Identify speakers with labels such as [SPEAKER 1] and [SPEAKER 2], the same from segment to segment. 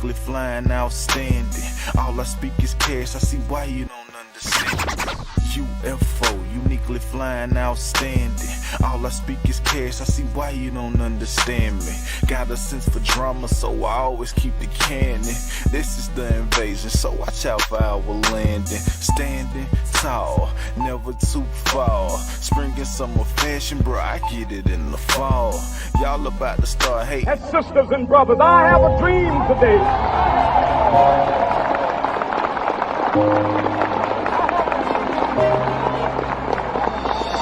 [SPEAKER 1] uniquely flying, outstanding. All I speak is cash, I see why you don't understand. UFO, uniquely flying, outstanding. All I speak is cash, I see why you don't understand me. Got a sense for drama, so I always keep the cannon. This is the invasion, so watch out for our landing. Standing tall, never too far. Spring and summer fashion, bro, I get it in the fall. Y'all about to start hating.
[SPEAKER 2] As sisters and brothers, I have a dream today.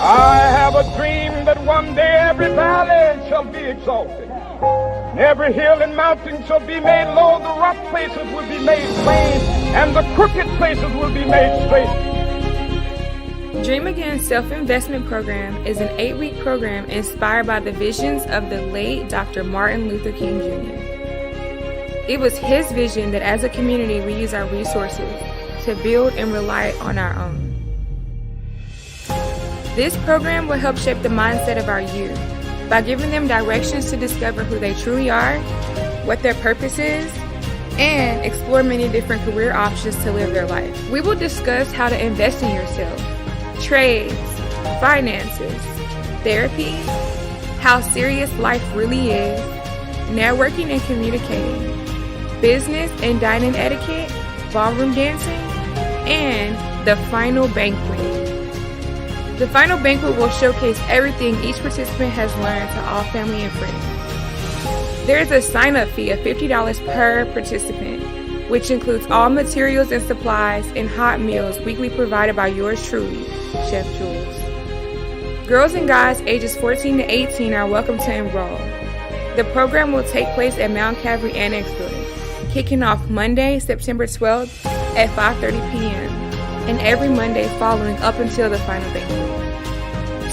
[SPEAKER 2] I have a dream that one day every valley shall be exalted, and every hill and mountain shall be made low, the rough places will be made plain, and the crooked places will be made straight.
[SPEAKER 3] Dream Again's Self-Investment Program is an 8-week program inspired by the visions of the late Dr. Martin Luther King Jr. It was his vision that as a community we use our resources to build and rely on our own. This program will help shape the mindset of our youth by giving them directions to discover who they truly are, what their purpose is, and explore many different career options to live their life. We will discuss how to invest in yourself, trades, finances, therapy, how serious life really is, networking and communicating, business and dining etiquette, ballroom dancing, and the final banquet. The final banquet will showcase everything each participant has learned to all family and friends. There is a sign-up fee of $50 per participant, which includes all materials and supplies and hot meals weekly provided by yours truly, Chef Jules. Girls and guys ages 14 to 18 are welcome to enroll. The program will take place at Mount Calvary Annex Building, kicking off Monday, September 12th at 5:30 p.m. and every Monday following up until the final banquet.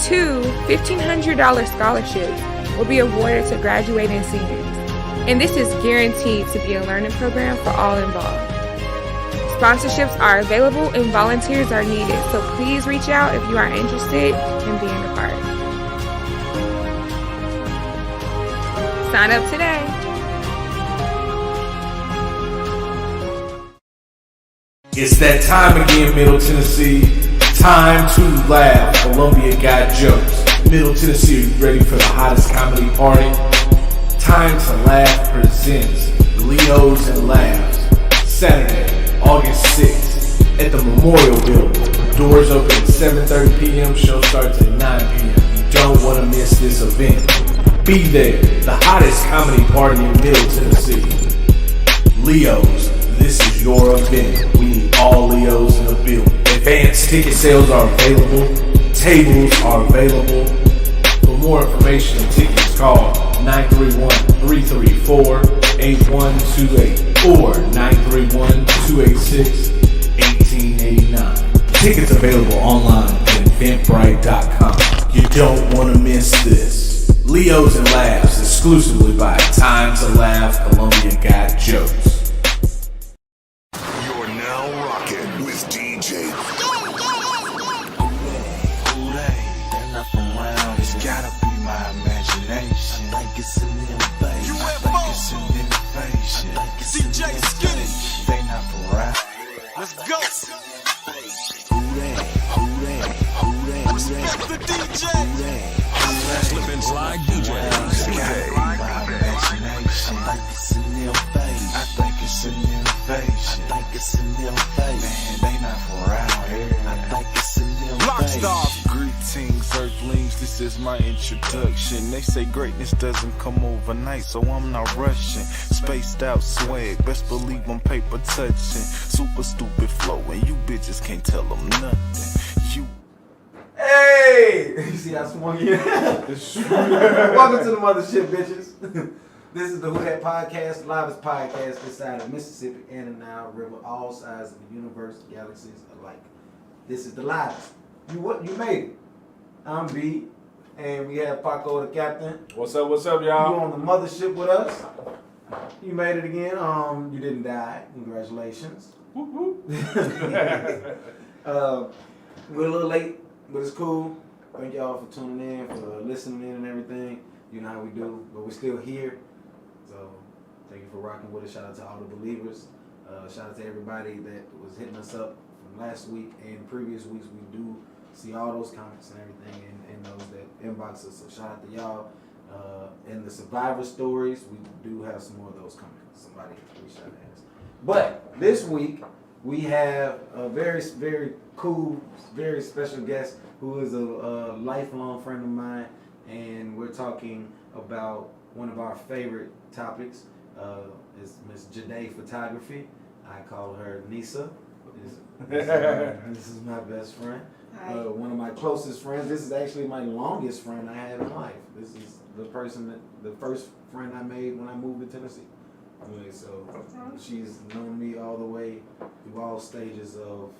[SPEAKER 3] 2 $1,500 scholarships will be awarded to graduating seniors, and this is guaranteed to be a learning program for all involved. Sponsorships are available and volunteers are needed, so please reach out if you are interested in being a part. Sign up today.
[SPEAKER 4] It's that time again, Middle Tennessee. Time to laugh. Columbia got jokes. Middle Tennessee, ready for the hottest comedy party? Time to Laugh presents Leos and Laughs. Saturday, August 6th at the Memorial Building. Doors open at 7:30 p.m. Show starts at 9 p.m. You don't want to miss this event. Be there. The hottest comedy party in Middle Tennessee. Leos, this is your event. We need all Leos in the building. Advanced ticket sales are available. Tables are available. For more information and tickets, call 931-334-8128 or 931-286-1889. Tickets available online at eventbrite.com. You don't want to miss this. Leos and Laughs, exclusively by Time to Laugh, Columbia Got Jokes.
[SPEAKER 5] Let's go. Respect the DJ. Slippin' slide DJ. I think it's an invasion. Man, they not around here. I think it's an invasion.
[SPEAKER 1] Greetings, Earthlings, this is my introduction. They say greatness doesn't come overnight, so I'm not rushing. Spaced out swag, best believe I'm paper touching. Super stupid flow, and you bitches can't tell them nothing.
[SPEAKER 6] Hey! You see how I swung in? Welcome to the mothership, bitches. This is the WhoDat podcast, the livest podcast this side of Mississippi and the Nile River, all sides of the universe, galaxies alike. This is the livest. You made it. I'm B, and we have Paco the captain.
[SPEAKER 4] What's up, y'all?
[SPEAKER 6] You on the mothership with us. You made it again. You didn't die. Congratulations. We're a little late, but it's cool. Thank y'all for tuning in, for listening in and everything. You know how we do, but we're still here. So take you for rocking with us. Shout out to all the believers. Shout out to everybody that was hitting us up from last week and previous weeks. We do see all those comments and everything and those that inbox us. So shout out to y'all. In the survivor stories, we do have some more of those coming. Somebody reached out and asked. But this week, we have a very, very cool, very special guest who is a lifelong friend of mine. And we're talking about one of our favorite topics. Is Miss Jade Photography. I call her Nisa. This is my best friend. One of my closest friends. This is actually my longest friend I had in life. This is the first friend I made when I moved to Tennessee. Anyway, so she's known me all the way through all stages of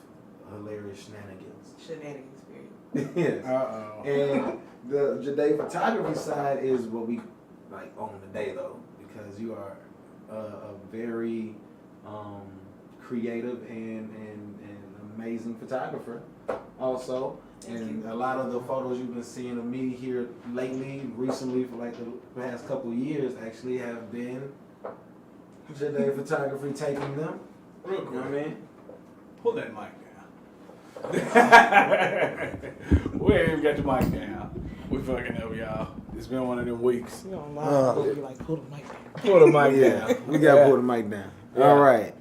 [SPEAKER 6] hilarious shenanigans. Yes. And the Jade Photography side is what we like on the day though, because you are a very creative and amazing photographer also. And a lot of the photos you've been seeing of me here recently for like the past couple of years actually have been Jade Photography taking them.
[SPEAKER 4] Real quick.
[SPEAKER 6] You know what I mean?
[SPEAKER 4] Pull that mic down. We ain't even got the mic down. We fucking up, y'all. It's been one of them weeks.
[SPEAKER 7] You don't lie. Be like, pull the mic down.
[SPEAKER 4] Pull the mic down.
[SPEAKER 6] We gotta pull the mic down.
[SPEAKER 4] Yeah.
[SPEAKER 6] All right.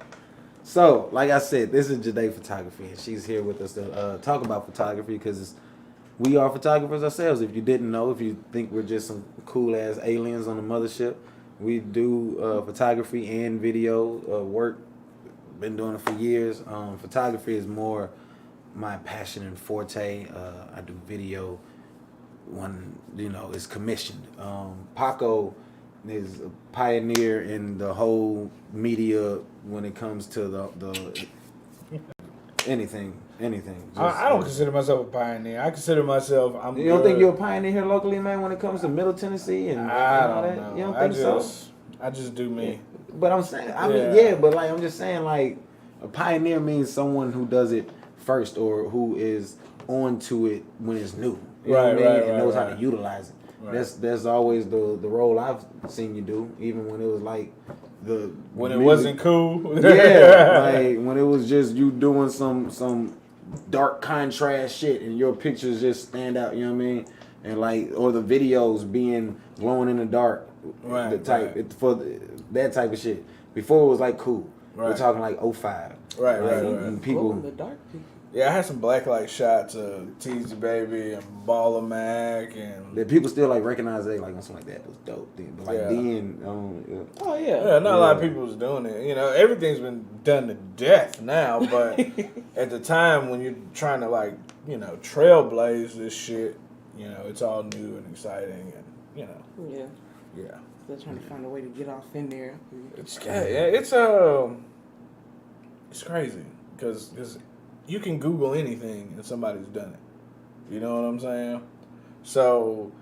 [SPEAKER 6] So, like I said, this is Jade Photography, and she's here with us to talk about photography because we are photographers ourselves. If you didn't know, if you think we're just some cool ass aliens on the mothership, we do photography and video work. Been doing it for years. Photography is more my passion and forte. I do video when it's commissioned. Paco is a pioneer in the whole media when it comes to the anything.
[SPEAKER 8] I don't consider myself a pioneer. I consider myself.
[SPEAKER 6] You don't think you're a pioneer here locally, man? When it comes to Middle Tennessee and
[SPEAKER 8] I
[SPEAKER 6] all
[SPEAKER 8] don't
[SPEAKER 6] that,
[SPEAKER 8] know.
[SPEAKER 6] you don't think so?
[SPEAKER 8] I just do me.
[SPEAKER 6] But I'm saying, I'm just saying, like, a pioneer means someone who does it first or who is onto it when it's new. You know what I mean? And knows how to utilize it.
[SPEAKER 8] Right.
[SPEAKER 6] That's always the role I've seen you do, even when it was like
[SPEAKER 8] when it wasn't cool.
[SPEAKER 6] Yeah, like when it was just you doing some dark contrast shit and your pictures just stand out, you know what I mean? And like, or the videos being glowing in the dark,
[SPEAKER 8] Right,
[SPEAKER 6] the type
[SPEAKER 8] right.
[SPEAKER 6] that type of shit. Before it was like cool.
[SPEAKER 8] Right.
[SPEAKER 6] We're talking like 05.
[SPEAKER 8] Right.
[SPEAKER 6] And people.
[SPEAKER 7] Glow in the dark people.
[SPEAKER 8] Yeah, I had some blacklight shots of Teasy Baby and Baller Mac and
[SPEAKER 6] that people still like recognize they like something like that was dope then. But like then,
[SPEAKER 7] Oh yeah.
[SPEAKER 8] yeah, not a lot of people was doing it. You know, everything's been done to death now, but at the time when you're trying to like, trailblaze this shit, it's all new and exciting and
[SPEAKER 7] Yeah.
[SPEAKER 8] yeah.
[SPEAKER 7] Still trying to find a way to get off in there.
[SPEAKER 8] It's crazy because you can Google anything and somebody's done it. You know what I'm saying? So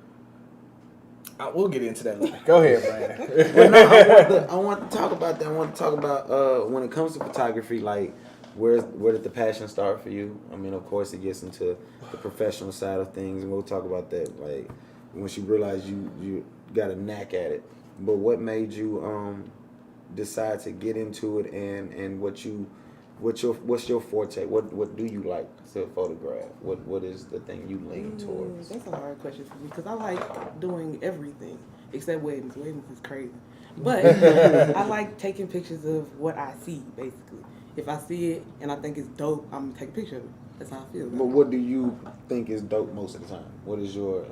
[SPEAKER 8] we'll get into that later. Go ahead, Brandon.
[SPEAKER 6] Well, no, I want to talk about that. I want to talk about when it comes to photography, like where did the passion start for you? I mean, of course, it gets into the professional side of things, and we'll talk about that. Like once you realize you got a knack at it, but what made you decide to get into it, and what's your forte? What do you like to photograph? What is the thing you lean towards?
[SPEAKER 7] That's a hard question for me because I like doing everything except weddings. Weddings is crazy. But I like taking pictures of what I see, basically. If I see it and I think it's dope, I'm going to take a picture of it. That's how I feel.
[SPEAKER 6] But what do you think is dope most of the time? What is your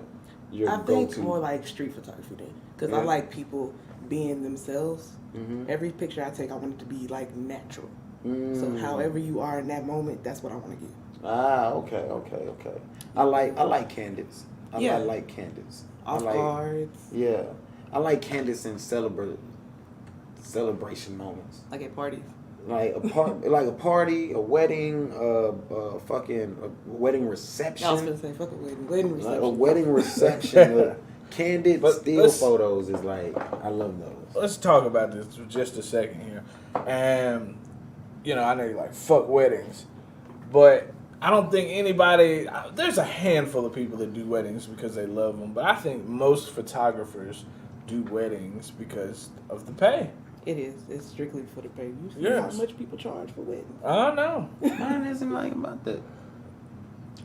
[SPEAKER 7] I
[SPEAKER 6] go-to?
[SPEAKER 7] think more like street photography then. Because I
[SPEAKER 6] Yeah.
[SPEAKER 7] like people being themselves.
[SPEAKER 6] Mhm.
[SPEAKER 7] Every picture I take, I want it to be like natural. So
[SPEAKER 6] Mm.
[SPEAKER 7] however you are in that moment, that's what I want to get.
[SPEAKER 6] Okay. I like candids. I
[SPEAKER 7] Yeah.
[SPEAKER 6] like candids.
[SPEAKER 7] Off
[SPEAKER 6] I like,
[SPEAKER 7] guards,
[SPEAKER 6] yeah. I like candids in celebration moments.
[SPEAKER 7] like at parties.
[SPEAKER 6] Like a party, a wedding, a wedding reception.
[SPEAKER 7] I was gonna say fuck a wedding
[SPEAKER 6] Like
[SPEAKER 7] reception.
[SPEAKER 6] a wedding reception. Candid
[SPEAKER 8] But
[SPEAKER 6] still
[SPEAKER 8] let's-
[SPEAKER 6] photos is like, I love those.
[SPEAKER 8] Let's talk about this for just a second here. And, I know you like fuck weddings, but I don't think anybody, there's a handful of people that do weddings because they love them, but I think most photographers do weddings because of the pay.
[SPEAKER 7] It is. It's strictly for the pay. You see
[SPEAKER 8] Yes.
[SPEAKER 7] how much people charge for weddings?
[SPEAKER 8] I don't know.
[SPEAKER 6] Mine isn't like about that.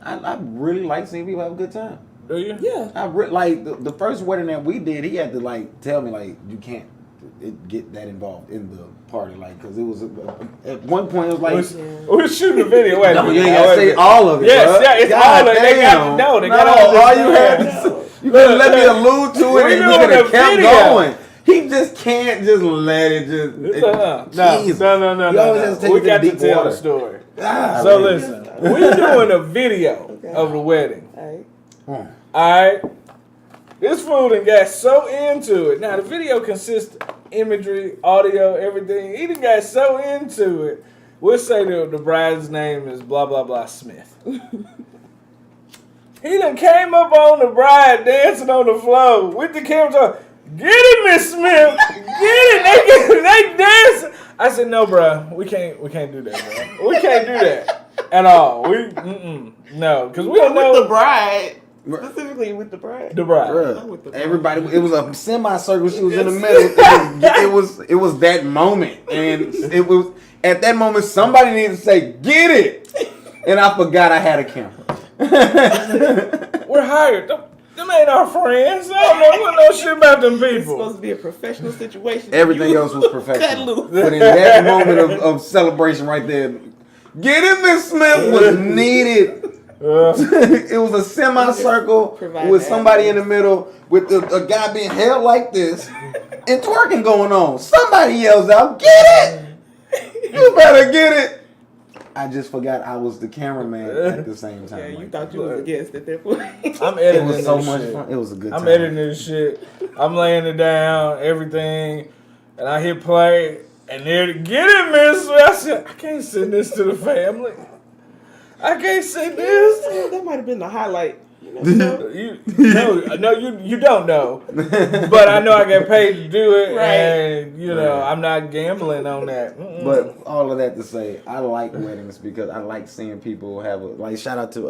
[SPEAKER 6] I really like seeing people have a good time.
[SPEAKER 8] Do you?
[SPEAKER 7] Yeah.
[SPEAKER 6] Like the first wedding that we did, he had to like tell me like you can't get that involved in the party, like because it was at one point it was like
[SPEAKER 8] We're shooting a video. Wait,
[SPEAKER 6] no, you ain't gotta say all of it.
[SPEAKER 8] Yes,
[SPEAKER 6] bro.
[SPEAKER 8] yeah, it's
[SPEAKER 6] God
[SPEAKER 8] all of it. They got
[SPEAKER 6] damn.
[SPEAKER 8] to know. They
[SPEAKER 6] No,
[SPEAKER 8] got to
[SPEAKER 6] all you had to say, you could let me allude to
[SPEAKER 8] We're
[SPEAKER 6] it, and
[SPEAKER 8] doing
[SPEAKER 6] we could
[SPEAKER 8] a
[SPEAKER 6] have kept
[SPEAKER 8] video.
[SPEAKER 6] going. He just can't just let it just.
[SPEAKER 8] No.
[SPEAKER 6] He always has to take
[SPEAKER 8] We
[SPEAKER 6] it to
[SPEAKER 8] got to
[SPEAKER 6] deep
[SPEAKER 8] tell
[SPEAKER 6] water.
[SPEAKER 8] the story.
[SPEAKER 6] God,
[SPEAKER 8] So
[SPEAKER 6] man.
[SPEAKER 8] listen, we're doing a video of the wedding.
[SPEAKER 7] All right.
[SPEAKER 8] All right. This fool done got so into it. Now the video consists of imagery, audio, everything. He done got so into it. We'll say the bride's name is blah blah blah Smith. He done came up on the bride dancing on the floor with the camera talking, "Get it, Miss Smith! Get it!" They dancing. I said, "No, bro, we can't do that, bro. We can't do that at all. No, because we don't know
[SPEAKER 7] With the bride. Specifically with the bride.
[SPEAKER 8] the bride."
[SPEAKER 6] Bruh, everybody, it was a semicircle. She was in the middle. It was that moment, and it was at that moment somebody needed to say, "Get it," and I forgot I had a camera.
[SPEAKER 8] We're hired. Them ain't our friends. I don't know shit about them
[SPEAKER 7] It's
[SPEAKER 8] people.
[SPEAKER 7] supposed to be a professional situation.
[SPEAKER 6] Everything
[SPEAKER 7] You
[SPEAKER 6] else was
[SPEAKER 7] cut
[SPEAKER 6] professional,
[SPEAKER 7] loose.
[SPEAKER 6] but in that moment of celebration right there, "Get it, Miss Smith" was needed. It was a semicircle
[SPEAKER 7] Provide
[SPEAKER 6] with
[SPEAKER 7] that.
[SPEAKER 6] somebody in the middle with a guy being held like this and twerking going on. Somebody yells out, "Get it! You better get it!" I just forgot I was the cameraman at the same time.
[SPEAKER 7] Yeah, you
[SPEAKER 6] like,
[SPEAKER 7] thought you was a guest at that point.
[SPEAKER 8] I'm
[SPEAKER 6] it
[SPEAKER 8] editing
[SPEAKER 6] was so
[SPEAKER 8] this
[SPEAKER 6] much
[SPEAKER 8] shit.
[SPEAKER 6] fun. It was a good time.
[SPEAKER 8] I'm editing this shit. I'm laying it down, everything, and I hit play, and there, "Get it, Miss." I said, I can't send this to the family. I can't send this.
[SPEAKER 7] That might have been the highlight. You know?
[SPEAKER 8] You don't know. But I know I get paid to do it,
[SPEAKER 7] Right.
[SPEAKER 8] and I'm not gambling on that.
[SPEAKER 6] But all of that to say, I like weddings because I like seeing people have shout out to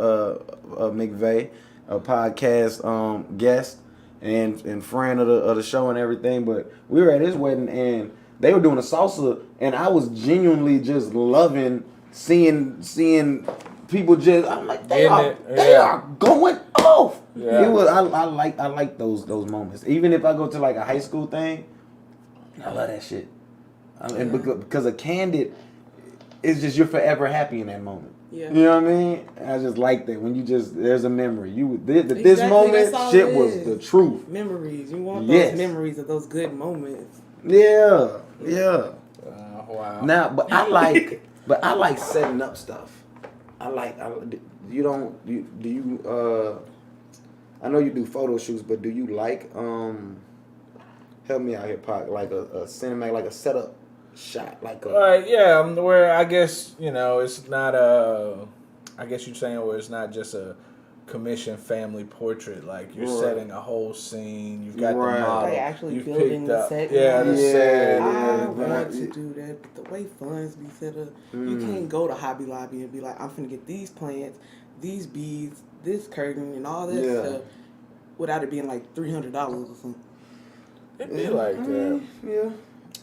[SPEAKER 6] McVeigh, a podcast guest and friend of the show and everything. But we were at his wedding and they were doing a salsa, and I was genuinely just loving seeing people just. I'm like, they are going off.
[SPEAKER 8] Yeah.
[SPEAKER 6] It was I like those moments. Even if I go to like a high school thing, I love that shit. And because a candid, it's just you're forever happy in that moment.
[SPEAKER 7] Yeah.
[SPEAKER 6] You know what I mean? I just like that when you just there's a memory. This
[SPEAKER 7] Exactly,
[SPEAKER 6] moment,
[SPEAKER 7] that's all
[SPEAKER 6] shit
[SPEAKER 7] it
[SPEAKER 6] was
[SPEAKER 7] is.
[SPEAKER 6] the truth.
[SPEAKER 7] Memories. You want
[SPEAKER 6] Yes.
[SPEAKER 7] those memories of those good moments.
[SPEAKER 6] Yeah.
[SPEAKER 8] Wow.
[SPEAKER 6] Now, but I like setting up stuff. I know you do photo shoots, but do you like help me out here, Pac, like a cinematic, like a setup shot, like a
[SPEAKER 8] Yeah, where I guess it's not I guess you're saying where it's not just a commission family portrait, like you're setting a whole scene, you've got
[SPEAKER 6] Right.
[SPEAKER 8] the model,
[SPEAKER 7] Like actually
[SPEAKER 8] you've
[SPEAKER 7] building
[SPEAKER 8] picked
[SPEAKER 7] the
[SPEAKER 8] up,
[SPEAKER 7] set.
[SPEAKER 8] the set.
[SPEAKER 7] I
[SPEAKER 6] but
[SPEAKER 7] want to do that, but the way funds be set up, you can't go to Hobby Lobby and be like, I'm finna get these plants, these beads, this curtain, and all that stuff, without it being like $300 or something.
[SPEAKER 8] It'd be like that.
[SPEAKER 6] Yeah.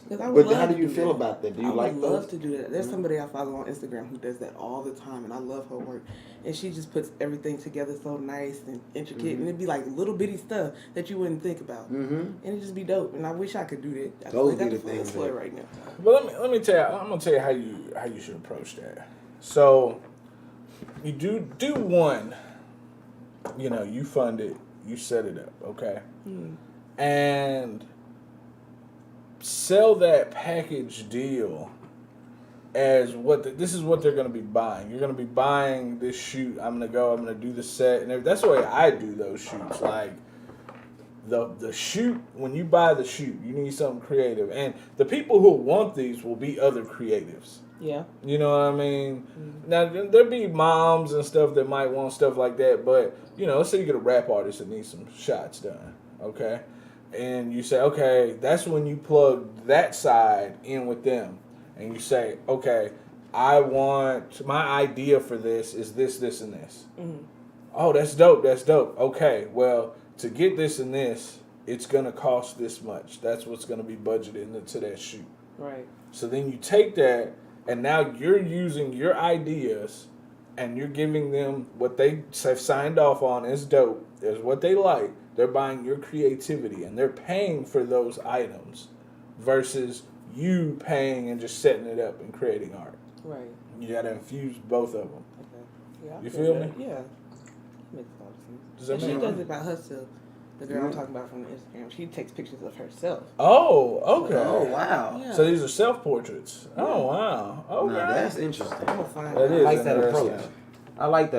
[SPEAKER 7] 'Cause I would
[SPEAKER 6] But how
[SPEAKER 7] love
[SPEAKER 6] do
[SPEAKER 7] to
[SPEAKER 6] you
[SPEAKER 7] do
[SPEAKER 6] feel
[SPEAKER 7] that.
[SPEAKER 6] about that? Do you
[SPEAKER 7] I
[SPEAKER 6] like
[SPEAKER 7] would
[SPEAKER 6] those?
[SPEAKER 7] love to do that. There's somebody I follow on Instagram who does that all the time, and I love her work. And she just puts everything together so nice and intricate, and it'd be like little bitty stuff that you wouldn't think about, and it'd just be dope. And I wish I could do that. I
[SPEAKER 6] Those
[SPEAKER 7] got
[SPEAKER 6] be
[SPEAKER 7] the
[SPEAKER 6] the things
[SPEAKER 7] funds for it
[SPEAKER 6] that-
[SPEAKER 7] right now.
[SPEAKER 8] But let me tell you, I'm gonna tell you how you should approach that. So you do one, you fund it, you set it up, okay, and sell that package deal as this is what they're going to be buying. You're going to be buying this shoot. I'm going to do the set, and that's the way I do those shoots. Like the shoot, when you buy the shoot, you need something creative, and the people who want these will be other creatives.
[SPEAKER 7] Yeah.
[SPEAKER 8] You know what I mean? Now, there'll be moms and stuff that might want stuff like that, but, let's say you get a rap artist that needs some shots done, okay? And you say, okay, that's when you plug that side in with them. And you say, okay, my idea for this is this, this, and this. Oh, that's dope, Okay, well, to get this and this, it's going to cost this much. That's what's going to be budgeted into that shoot.
[SPEAKER 7] Right.
[SPEAKER 8] So then you take that, and now you're using your ideas, and you're giving them what they have signed off on as dope, is what they like. They're buying your creativity, and they're paying for those items versus you paying and just setting it up and creating art.
[SPEAKER 7] Right.
[SPEAKER 8] You got to infuse both of them.
[SPEAKER 7] Okay. Yeah, I
[SPEAKER 8] You
[SPEAKER 7] feel
[SPEAKER 8] feel
[SPEAKER 7] that.
[SPEAKER 8] me?
[SPEAKER 7] Yeah. Makes a lot of sense.
[SPEAKER 8] Does that
[SPEAKER 7] And she
[SPEAKER 8] make
[SPEAKER 7] does it by herself. The girl I'm talking about from Instagram, she takes pictures of herself.
[SPEAKER 8] Oh, okay.
[SPEAKER 6] Oh wow.
[SPEAKER 7] Yeah.
[SPEAKER 8] So these are self-portraits. Oh, wow. Okay.
[SPEAKER 6] Now that's interesting.
[SPEAKER 7] I'm gonna find
[SPEAKER 8] That
[SPEAKER 7] out.
[SPEAKER 8] is
[SPEAKER 6] I like that
[SPEAKER 8] interesting.
[SPEAKER 6] approach. I like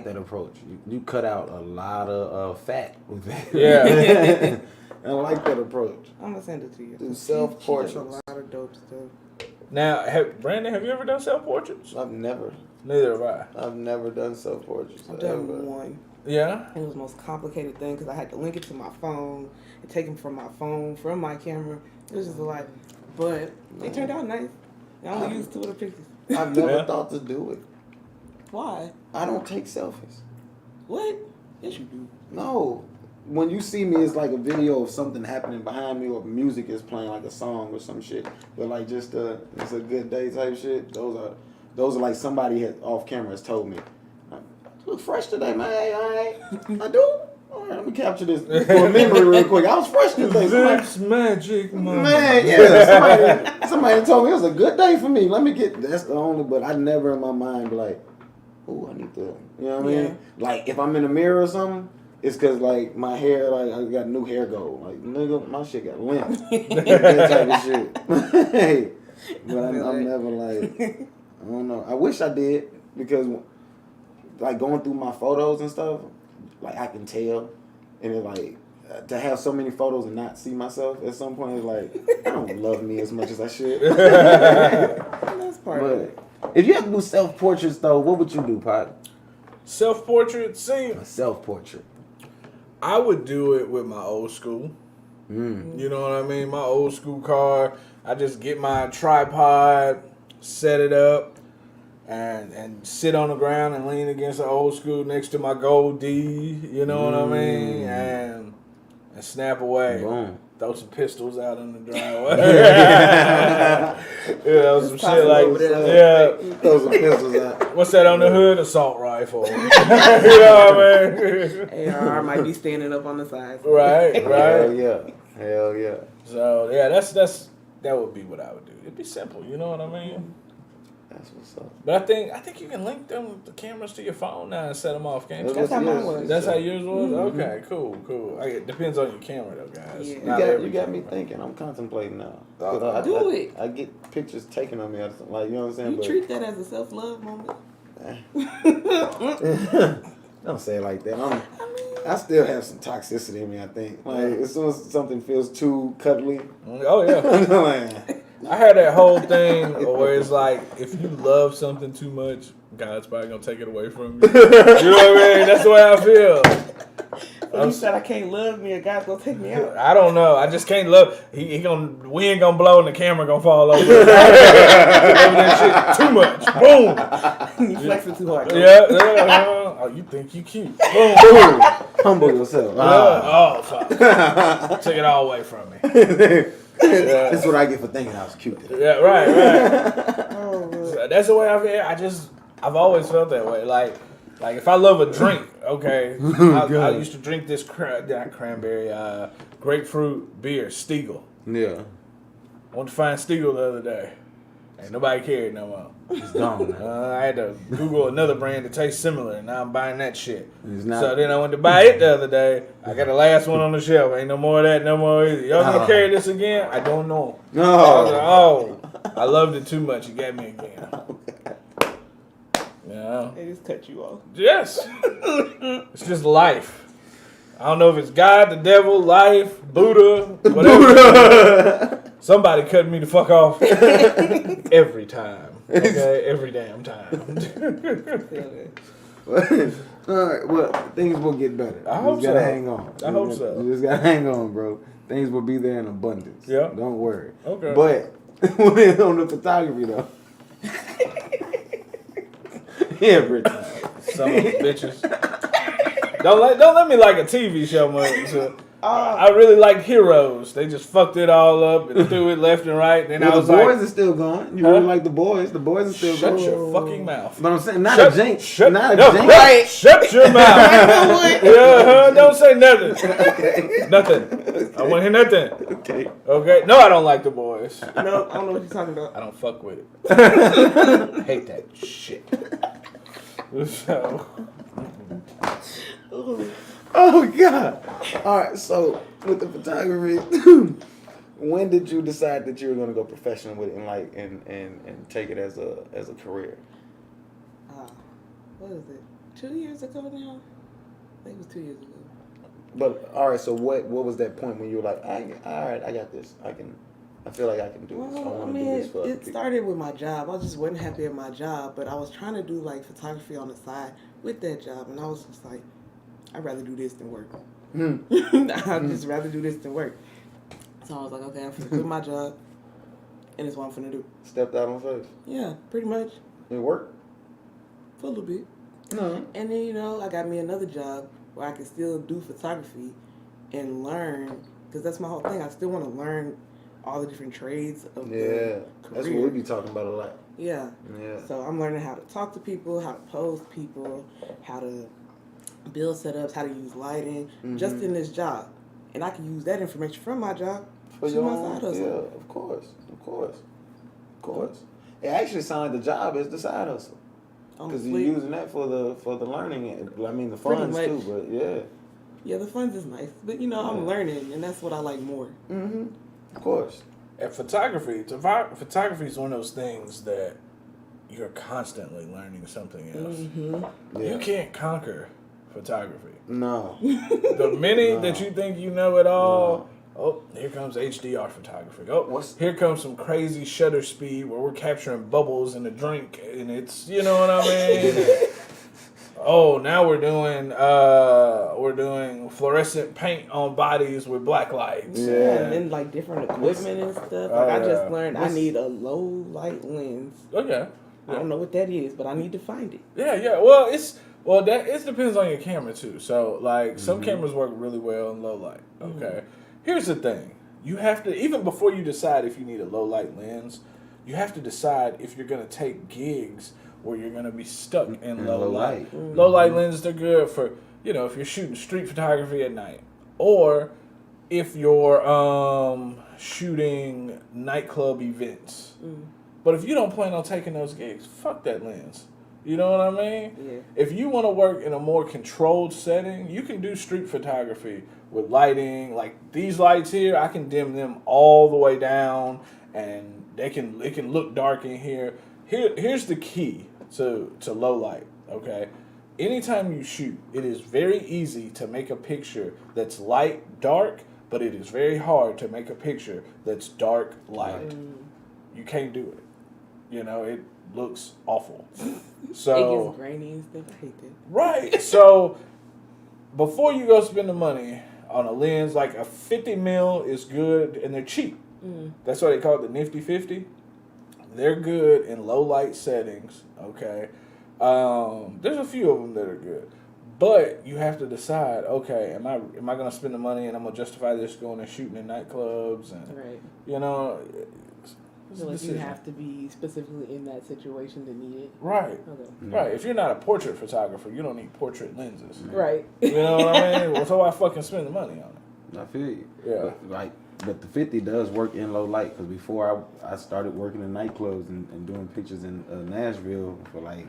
[SPEAKER 6] that approach. You cut out a lot of fat with that.
[SPEAKER 8] Yeah.
[SPEAKER 6] I like that approach.
[SPEAKER 7] I'm gonna send it to you.
[SPEAKER 6] Do
[SPEAKER 7] She
[SPEAKER 6] self-portraits.
[SPEAKER 7] does a lot of dope stuff.
[SPEAKER 8] Now, Brandon, have you ever done self-portraits?
[SPEAKER 9] I've never
[SPEAKER 8] Neither have I.
[SPEAKER 9] never done self-portraits.
[SPEAKER 7] I've done
[SPEAKER 9] ever.
[SPEAKER 7] one.
[SPEAKER 8] Yeah?
[SPEAKER 7] It was the most complicated thing because I had to link it to my phone and take them from my phone, from my camera. It was just a lot. But it turned out nice. I only used 2 of the pictures.
[SPEAKER 9] I've never
[SPEAKER 8] Yeah.
[SPEAKER 9] thought to do it.
[SPEAKER 7] Why?
[SPEAKER 9] I don't take selfies.
[SPEAKER 7] What? Yes, you do.
[SPEAKER 9] No.
[SPEAKER 6] When you see me, it's like a video of something happening behind me, or music is playing, like a song or some shit. But like just it's a good day type shit. Those are like somebody off camera has told me. You look fresh today, man. All right. I do. All right, let me capture this for a memory real quick. I was fresh today.
[SPEAKER 8] That's magic, man.
[SPEAKER 6] Man, yeah. Somebody told me it was a good day for me. Let me get. That's the only. But I never in my mind be like, oh, I need to. You know what I mean? Like if I'm in the mirror or something, it's because like my hair, like I got new hair gold. Like nigga, my shit got limp. That type of shit. Hey, but I'm never like. I don't know. I wish I did because like going through my photos and stuff, like I can tell, and it like to have so many photos and not see myself at some point is like I don't love me as much as I should.
[SPEAKER 7] That's part of it.
[SPEAKER 6] But if you had to do self-portraits though, what would you do, Pot?
[SPEAKER 8] Self-portrait? See,
[SPEAKER 6] A self-portrait.
[SPEAKER 8] I would do it with my old school. You know what I mean? My old school car. I just get my tripod, set it up, and sit on the ground and lean against the old school next to my gold D. You know what I mean? And snap away.
[SPEAKER 6] Boom.
[SPEAKER 8] Throw some pistols out in the driveway. Some shit like that. Yeah.
[SPEAKER 6] Throw some pistols out.
[SPEAKER 8] What's that on the hood? Assault rifle. You know what I mean?
[SPEAKER 7] AR might be standing up on the side.
[SPEAKER 8] Right.
[SPEAKER 6] Hell yeah. Hell yeah.
[SPEAKER 8] So yeah, that would be what I would do. It'd be simple, you know what I mean?
[SPEAKER 9] That's what's up.
[SPEAKER 8] But I think you can link them the cameras to your phone now and set them off, can't you?
[SPEAKER 7] That's how mine was.
[SPEAKER 8] That's how yours was? Okay, cool. It depends on your camera though, guys.
[SPEAKER 7] Yeah.
[SPEAKER 8] Not
[SPEAKER 9] You
[SPEAKER 8] every
[SPEAKER 9] got me
[SPEAKER 8] camera.
[SPEAKER 9] thinking. I'm contemplating now.
[SPEAKER 7] Do it.
[SPEAKER 9] I get pictures taken of me, like you know what I'm saying.
[SPEAKER 7] You
[SPEAKER 9] But
[SPEAKER 7] treat that as a self-love moment.
[SPEAKER 6] Don't say it like that. I still have some toxicity in me, I think. Like as soon as something feels too cuddly,
[SPEAKER 8] Oh yeah.
[SPEAKER 6] I'm like,
[SPEAKER 8] I had that whole thing where it's like if you love something too much, God's probably gonna take it away from you. You know what I mean? That's the way I feel.
[SPEAKER 7] You said I can't love me, a guy's gonna take me out.
[SPEAKER 8] I don't know. I just can't love. The wind gonna blow and the camera gonna fall over. Over that shit too much. Boom.
[SPEAKER 7] You flexing too hard.
[SPEAKER 8] Yeah. Oh, you think you cute? Boom.
[SPEAKER 6] boom, humble yourself.
[SPEAKER 8] Oh fuck! Took it all away from me.
[SPEAKER 6] That's what I get for thinking I was cute today.
[SPEAKER 8] Yeah. Right. So that's the way I feel. I've always felt that way. Like if I love a drink, okay, I used to drink this grapefruit beer, Stiegel.
[SPEAKER 6] Yeah.
[SPEAKER 8] I went to find Stiegel the other day. Ain't nobody cared no more.
[SPEAKER 6] It's gone now.
[SPEAKER 8] I had to Google another brand that tastes similar, and now I'm buying that shit.
[SPEAKER 6] It's not-
[SPEAKER 8] So then I went to buy it the other day. I got the last one on the shelf. Ain't no more of that, no more either. Y'all gonna carry this again? I don't know. I was like, I loved it too much. You got me again. Yeah.
[SPEAKER 7] They just cut you off.
[SPEAKER 8] Yes. It's just life. I don't know if it's God, the devil, life, Buddha, whatever. Somebody cut me the fuck off every time. Okay? Every damn time.
[SPEAKER 6] All right, well, things will get better.
[SPEAKER 8] I
[SPEAKER 6] You
[SPEAKER 8] hope
[SPEAKER 6] just gotta
[SPEAKER 8] so.
[SPEAKER 6] hang on.
[SPEAKER 8] I hope so.
[SPEAKER 6] You just gotta hang on, bro. Things will be there in abundance.
[SPEAKER 8] Yeah.
[SPEAKER 6] Don't worry.
[SPEAKER 8] Okay.
[SPEAKER 6] But on the photography though. Every time.
[SPEAKER 8] Some of the bitches. Don't let me like a TV show much. So I really like Heroes. They just fucked it all up and threw it left and right. Then I was
[SPEAKER 9] the boys
[SPEAKER 8] like,
[SPEAKER 9] are still going. You really like the boys? The boys are still
[SPEAKER 8] shut
[SPEAKER 9] going.
[SPEAKER 8] your fucking mouth.
[SPEAKER 9] But I'm saying not a jinx.
[SPEAKER 8] Shut your mouth. Don't say nothing.
[SPEAKER 9] Okay.
[SPEAKER 8] Nothing. I want to hear nothing.
[SPEAKER 9] Okay.
[SPEAKER 8] Okay. No, I don't like the boys.
[SPEAKER 7] No, I don't know what you're talking about.
[SPEAKER 8] I don't fuck with it. I hate that shit. So,
[SPEAKER 9] Oh God! All right, so with the photography, when did you decide that you were going to go professional with it and like and take it as a career?
[SPEAKER 7] What is it? 2 years ago now? I think it was 2 years ago.
[SPEAKER 9] But all right, so what was that point when you were like, all right, I got this. I feel like I can do this. I
[SPEAKER 7] Well, I
[SPEAKER 9] want to
[SPEAKER 7] mean,
[SPEAKER 9] do this for other
[SPEAKER 7] it
[SPEAKER 9] people.
[SPEAKER 7] started with my job. I just wasn't happy at my job, but I was trying to do like photography on the side with that job, and I was just like, I'd rather do this than work. I'd just rather do this than work. So I was like, okay, I'm gonna quit my job, and it's what I'm gonna do.
[SPEAKER 9] Stepped out on faith.
[SPEAKER 7] Yeah, pretty much
[SPEAKER 9] It worked.
[SPEAKER 7] for a little bit.
[SPEAKER 9] No.
[SPEAKER 7] And then, I got me another job where I can still do photography and learn, because that's my whole thing. I still want to learn all the different trades of the career.
[SPEAKER 9] That's what we be talking about a lot.
[SPEAKER 7] Yeah.
[SPEAKER 9] Yeah.
[SPEAKER 7] So I'm learning how to talk to people, how to pose people, how to build setups, how to use lighting, just in this job. And I can use that information from my job
[SPEAKER 9] For
[SPEAKER 7] to
[SPEAKER 9] your
[SPEAKER 7] my
[SPEAKER 9] own,
[SPEAKER 7] side hustle.
[SPEAKER 9] yeah, of course. It actually sounds like the job is the side hustle.
[SPEAKER 7] On
[SPEAKER 9] Because
[SPEAKER 7] the
[SPEAKER 9] you're
[SPEAKER 7] fleet.
[SPEAKER 9] using that for the learning. I mean the
[SPEAKER 7] Pretty
[SPEAKER 9] funds
[SPEAKER 7] much.
[SPEAKER 9] too, but yeah.
[SPEAKER 7] Yeah, the funds is nice. But, I'm learning, and that's what I like more.
[SPEAKER 9] Mm-hmm. Of course.
[SPEAKER 8] at photography is one of those things that you're constantly learning something else.
[SPEAKER 9] Yeah.
[SPEAKER 8] You can't conquer photography.
[SPEAKER 9] No.
[SPEAKER 8] The minute that you think you know it all, oh, here comes HDR photography. Oh, here comes some crazy shutter speed where we're capturing bubbles in a drink, and it's, you know what I mean? Oh, now we're doing fluorescent paint on bodies with black lights.
[SPEAKER 7] Yeah, and then like different equipment and stuff. Like I just learned I need a low light lens.
[SPEAKER 8] Okay.
[SPEAKER 7] I don't know what that is, but I need to find it.
[SPEAKER 8] Yeah. Well, it depends on your camera too. So like some cameras work really well in low light. Okay. Here's the thing. You have to, even before you decide if you need a low light lens, you have to decide if you're gonna take gigs where you're gonna be stuck in low light. Low light lenses, they're good for, if you're shooting street photography at night, or if you're shooting nightclub events. But if you don't plan on taking those gigs, fuck that lens. You know what I mean?
[SPEAKER 7] Yeah.
[SPEAKER 8] If you want to work in a more controlled setting, you can do street photography with lighting. Like these lights here, I can dim them all the way down, and it can look dark in here. Here's the key to low light. Okay, anytime you shoot, it is very easy to make a picture that's light dark, but it is very hard to make a picture that's dark light. You can't do it. It looks awful. So
[SPEAKER 7] It gets grainy and stuff. I hate that.
[SPEAKER 8] right. So before you go spend the money on a lens, like a 50 mil is good, and they're cheap. That's why they call it the Nifty 50. They're good in low light settings. Okay, there's a few of them that are good, but you have to decide. Okay, am I going to spend the money and I'm going to justify this going and shooting in nightclubs and
[SPEAKER 7] Right.
[SPEAKER 8] it's a
[SPEAKER 7] So like you
[SPEAKER 8] decision.
[SPEAKER 7] have to be specifically in that situation to need it.
[SPEAKER 8] Right.
[SPEAKER 7] Okay.
[SPEAKER 8] Right. If you're not a portrait photographer, you don't need portrait lenses.
[SPEAKER 7] Right.
[SPEAKER 8] You know what I mean? Well, so why fucking spend the money on it?
[SPEAKER 6] I feel you.
[SPEAKER 8] Yeah.
[SPEAKER 6] But the 50 does work in low light, because before I started working in nightclubs and doing pictures in Nashville for like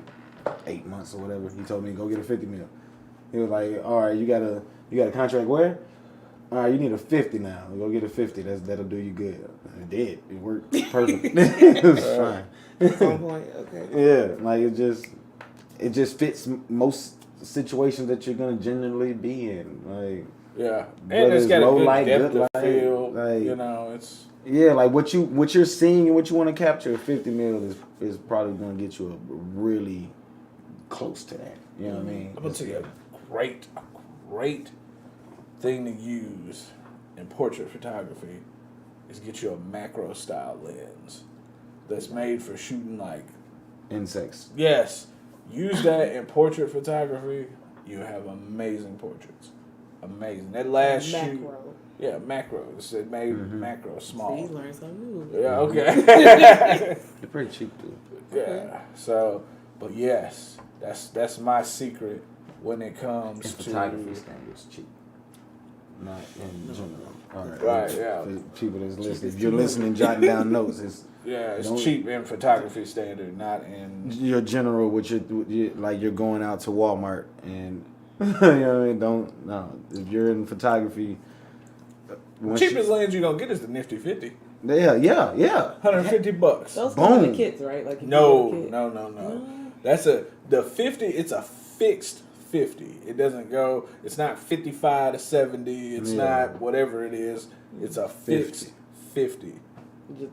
[SPEAKER 6] 8 months or whatever, he told me go get a 50 mil. He was like, all right, you got a contract where? All right, you need a 50 now. Go get a 50. That'll do you good. It did. It worked perfect. It was fine.
[SPEAKER 7] At some point, okay.
[SPEAKER 6] Yeah, like it just fits most situations that you're gonna genuinely be in. Like
[SPEAKER 8] Yeah.
[SPEAKER 6] But
[SPEAKER 8] And it's got a
[SPEAKER 6] low
[SPEAKER 8] good
[SPEAKER 6] light,
[SPEAKER 8] depth
[SPEAKER 6] good
[SPEAKER 8] of
[SPEAKER 6] light,
[SPEAKER 8] field.
[SPEAKER 6] like-
[SPEAKER 8] It's
[SPEAKER 6] yeah, like what you're seeing and what you want to capture. 50 mil is probably gonna get you a really close to that. You know what I mean?
[SPEAKER 8] I'm gonna tell you a great thing to use in portrait photography is get you a macro style lens that's made for shooting like
[SPEAKER 6] Insects.
[SPEAKER 8] yes. Use that in portrait photography, you have amazing portraits. amazing. That last shoot,
[SPEAKER 7] Macro.
[SPEAKER 8] yeah, macros. It made macro small.
[SPEAKER 7] See, you learned something new.
[SPEAKER 8] Yeah, okay.
[SPEAKER 9] They're pretty cheap too.
[SPEAKER 8] Yeah. So, but yes, that's my secret when it comes
[SPEAKER 9] In
[SPEAKER 8] to
[SPEAKER 9] photography standards, cheap. Not in general. All right.
[SPEAKER 8] Right, yeah.
[SPEAKER 9] For people that's listening, if you're listening, jotting down notes. It's
[SPEAKER 8] it's cheap in photography standard, not in
[SPEAKER 9] your general. Like you're going out to Walmart and you know what I mean. If you're in photography,
[SPEAKER 8] cheapest lens you're gonna get is the Nifty 50.
[SPEAKER 9] Yeah.
[SPEAKER 8] $150.
[SPEAKER 7] Those come in
[SPEAKER 9] Boom.
[SPEAKER 7] the kits, right? Like you
[SPEAKER 8] No.
[SPEAKER 7] get a kit.
[SPEAKER 8] That's the 50. It's a fixed 50. It doesn't go. It's not 55 to 70. It's not whatever it is. It's a fixed 50.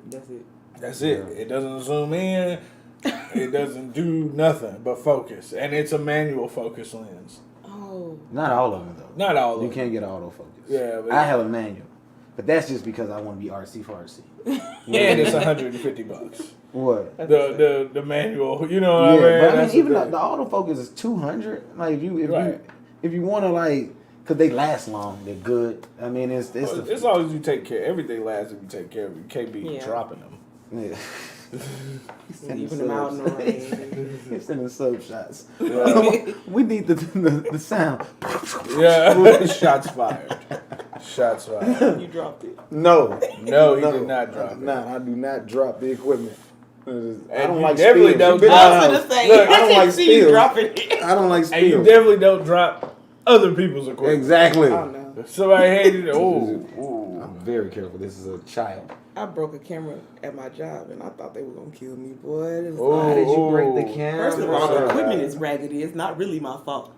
[SPEAKER 7] That's it.
[SPEAKER 8] That's it. It doesn't zoom in. It doesn't do nothing but focus, and it's a manual focus lens.
[SPEAKER 7] Oh.
[SPEAKER 9] Not all of them though.
[SPEAKER 8] Not all of them.
[SPEAKER 9] You can't get autofocus.
[SPEAKER 8] Yeah, but
[SPEAKER 9] I have a manual, but that's just because I want to be artsy fartsy.
[SPEAKER 8] And it's $150.
[SPEAKER 9] What?
[SPEAKER 8] The manual, you know what I mean?
[SPEAKER 9] But I mean,
[SPEAKER 8] That's
[SPEAKER 9] even
[SPEAKER 8] the
[SPEAKER 9] the
[SPEAKER 8] thing.
[SPEAKER 9] autofocus is $200. Like
[SPEAKER 8] Right.
[SPEAKER 9] if you want to like, cause they last long, they're good. I mean, it's
[SPEAKER 8] As long as you take care, everything lasts if you take care of it. You can't be dropping them.
[SPEAKER 9] yeah.
[SPEAKER 7] Keeping them out in the rain.
[SPEAKER 9] You're sending sub shots. We need the sound.
[SPEAKER 8] Yeah, shots fired. Shots fired.
[SPEAKER 7] You dropped it.
[SPEAKER 9] No,
[SPEAKER 8] He did not drop it.
[SPEAKER 9] I do not drop the equipment. I
[SPEAKER 8] And
[SPEAKER 9] don't
[SPEAKER 8] you
[SPEAKER 9] like
[SPEAKER 8] definitely
[SPEAKER 9] spills.
[SPEAKER 8] don't
[SPEAKER 7] I was gonna say,
[SPEAKER 9] Look, I don't like
[SPEAKER 7] see you
[SPEAKER 9] spills.
[SPEAKER 7] dropping it.
[SPEAKER 9] I don't like
[SPEAKER 8] And you
[SPEAKER 9] spills.
[SPEAKER 8] definitely don't drop other people's equipment.
[SPEAKER 9] Exactly.
[SPEAKER 7] Oh no.
[SPEAKER 8] If somebody hated it, ooh.
[SPEAKER 9] I'm very careful. This is a child.
[SPEAKER 7] I broke a camera at my job and I thought they were gonna kill me, boy. It was
[SPEAKER 8] Oh,
[SPEAKER 9] How did you break the camera?
[SPEAKER 7] First of all, the equipment is raggedy. It's not really my fault.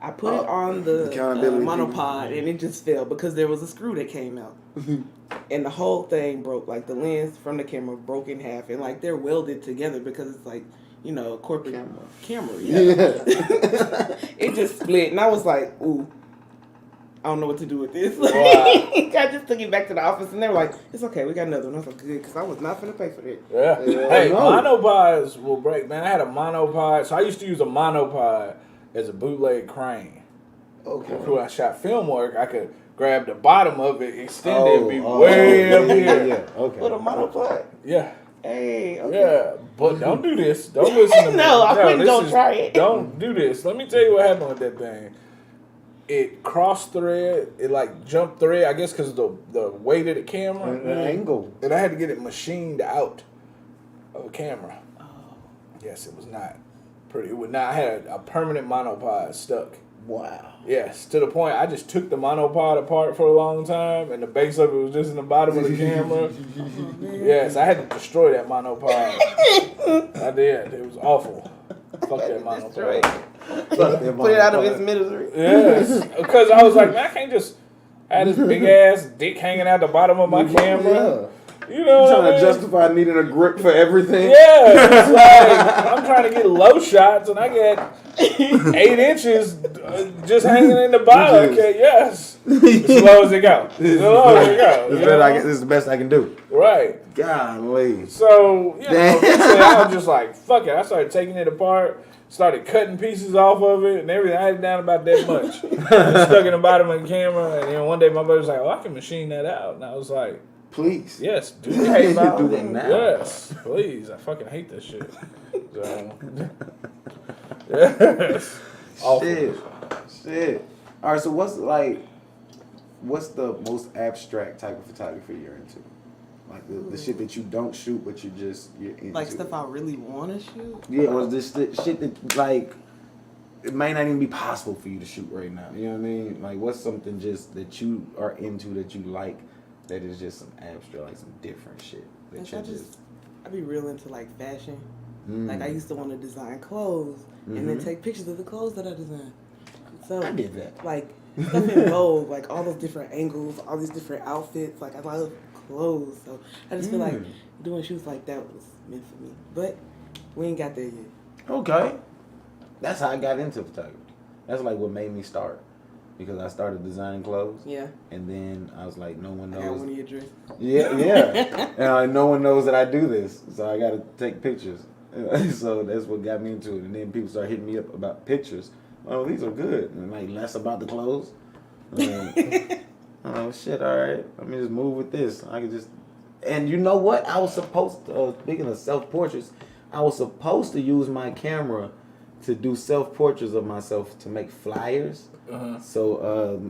[SPEAKER 7] I put it on the
[SPEAKER 9] accountability.
[SPEAKER 7] monopod and it just fell because there was a screw that came out. And the whole thing broke. Like the lens from the camera broke in half. And like they're welded together because it's like, you know, a corporate camera. Yeah. It just split. And I was like, ooh, I don't know what to do with this. Like, I just took it back to the office and they were like, it's okay, we got another one. I was like, good, because I was not finna pay for it.
[SPEAKER 8] Yeah. Hey, monopods will break. Man, I had a monopod. So I used to use a monopod as a bootleg crane.
[SPEAKER 9] Okay.
[SPEAKER 8] When I shot film work, I could grab the bottom of it, extend it, and be way up here.
[SPEAKER 9] Yeah. Okay.
[SPEAKER 7] With a monopod.
[SPEAKER 8] Yeah.
[SPEAKER 7] Hey, okay.
[SPEAKER 8] Yeah, but don't do this. Don't listen to me.
[SPEAKER 7] No, I wouldn't.
[SPEAKER 8] this
[SPEAKER 7] Don't try it.
[SPEAKER 8] Don't do this. Let me tell you what happened with that thing. It crossed thread. It like jumped thread. I guess because the weight of the camera.
[SPEAKER 9] The angle.
[SPEAKER 8] And I had to get it machined out of a camera. Oh. Yes, it was not pretty. It would not. I had a permanent monopod stuck.
[SPEAKER 9] Wow.
[SPEAKER 8] Yes, to the point I just took the monopod apart for a long time, and the base of it was just in the bottom of the camera. Yes, I had to destroy that monopod. I did. It was awful. Fuck that monopod.
[SPEAKER 7] Put it out of its misery.
[SPEAKER 8] Yes, because I was like, man, I can't just have this big ass dick hanging out the bottom of my camera. You know,
[SPEAKER 9] You're trying to justify needing a grip for everything.
[SPEAKER 8] Yeah, it's like I'm trying to get low shots, and I get 8 inches just hanging in the bottom. Okay, yes, as low as it goes. As low as it goes.
[SPEAKER 9] This is the best I can do.
[SPEAKER 8] Right.
[SPEAKER 9] Golly.
[SPEAKER 8] So you know, I was just like, fuck it. I started taking it apart. Started cutting pieces off of it and everything. I had it down about that much. Stuck in the bottom of the camera, and then one day my buddy was like, "Oh, I can machine that out," and I was like,
[SPEAKER 9] please.
[SPEAKER 8] Yes, do that.
[SPEAKER 9] Do that now.
[SPEAKER 8] Yes, please. I fucking hate this shit. So, yes. Awful.
[SPEAKER 9] Shit. All right. So what's the most abstract type of photography you're into? Like the shit that you don't shoot, but you're into.
[SPEAKER 7] Like stuff I really want to shoot?
[SPEAKER 9] Yeah, or this shit that like it may not even be possible for you to shoot right now. You know what I mean? Like what's something just that you are into that you like that is just some abstract, like some different shit that
[SPEAKER 7] I be real into like fashion. Like I used to want to design clothes and then take pictures of the clothes that I designed. So
[SPEAKER 9] I did that.
[SPEAKER 7] Like stuff in Vogue, like all those different angles, all these different outfits. Like I love clothes, so I just feel like doing shoots like that was meant for me. But we ain't got there yet.
[SPEAKER 9] Okay. That's how I got into photography. That's like what made me start. Because I started designing clothes. Yeah. And then I was like, no one knows.
[SPEAKER 7] I got one of your dresses.
[SPEAKER 9] Yeah. And no one knows that I do this. So I got to take pictures. So that's what got me into it. And then people started hitting me up about pictures. Oh, these are good. And like less about the clothes. Oh shit! All right, let me just move with this. I can just, and you know what? I was supposed to. Speaking of self portraits, I was supposed to use my camera to do self portraits of myself to make flyers. So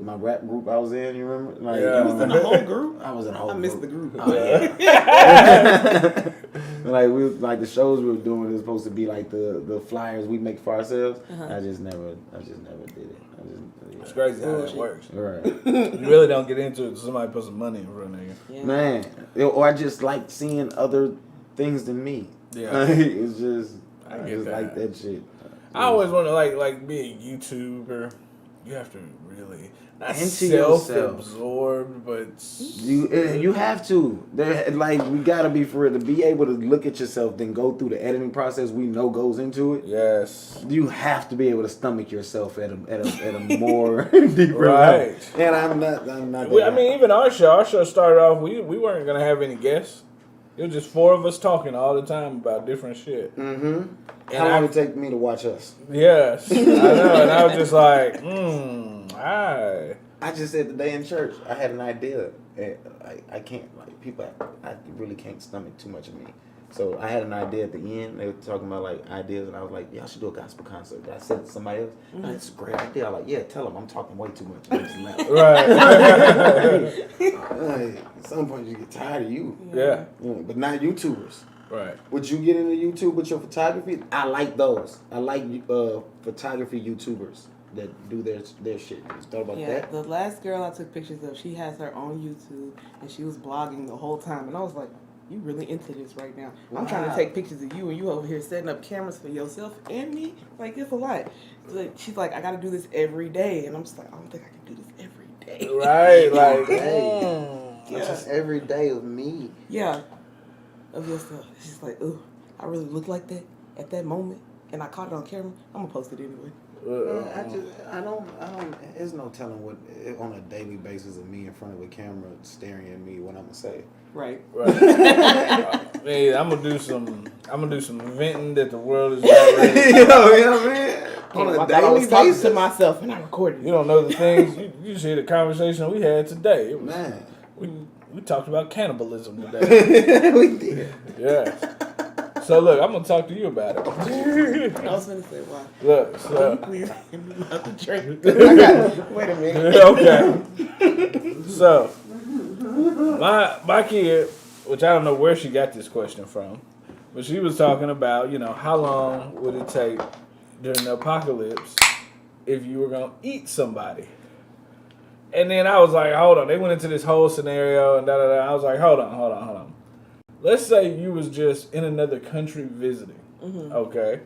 [SPEAKER 9] my rap group I was in, you remember? Like,
[SPEAKER 7] You was in the whole group?
[SPEAKER 9] I was in the whole
[SPEAKER 7] I missed the group.
[SPEAKER 9] Oh, yeah. Like the shows we were doing, it was supposed to be like the flyers we make for ourselves. I just never did it.
[SPEAKER 8] It's crazy how that works.
[SPEAKER 9] Right.
[SPEAKER 8] You really don't get into it until somebody puts some money in front of you.
[SPEAKER 7] Yeah.
[SPEAKER 9] Man, or I just like seeing other things than me.
[SPEAKER 8] Yeah.
[SPEAKER 9] It's just
[SPEAKER 8] I
[SPEAKER 9] I
[SPEAKER 8] get
[SPEAKER 9] just
[SPEAKER 8] that.
[SPEAKER 9] like that shit.
[SPEAKER 8] I always want to like be a YouTuber. You have to really not
[SPEAKER 9] Into yourself.
[SPEAKER 8] self-absorbed, but
[SPEAKER 9] You have to. Like we gotta be for it to be able to look at yourself, then go through the editing process we know goes into it.
[SPEAKER 8] yes,
[SPEAKER 9] You have to be able to stomach yourself at a more deeper
[SPEAKER 8] right.
[SPEAKER 9] level. And I'm not.
[SPEAKER 8] I mean, even our show started off. We weren't gonna have any guests. It was just 4 of us talking all the time about different shit.
[SPEAKER 9] Mm-hmm. How long it take me to watch us?
[SPEAKER 8] Yes, I know. And I was just like, I
[SPEAKER 9] just said today in church, I had an idea. I can't, like, people, I really can't stomach too much of me. So I had an idea at the end. They were talking about, like, ideas, and I was like, y'all should do a gospel concert. I said to somebody else, oh, that's a great idea. I'm like, yeah, tell them I'm talking way too much. And they just laughed.
[SPEAKER 8] right.
[SPEAKER 9] At some point, you get tired of you.
[SPEAKER 8] Yeah.
[SPEAKER 9] But not YouTubers.
[SPEAKER 8] Right.
[SPEAKER 9] Would you get into YouTube with your photography? I like those. I like photography YouTubers that do their shit. You thought about that?
[SPEAKER 7] The last girl I took pictures of, she has her own YouTube, and she was blogging the whole time. And I was like, you really into this right now. I'm trying to take pictures of you, and you over here setting up cameras for yourself and me. Like, it's a lot. Like, she's like, I got to do this every day. And I'm just like, I don't think I can do this every day.
[SPEAKER 8] Right. Like,
[SPEAKER 9] It's just every day of me.
[SPEAKER 7] Yeah. Of yourself. It's just like, ooh, I really look like that at that moment, and I caught it on camera. I'm gonna post it anyway.
[SPEAKER 9] I don't. There's no telling what on a daily basis of me in front of a camera staring at me what I'm gonna say.
[SPEAKER 7] Right.
[SPEAKER 8] Hey, I'm gonna do some venting that the world is not ready.
[SPEAKER 9] You know what I mean? On
[SPEAKER 7] I
[SPEAKER 9] a
[SPEAKER 7] thought I was
[SPEAKER 9] daily
[SPEAKER 7] talking
[SPEAKER 9] basis.
[SPEAKER 7] to myself, and I recorded it.
[SPEAKER 8] You don't know the things. You just hear the conversation we had today. It was,
[SPEAKER 9] Man,
[SPEAKER 8] we talked about cannibalism today.
[SPEAKER 9] we did.
[SPEAKER 8] Yeah. So look, I'm gonna talk to you about it.
[SPEAKER 7] I was gonna say why.
[SPEAKER 8] Look, so
[SPEAKER 7] Please give me another drink. I got it. Wait a minute.
[SPEAKER 8] okay. So my kid, which I don't know where she got this question from, but she was talking about, how long would it take during the apocalypse if you were gonna eat somebody? And then I was like, hold on. They went into this whole scenario and da-da-da. I was like, hold on. Let's say you was just in another country visiting, okay?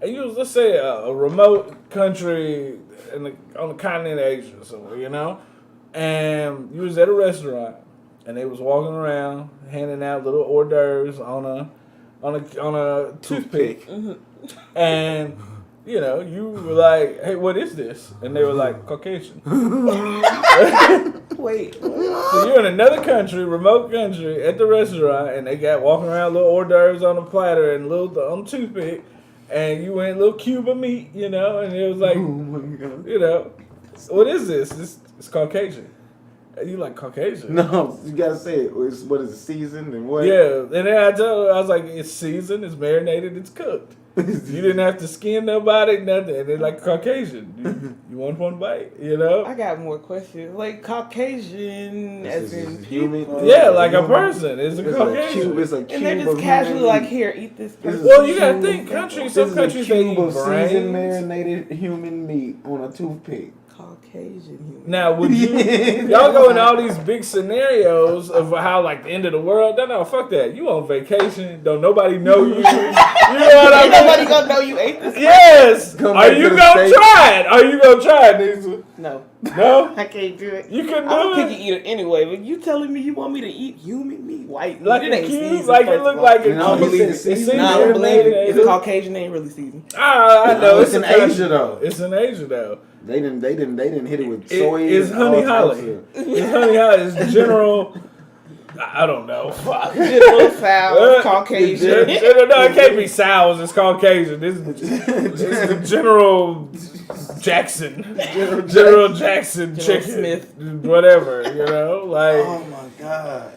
[SPEAKER 8] And you was, let's say, a remote country on the continent of Asia or somewhere, And you was at a restaurant, and they was walking around handing out little hors d'oeuvres on a toothpick. And you were like, hey, what is this? And they were like, Caucasian.
[SPEAKER 7] Wait.
[SPEAKER 8] So you're in another country, remote country, at the restaurant, and they got walking around little hors d'oeuvres on a platter and little on a toothpick, and you went little cube of meat, and it was like, what is this? It's Caucasian. And you like Caucasian?
[SPEAKER 9] No, you gotta say it. What is it, seasoned and what?
[SPEAKER 8] Yeah, and then I told her, I was like, it's seasoned, it's marinated, it's cooked. You didn't have to skin nobody, nothing. And they're like Caucasian. You want one bite,
[SPEAKER 7] I got more questions. Like Caucasian, as in
[SPEAKER 9] human.
[SPEAKER 8] Yeah, like a person. It's a Caucasian.
[SPEAKER 9] It's a cube
[SPEAKER 7] and they're just
[SPEAKER 9] of
[SPEAKER 7] casually
[SPEAKER 9] human
[SPEAKER 7] like,
[SPEAKER 9] meat.
[SPEAKER 7] here, eat this person.
[SPEAKER 8] Well, you gotta think, countries. Some countries
[SPEAKER 9] This is a
[SPEAKER 8] they
[SPEAKER 9] cube
[SPEAKER 8] eat
[SPEAKER 9] of seasoned
[SPEAKER 8] brains.
[SPEAKER 9] marinated human meat on a toothpick.
[SPEAKER 7] Caucasian human.
[SPEAKER 8] Now, would you? Y'all go in all these big scenarios of how, like, the end of the world. No, fuck that. You on vacation? Don't nobody know you. You know what I mean?
[SPEAKER 7] Nobody gonna know you ate this.
[SPEAKER 8] Yes.
[SPEAKER 9] Come
[SPEAKER 8] Are
[SPEAKER 9] back
[SPEAKER 8] you
[SPEAKER 9] to the
[SPEAKER 8] gonna
[SPEAKER 9] States.
[SPEAKER 8] try it? Are you gonna try it, Nisa?
[SPEAKER 7] No,
[SPEAKER 8] No.
[SPEAKER 7] I can't do it.
[SPEAKER 8] You couldn't
[SPEAKER 7] I'm a
[SPEAKER 8] do
[SPEAKER 7] picky
[SPEAKER 8] it.
[SPEAKER 7] eater anyway, but you telling me you want me to eat human meat, white meat?
[SPEAKER 8] Like
[SPEAKER 7] it
[SPEAKER 8] a
[SPEAKER 7] ain't
[SPEAKER 8] cube,
[SPEAKER 7] seasoned,
[SPEAKER 8] like it
[SPEAKER 7] first
[SPEAKER 8] looked
[SPEAKER 7] of all.
[SPEAKER 8] like a
[SPEAKER 9] I don't
[SPEAKER 8] cube.
[SPEAKER 9] believe
[SPEAKER 8] It's
[SPEAKER 9] it.
[SPEAKER 8] seasoned,
[SPEAKER 7] Nah, I don't believe it. It's
[SPEAKER 8] marinated.
[SPEAKER 7] Caucasian, ain't really seasoned.
[SPEAKER 8] I know
[SPEAKER 9] It's in Asia though.
[SPEAKER 8] It's in Asia though.
[SPEAKER 9] They didn't hit it with soy.
[SPEAKER 8] It's honey
[SPEAKER 9] all
[SPEAKER 8] holly.
[SPEAKER 9] types of-
[SPEAKER 8] It's honey holly. It's general. I don't know. Fuck.
[SPEAKER 7] General South, Caucasian.
[SPEAKER 8] No, it can't be sours. It's Caucasian. This is general Jackson, General Jackson
[SPEAKER 7] General
[SPEAKER 8] chicken,
[SPEAKER 7] Smith.
[SPEAKER 8] whatever, you know, like.
[SPEAKER 9] Oh my god.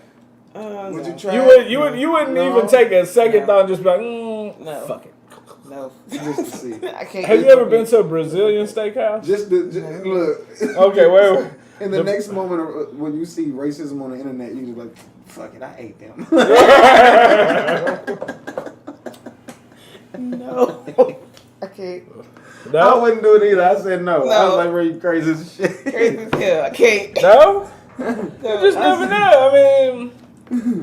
[SPEAKER 9] Would you try?
[SPEAKER 8] You wouldn't even take a second thought and just be like,
[SPEAKER 7] No.
[SPEAKER 8] fuck it.
[SPEAKER 7] No.
[SPEAKER 9] Just to see.
[SPEAKER 7] I can't.
[SPEAKER 8] Have you ever been to a Brazilian steakhouse?
[SPEAKER 9] Just look.
[SPEAKER 8] Okay, wait.
[SPEAKER 9] In the next moment when you see racism on the internet, you just like, fuck it, I ate them.
[SPEAKER 7] No. I can't.
[SPEAKER 9] I
[SPEAKER 8] No?
[SPEAKER 9] wouldn't do it either. I said no. I
[SPEAKER 7] No.
[SPEAKER 9] was like, bro, you crazy as shit.
[SPEAKER 7] Crazy as hell. I can't.
[SPEAKER 8] No? You just never know. I mean,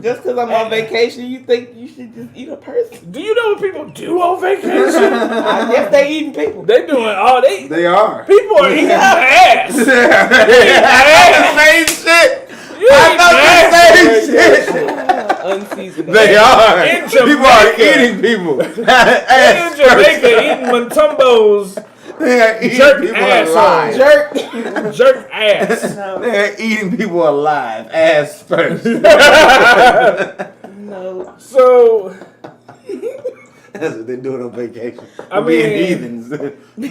[SPEAKER 7] Just because I'm on vacation, you think you should just eat a person?
[SPEAKER 8] do you know what people do on vacation?
[SPEAKER 7] I guess they eating people.
[SPEAKER 8] They doing all they.
[SPEAKER 9] They are.
[SPEAKER 8] People are eating ass. You eating ass.
[SPEAKER 9] Same shit.
[SPEAKER 8] You
[SPEAKER 9] I
[SPEAKER 8] eating
[SPEAKER 9] know the same
[SPEAKER 8] ass.
[SPEAKER 9] shit.
[SPEAKER 7] Unseasoned.
[SPEAKER 9] They are.
[SPEAKER 8] In
[SPEAKER 9] People are
[SPEAKER 8] Jamaica.
[SPEAKER 9] eating people.
[SPEAKER 8] In Jamaica eating Montumbos,
[SPEAKER 9] They are eating
[SPEAKER 8] jerk
[SPEAKER 9] people
[SPEAKER 8] ass
[SPEAKER 9] alive.
[SPEAKER 7] Jerk.
[SPEAKER 8] jerk ass.
[SPEAKER 9] They are eating people alive. Ass first.
[SPEAKER 7] No.
[SPEAKER 8] So,
[SPEAKER 9] That's what they're doing on vacation.
[SPEAKER 8] I
[SPEAKER 9] Being
[SPEAKER 8] mean-
[SPEAKER 9] heathens.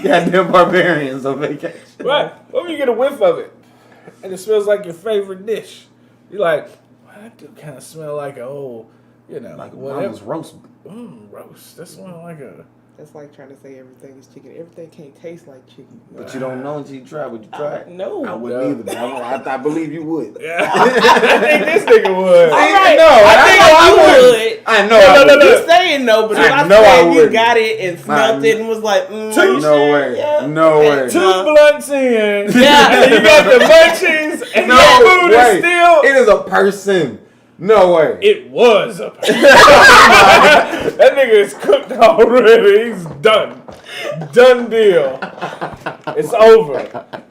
[SPEAKER 9] Goddamn barbarians on vacation.
[SPEAKER 8] right, what when you get a whiff of it and it smells like your favorite dish? You're like, well, that do kind of smell like a old, you know,
[SPEAKER 9] Like
[SPEAKER 8] whatever.
[SPEAKER 9] mama's roast.
[SPEAKER 8] Roast. That smells like a.
[SPEAKER 7] That's like trying to say everything is chicken. Everything can't taste like chicken.
[SPEAKER 9] But you don't know until you try. Would you try it?
[SPEAKER 7] No.
[SPEAKER 9] I wouldn't either. But I believe you would.
[SPEAKER 8] Yeah. I think this nigga would.
[SPEAKER 9] I think I would. I know I would.
[SPEAKER 7] You saying no, but if
[SPEAKER 9] I
[SPEAKER 7] I
[SPEAKER 9] know I
[SPEAKER 7] said you
[SPEAKER 9] wouldn't.
[SPEAKER 7] got it and smelled it and was like,
[SPEAKER 9] No
[SPEAKER 7] sure?
[SPEAKER 9] way.
[SPEAKER 7] Yeah.
[SPEAKER 9] No way.
[SPEAKER 8] Two blunts in.
[SPEAKER 7] Yeah.
[SPEAKER 8] And you got the munchies and
[SPEAKER 9] No
[SPEAKER 8] your food
[SPEAKER 9] way.
[SPEAKER 8] is still.
[SPEAKER 9] It is a person. No way.
[SPEAKER 8] It was a person. That nigga is cooked already. He's done. Done deal. It's over.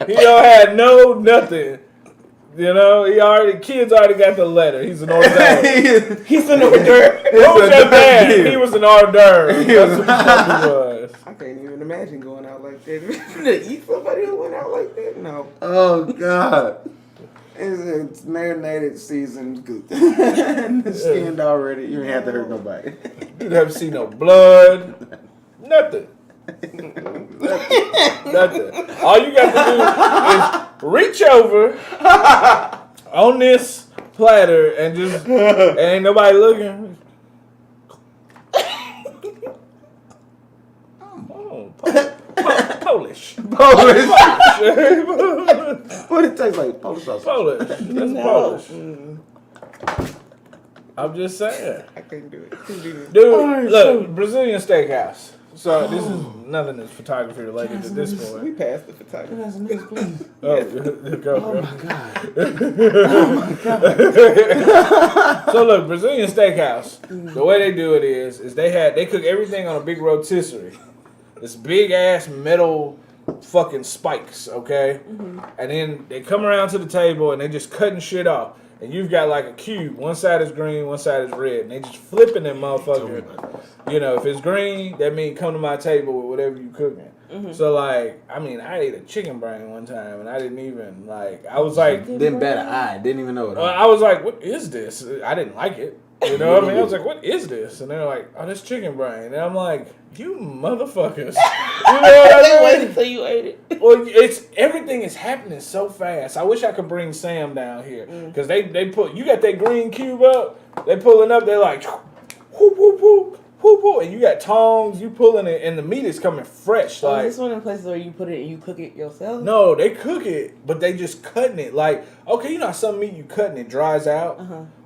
[SPEAKER 8] He don't have no nothing. You know, kids already got the letter. He's an hors d'oeuvre.
[SPEAKER 7] He's an hors d'oeuvre.
[SPEAKER 8] What was your dad?
[SPEAKER 9] deal.
[SPEAKER 8] He was an hors d'oeuvre. That's what the fuck he was.
[SPEAKER 7] I can't even imagine going out like that. To eat somebody who went out like that? No.
[SPEAKER 9] Oh God. It's marinated, seasoned, good. Skinned already. You ain't have to hurt nobody.
[SPEAKER 8] You never see no blood. Nothing. Nothing. All you got to do is reach over on this platter and just ain't nobody looking. Oh, Polish.
[SPEAKER 9] Polish. What it tastes like? Polish sauce.
[SPEAKER 8] Polish. That's
[SPEAKER 7] No.
[SPEAKER 8] Polish. I'm just saying.
[SPEAKER 7] I couldn't do it. Couldn't do it.
[SPEAKER 8] Dude, look, Brazilian steakhouse. So this is nothing that's photography related at this
[SPEAKER 7] We
[SPEAKER 8] point.
[SPEAKER 7] passed the photography.
[SPEAKER 8] Oh, go. Oh my god. So look, Brazilian steakhouse. The way they do it is they cook everything on a big rotisserie. This big ass metal fucking spikes, okay? And then they come around to the table and they just cutting shit off. And you've got like a cube. One side is green, one side is red. And they just flipping them motherfucker. You know, if it's green, that means come to my table with whatever you cooking. So like, I mean, I ate a chicken brain one time and I didn't even like, I was like,
[SPEAKER 9] Didn't bat an eye. Didn't even know it.
[SPEAKER 8] I was like, what is this? I didn't like it. You know what I mean? I was like, what is this? And they're like, oh, this chicken brain. And I'm like, you motherfuckers. You know what I
[SPEAKER 7] They
[SPEAKER 8] mean?
[SPEAKER 7] waited until you ate it.
[SPEAKER 8] Well, everything is happening so fast. I wish I could bring Sam down here because they put you got that green cube up. They pulling up. They're like, whoop whoop whoop whoop whoop, and you got tongs. You pulling it, and the meat is coming fresh.
[SPEAKER 7] Oh,
[SPEAKER 8] Like
[SPEAKER 7] is this one of the places where you put it and you cook it yourself?
[SPEAKER 8] no, they cook it, but they just cutting it. Like okay, you know how some meat you cut and it dries out.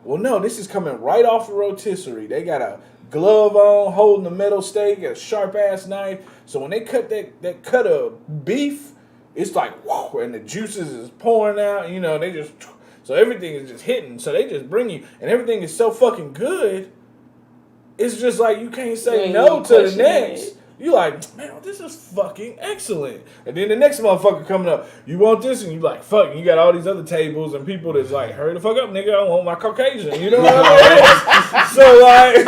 [SPEAKER 8] Well, no, this is coming right off the rotisserie. They got a glove on, holding the metal steak, a sharp ass knife. So when they cut that cut of beef, it's like whoa, and the juices is pouring out. You know, they just so everything is just hitting. So they just bring you, and everything is so fucking good. It's just like you can't say
[SPEAKER 7] Yeah,
[SPEAKER 8] no
[SPEAKER 7] you
[SPEAKER 8] to the
[SPEAKER 7] question
[SPEAKER 8] next.
[SPEAKER 7] it.
[SPEAKER 8] You like, man, this is fucking excellent. And then the next motherfucker coming up, you want this? And you like, fuck, you got all these other tables and people that's like, hurry the fuck up, nigga, I want my Caucasian. You know what I mean? So like,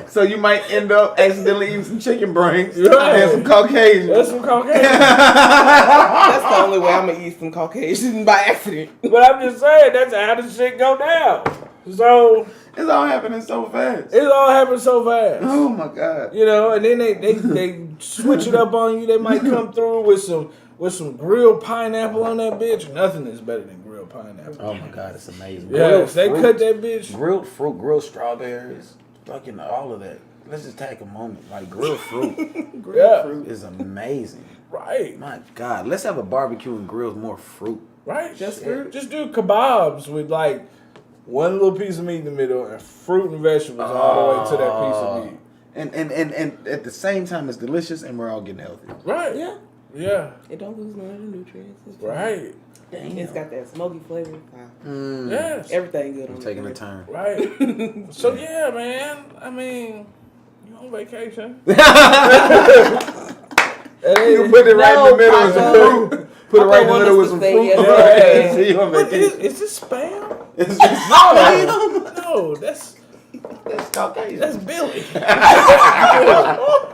[SPEAKER 9] So you might end up accidentally eating some chicken brains
[SPEAKER 8] Right.
[SPEAKER 9] and some Caucasian.
[SPEAKER 8] that's some Caucasian.
[SPEAKER 7] That's the only way I'm gonna eat some Caucasian by accident.
[SPEAKER 8] But I'm just saying, that's how this shit go down. So
[SPEAKER 9] It's all happening so fast.
[SPEAKER 8] it all happened so fast.
[SPEAKER 9] Oh my god.
[SPEAKER 8] You know, and then they switch it up on you. They might come through with some grilled pineapple on that bitch. Nothing is better than grilled pineapple.
[SPEAKER 9] Oh my god, it's amazing.
[SPEAKER 8] Yes, they
[SPEAKER 9] fruit,
[SPEAKER 8] cut that bitch.
[SPEAKER 9] Grilled fruit, grilled strawberries, fucking all of that. Let's just take a moment. Like grilled fruit
[SPEAKER 8] Yeah,
[SPEAKER 9] is amazing.
[SPEAKER 8] right,
[SPEAKER 9] My god, let's have a barbecue and grill with more fruit.
[SPEAKER 8] right.
[SPEAKER 7] Just fruit?
[SPEAKER 8] Just do kebabs with like one little piece of meat in the middle and fruit and vegetables all the way to that piece of meat.
[SPEAKER 9] And at the same time, it's delicious, and we're all getting healthy.
[SPEAKER 8] Right.
[SPEAKER 7] Yeah.
[SPEAKER 8] Yeah.
[SPEAKER 7] It don't lose none of the nutrients. It's fine.
[SPEAKER 8] Right.
[SPEAKER 9] Damn.
[SPEAKER 7] It's got that smoky flavor. Wow.
[SPEAKER 8] Yes.
[SPEAKER 7] Everything good on
[SPEAKER 9] I'm
[SPEAKER 7] it.
[SPEAKER 9] taking a turn.
[SPEAKER 8] Right. So yeah, man. I mean, you on vacation?
[SPEAKER 9] You put it right in the middle with some fruit. Put it right in the middle with some fruit.
[SPEAKER 7] yes.
[SPEAKER 9] See you on
[SPEAKER 8] What
[SPEAKER 9] vacation.
[SPEAKER 8] is this spam?
[SPEAKER 9] It's just
[SPEAKER 8] No, that's
[SPEAKER 9] Caucasian.
[SPEAKER 8] Billy.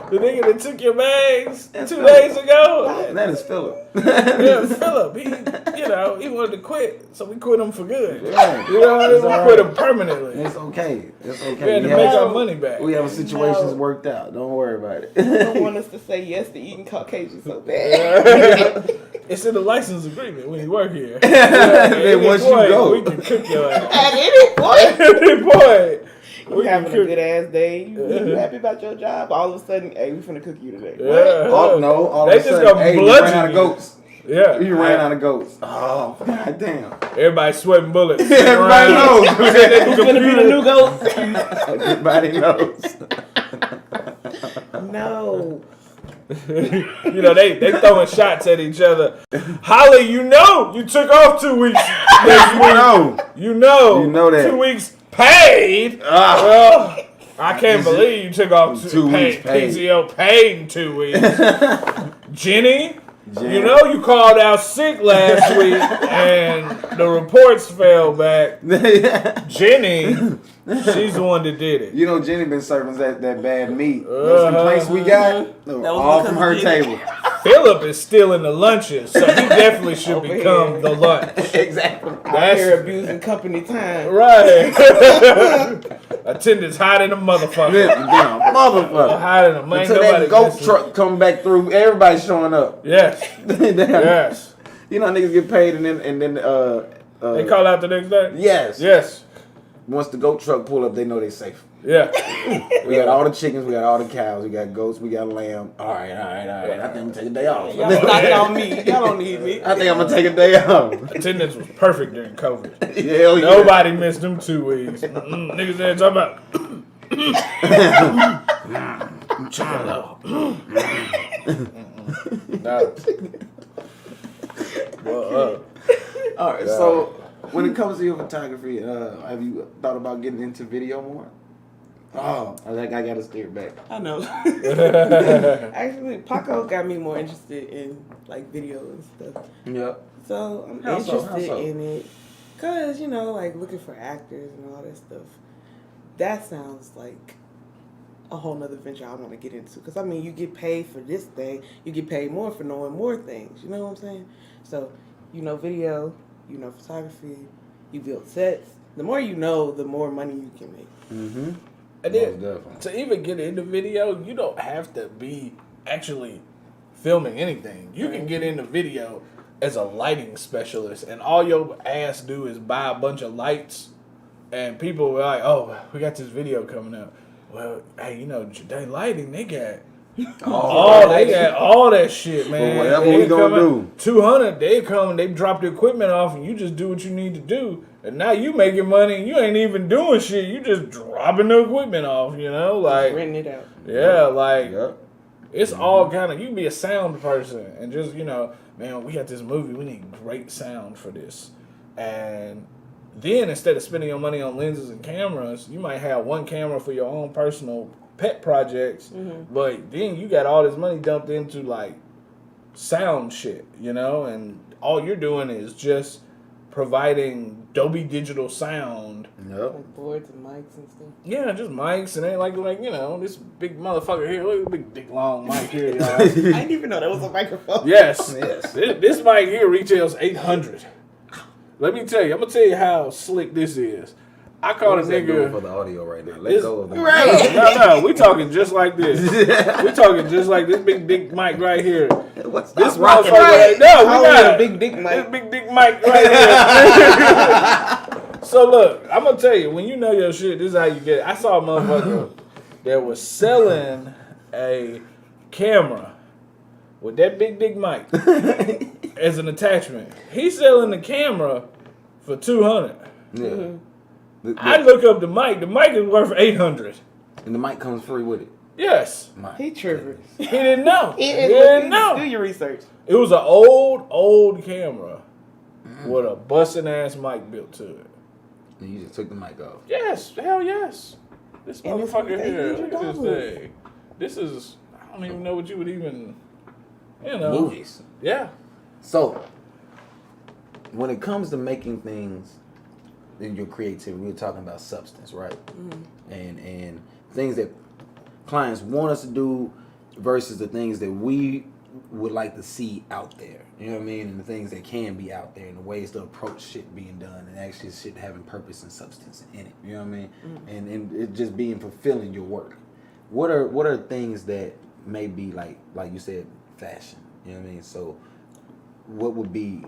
[SPEAKER 8] The nigga that took your bags 2 days ago.
[SPEAKER 9] That is Philip.
[SPEAKER 8] Yeah, Philip. He wanted to quit, so we quit him for good.
[SPEAKER 9] Yeah.
[SPEAKER 8] You know,
[SPEAKER 9] It's
[SPEAKER 8] we
[SPEAKER 9] all
[SPEAKER 8] quit
[SPEAKER 9] right.
[SPEAKER 8] him permanently.
[SPEAKER 9] It's okay. It's okay.
[SPEAKER 8] We had to make our money back.
[SPEAKER 9] We have situations worked out. Don't worry about it.
[SPEAKER 7] I don't want us to say yes to eating Caucasian so bad.
[SPEAKER 8] It's in the license agreement when you work here.
[SPEAKER 9] Then once you go.
[SPEAKER 8] we can cook your ass.
[SPEAKER 7] At any point.
[SPEAKER 8] At any point.
[SPEAKER 7] You having a good ass day. You happy about your job. All of a sudden, hey, we finna cook you today.
[SPEAKER 8] Yeah.
[SPEAKER 9] Oh, no. All
[SPEAKER 8] They
[SPEAKER 9] of a
[SPEAKER 8] just
[SPEAKER 9] sudden,
[SPEAKER 8] gonna
[SPEAKER 9] hey, you
[SPEAKER 8] bludgeon
[SPEAKER 9] ran out of
[SPEAKER 8] you.
[SPEAKER 9] goats.
[SPEAKER 8] Yeah.
[SPEAKER 9] You ran out of goats. Oh, god damn.
[SPEAKER 8] Everybody sweating bullets.
[SPEAKER 9] Everybody knows.
[SPEAKER 7] Who's gonna be the new goat?
[SPEAKER 9] Everybody knows.
[SPEAKER 7] No.
[SPEAKER 8] You know, they throwing shots at each other. Holly, you took off 2 weeks next week.
[SPEAKER 9] No.
[SPEAKER 8] You know
[SPEAKER 9] that.
[SPEAKER 8] 2 weeks paid. Well, I can't believe you took off
[SPEAKER 9] 2 weeks paid.
[SPEAKER 8] PTO paid in 2 weeks. Jenny, you know you called out sick last week and the reports fell back. Jenny, she's the one that did it.
[SPEAKER 9] You know Jenny been serving that bad meat. Those complaints we got, they were all from her table.
[SPEAKER 8] Philip is stealing the lunches, so he definitely should become the lunch.
[SPEAKER 9] Exactly.
[SPEAKER 7] Out here abusing company time.
[SPEAKER 8] Right. Attendance hot in a motherfucker.
[SPEAKER 9] Motherfucker.
[SPEAKER 8] Hot in a man.
[SPEAKER 9] Until that goat truck come back through, everybody's showing up.
[SPEAKER 8] Yes. Yes.
[SPEAKER 9] You know niggas get paid and then
[SPEAKER 8] They call out the next day?
[SPEAKER 9] Yes.
[SPEAKER 8] Yes.
[SPEAKER 9] Once the goat truck pull up, they know they safe.
[SPEAKER 8] Yeah.
[SPEAKER 9] We got all the chickens, we got all the cows, we got goats, we got lamb. All right. I think I'm gonna take a day off.
[SPEAKER 7] Y'all knocking on me. Y'all don't need me.
[SPEAKER 9] I think I'm gonna take a day off.
[SPEAKER 8] Attendance was perfect during COVID.
[SPEAKER 9] Hell yeah.
[SPEAKER 8] Nobody missed them 2 weeks. Niggas there talking about. No. Well,
[SPEAKER 9] All right, so when it comes to your photography, have you thought about getting into video more? Oh, I think I gotta steer back.
[SPEAKER 7] I know. Actually, Paco got me more interested in like video and stuff.
[SPEAKER 9] Yep.
[SPEAKER 7] So I'm
[SPEAKER 9] How so?
[SPEAKER 7] interested in it. Cause like looking for actors and all that stuff. That sounds like a whole nother venture I want to get into. Cause you get paid for this thing. You get paid more for knowing more things. You know what I'm saying? So, video, photography, you build sets. The more you know, the more money you can make.
[SPEAKER 9] Mm-hmm.
[SPEAKER 8] and then to even get into video, you don't have to be actually filming anything. You can get into video as a lighting specialist, and all your ass do is buy a bunch of lights, and people were like, "Oh, we got this video coming out." Well, hey, they lighting, they got they got all that shit, man.
[SPEAKER 9] Well, whatever we gonna do.
[SPEAKER 8] 200, they come, they drop the equipment off, and you just do what you need to do. And now you making money, and you ain't even doing shit. You just dropping the equipment off, like
[SPEAKER 7] renting it out.
[SPEAKER 8] Yeah, it's all kind of. You can be a sound person, and just man, we got this movie. We need great sound for this, and then instead of spending your money on lenses and cameras, you might have one camera for your own personal pet projects, but then you got all this money dumped into sound shit, and all you're doing is just providing Dolby Digital sound.
[SPEAKER 9] Yep.
[SPEAKER 7] Like boards and mics and stuff.
[SPEAKER 8] Yeah, just mics, and they this big motherfucker here. Look at this big dick long mic here, y'all.
[SPEAKER 7] I didn't even know that was a microphone.
[SPEAKER 8] Yes. This mic here retails $800. Let me tell you, I'm gonna tell you how slick this is. I called
[SPEAKER 9] What
[SPEAKER 8] a
[SPEAKER 9] is that doing for
[SPEAKER 8] nigga.
[SPEAKER 9] the audio right now? Let
[SPEAKER 8] It's-
[SPEAKER 9] go of the
[SPEAKER 8] No, we talking just like this. We talking just like this big dick mic right here.
[SPEAKER 9] What's
[SPEAKER 8] This
[SPEAKER 9] this rocking?
[SPEAKER 8] motherfucker. No, we
[SPEAKER 7] Call
[SPEAKER 8] got
[SPEAKER 7] it a big dick mic.
[SPEAKER 8] This big dick mic right here. So look, I'm gonna tell you, when you know your shit, this is how you get it. I saw a motherfucker that was selling a camera with that big dick mic as an attachment. He's selling the camera for $200.
[SPEAKER 9] Yeah.
[SPEAKER 8] I look up the mic. The mic is worth $800.
[SPEAKER 9] And the mic comes free with it.
[SPEAKER 8] Yes.
[SPEAKER 7] He tripping.
[SPEAKER 8] He didn't know.
[SPEAKER 7] He
[SPEAKER 8] He
[SPEAKER 7] didn't
[SPEAKER 8] didn't
[SPEAKER 7] Do
[SPEAKER 8] know.
[SPEAKER 7] your research.
[SPEAKER 8] It was an old camera with a busting ass mic built to it.
[SPEAKER 9] And you just took the mic off.
[SPEAKER 8] Yes, hell yes. This
[SPEAKER 7] And it's
[SPEAKER 8] motherfucker
[SPEAKER 7] like
[SPEAKER 8] here. Look at this
[SPEAKER 7] $800.
[SPEAKER 8] thing. This is. I don't even know what you would even. You know.
[SPEAKER 9] Movies.
[SPEAKER 8] Yeah.
[SPEAKER 9] So, when it comes to making things in your creativity, we were talking about substance, right? And things that clients want us to do versus the things that we would like to see out there. You know what I mean? And the things that can be out there and the ways to approach shit being done and actually shit having purpose and substance in it. You know what I mean? And it just being fulfilling your work. What are things that may be like you said, fashion? You know what I mean? So what would be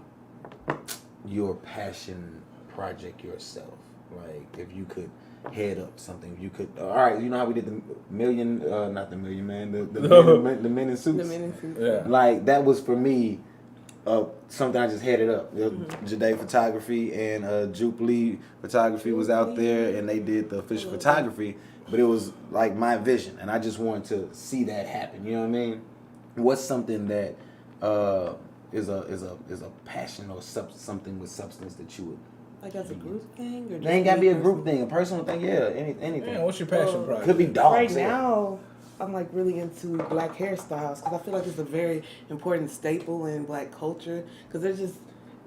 [SPEAKER 9] your passion project yourself? Like if you could head up something, if you could. All right, you know how we did the million, not the Million Man, the Men in Suits.
[SPEAKER 7] The Men in Suits.
[SPEAKER 8] Yeah.
[SPEAKER 9] Like that was for me, something I just headed up. Jade Photography and Juke Lee Photography was out there, and they did the official photography. But it was like my vision, and I just wanted to see that happen. You know what I mean? What's something that is a passion or something with substance that you would?
[SPEAKER 7] Like as a group thing? Or
[SPEAKER 9] It ain't gotta be a group thing, a personal thing. Yeah, anything.
[SPEAKER 8] Man, what's your passion project?
[SPEAKER 9] Could be dogs.
[SPEAKER 7] Right
[SPEAKER 9] yeah.
[SPEAKER 7] now, I'm like really into black hairstyles because I feel like it's a very important staple in black culture. Because there's just,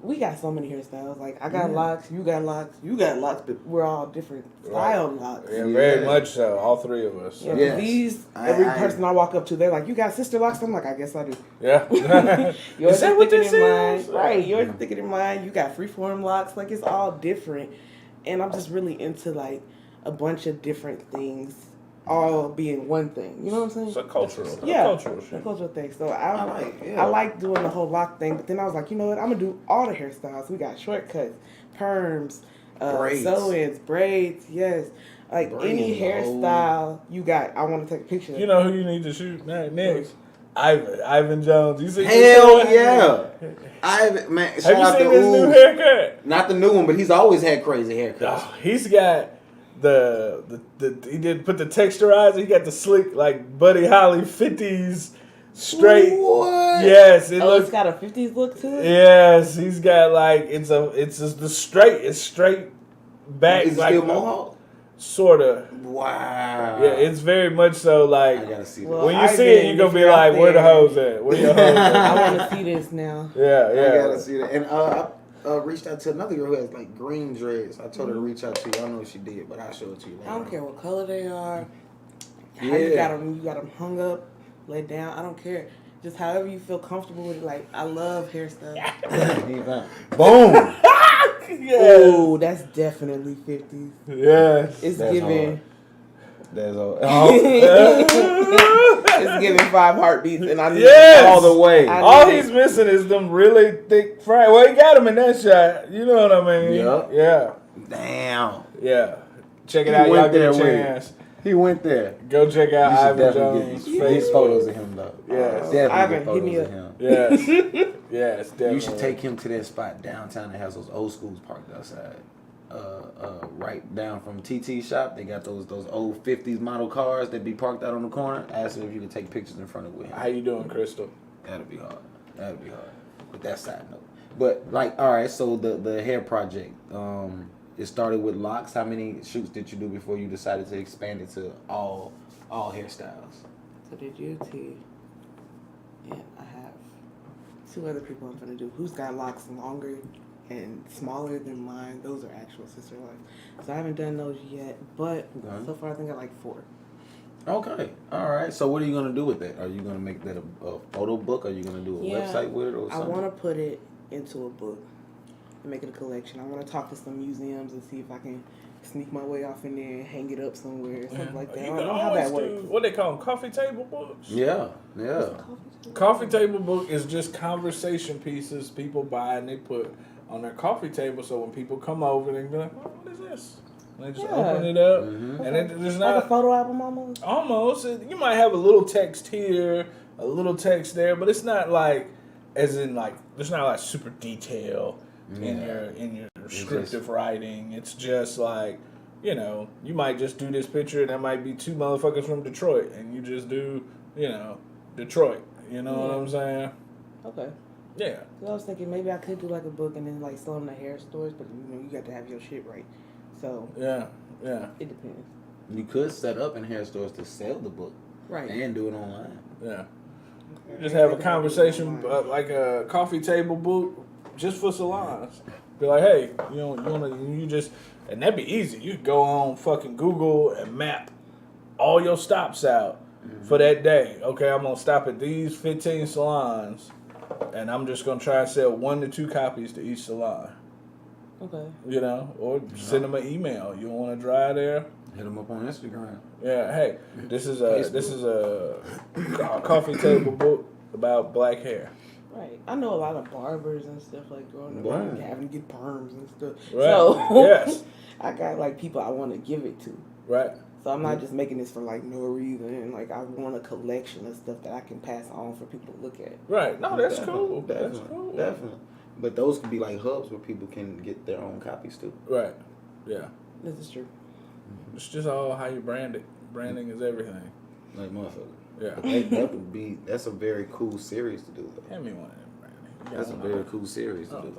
[SPEAKER 7] we got so many hairstyles. Like I got locks, you got locks, but we're all different style locks.
[SPEAKER 8] Yeah, very much so. All three of us.
[SPEAKER 7] Yeah,
[SPEAKER 9] Yes.
[SPEAKER 7] these
[SPEAKER 9] I-
[SPEAKER 7] every person I walk up to, they're like, "You got sister locks?" I'm like, "I guess I do."
[SPEAKER 8] Yeah.
[SPEAKER 7] Yours
[SPEAKER 8] Is that what
[SPEAKER 7] thicker
[SPEAKER 8] this
[SPEAKER 7] than mine.
[SPEAKER 8] is?
[SPEAKER 7] Right, yours is thicker than mine. You got freeform locks. Like it's all different, and I'm just really into like a bunch of different things, all being one thing. You know what I'm saying?
[SPEAKER 8] It's a cultural.
[SPEAKER 7] Yeah,
[SPEAKER 8] cultural
[SPEAKER 7] the
[SPEAKER 8] shit.
[SPEAKER 7] cultural thing. So I like doing the whole lock thing, but then I was like, you know what? I'm gonna do all the hairstyles. We got shortcuts, perms,
[SPEAKER 9] Braids.
[SPEAKER 7] sew-ins, braids. Yes, like any
[SPEAKER 9] Braids,
[SPEAKER 7] hairstyle you got. I want to take a picture.
[SPEAKER 8] You know who you need to shoot next? Ivan Jones. You see?
[SPEAKER 9] Hell yeah! Man,
[SPEAKER 8] Have
[SPEAKER 9] shout
[SPEAKER 8] you
[SPEAKER 9] out
[SPEAKER 8] seen
[SPEAKER 9] to
[SPEAKER 8] his new
[SPEAKER 9] Ooh.
[SPEAKER 8] haircut?
[SPEAKER 9] Not the new one, but he's always had crazy haircuts.
[SPEAKER 8] Oh, he's got the he did put the texturizer. He got the slick like Buddy Holly 50s straight.
[SPEAKER 9] What?
[SPEAKER 8] Yes, it
[SPEAKER 7] Oh,
[SPEAKER 8] looks.
[SPEAKER 7] it's got a 50s look to it.
[SPEAKER 8] Yes, he's got like it's just the straight. It's straight back.
[SPEAKER 9] Is it
[SPEAKER 8] like
[SPEAKER 9] still mohawk?
[SPEAKER 8] Sorta.
[SPEAKER 9] Wow.
[SPEAKER 8] Yeah, it's very much so like.
[SPEAKER 9] I gotta see that.
[SPEAKER 7] Well,
[SPEAKER 8] When you see it, you're gonna be
[SPEAKER 7] Ivan,
[SPEAKER 8] like,
[SPEAKER 7] if
[SPEAKER 8] "Where the
[SPEAKER 7] you're out
[SPEAKER 8] hoes at? Where your hoes
[SPEAKER 7] I
[SPEAKER 8] at?"
[SPEAKER 7] want to see this now.
[SPEAKER 8] Yeah,
[SPEAKER 9] I
[SPEAKER 8] yeah.
[SPEAKER 9] gotta see that. And I reached out to another girl who has like green dreads. I told her to reach out to you. I don't know if she did, but I'll show it to you later.
[SPEAKER 7] I don't care what color they are. How
[SPEAKER 9] Yeah.
[SPEAKER 7] you got them hung up, laid down. I don't care. Just however you feel comfortable with it. Like I love hairstyles.
[SPEAKER 9] Boom.
[SPEAKER 8] Yes.
[SPEAKER 7] Oh, that's definitely 50s.
[SPEAKER 8] Yes.
[SPEAKER 7] It's
[SPEAKER 9] That's
[SPEAKER 7] giving.
[SPEAKER 9] hard. That's all.
[SPEAKER 7] It's giving 5 heartbeats, and I need
[SPEAKER 8] Yes.
[SPEAKER 9] all the way.
[SPEAKER 7] I
[SPEAKER 8] All
[SPEAKER 7] need
[SPEAKER 8] he's missing is them really thick fries. Well, he got him in that shot. You know what I mean?
[SPEAKER 9] Yeah.
[SPEAKER 8] Yeah.
[SPEAKER 9] Damn.
[SPEAKER 8] Yeah. Check it
[SPEAKER 9] He
[SPEAKER 8] out. Y'all
[SPEAKER 9] went
[SPEAKER 8] get a
[SPEAKER 9] there with it.
[SPEAKER 8] chance.
[SPEAKER 9] He went there.
[SPEAKER 8] Go check out
[SPEAKER 9] You should
[SPEAKER 8] Ivan
[SPEAKER 9] definitely
[SPEAKER 8] Jones'
[SPEAKER 9] get these
[SPEAKER 8] Facebook.
[SPEAKER 9] photos of him though.
[SPEAKER 8] Yes.
[SPEAKER 9] Definitely
[SPEAKER 7] Ivan,
[SPEAKER 9] get
[SPEAKER 7] hit me
[SPEAKER 9] photos
[SPEAKER 7] up.
[SPEAKER 9] of him.
[SPEAKER 8] Yes. Yes, definitely.
[SPEAKER 9] You should take him to that spot downtown that has those old schools parked outside. Right down from TT shop, they got those old 50s model cars that be parked out on the corner. Ask him if you could take pictures in front of with him.
[SPEAKER 8] How you doing, Crystal?
[SPEAKER 9] That'll be hard. But that side note. But like, all right. So the hair project, it started with locks. How many shoots did you do before you decided to expand it to all hairstyles?
[SPEAKER 7] So did UT, and I have 2 other people I'm gonna do. Who's got locks longer and smaller than mine? Those are actual sister locks. So I haven't done those yet, but so far I think I like 4.
[SPEAKER 9] Okay. All right. So what are you gonna do with that? Are you gonna make that a photo book? Are you gonna do a website with it or
[SPEAKER 7] I
[SPEAKER 9] something?
[SPEAKER 7] want to put it into a book. and make it a collection. I want to talk to some museums and see if I can sneak my way off in there and hang it up somewhere, something like that. I
[SPEAKER 8] You
[SPEAKER 7] don't
[SPEAKER 8] can
[SPEAKER 7] know how
[SPEAKER 8] always
[SPEAKER 7] that
[SPEAKER 8] do
[SPEAKER 7] works.
[SPEAKER 8] what they call them, coffee table books.
[SPEAKER 9] Yeah, yeah.
[SPEAKER 8] Coffee table book is just conversation pieces people buy and they put on their coffee table. So when people come over, they can be like, "Oh, what is this?" And they just open it up, and there's not
[SPEAKER 7] Like a photo album almost?
[SPEAKER 8] almost. You might have a little text here, a little text there, but it's not like, as in like, there's not like super detail in your descriptive writing. It's just like, you know, you might just do this picture, and that might be two motherfuckers from Detroit, and you just do, you know, Detroit. You know what I'm saying?
[SPEAKER 7] Okay.
[SPEAKER 8] Yeah.
[SPEAKER 7] So I was thinking maybe I could do like a book and then like sell them to hair stores, but you know you got to have your shit right. So
[SPEAKER 8] yeah.
[SPEAKER 7] It depends.
[SPEAKER 9] You could set up in hair stores to sell the book,
[SPEAKER 7] Right.
[SPEAKER 9] and do it online.
[SPEAKER 8] Yeah. Just have a conversation like a coffee table book just for salons. Be like, hey, and that'd be easy. You could go on fucking Google and map all your stops out for that day. Okay, I'm gonna stop at these 15 salons, and I'm just gonna try and sell 1 to 2 copies to each salon.
[SPEAKER 7] Okay.
[SPEAKER 8] You know, or send them an email. You want to drive there?
[SPEAKER 9] Hit them up on Instagram.
[SPEAKER 8] Yeah. Hey, this is a coffee table book about black hair.
[SPEAKER 7] Right. I know a lot of barbers and stuff like growing up,
[SPEAKER 9] Right.
[SPEAKER 7] having to get perms and stuff.
[SPEAKER 8] Right.
[SPEAKER 7] So
[SPEAKER 8] Yes.
[SPEAKER 7] I got like people I want to give it to.
[SPEAKER 8] Right.
[SPEAKER 7] So I'm not just making this for like no reason. Like I want a collection of stuff that I can pass on for people to look at.
[SPEAKER 8] Right. No, that's
[SPEAKER 9] Definitely,
[SPEAKER 8] cool. That's
[SPEAKER 9] definitely,
[SPEAKER 8] cool.
[SPEAKER 9] Definitely. But those could be like hubs where people can get their own copies too.
[SPEAKER 8] Right. Yeah.
[SPEAKER 7] This is true.
[SPEAKER 8] It's just all how you brand it. Branding is everything.
[SPEAKER 9] Like motherfucker.
[SPEAKER 8] Yeah.
[SPEAKER 9] That's a very cool series to do though.
[SPEAKER 8] Hand me one of them, Brandon.
[SPEAKER 9] That's a very cool series to do.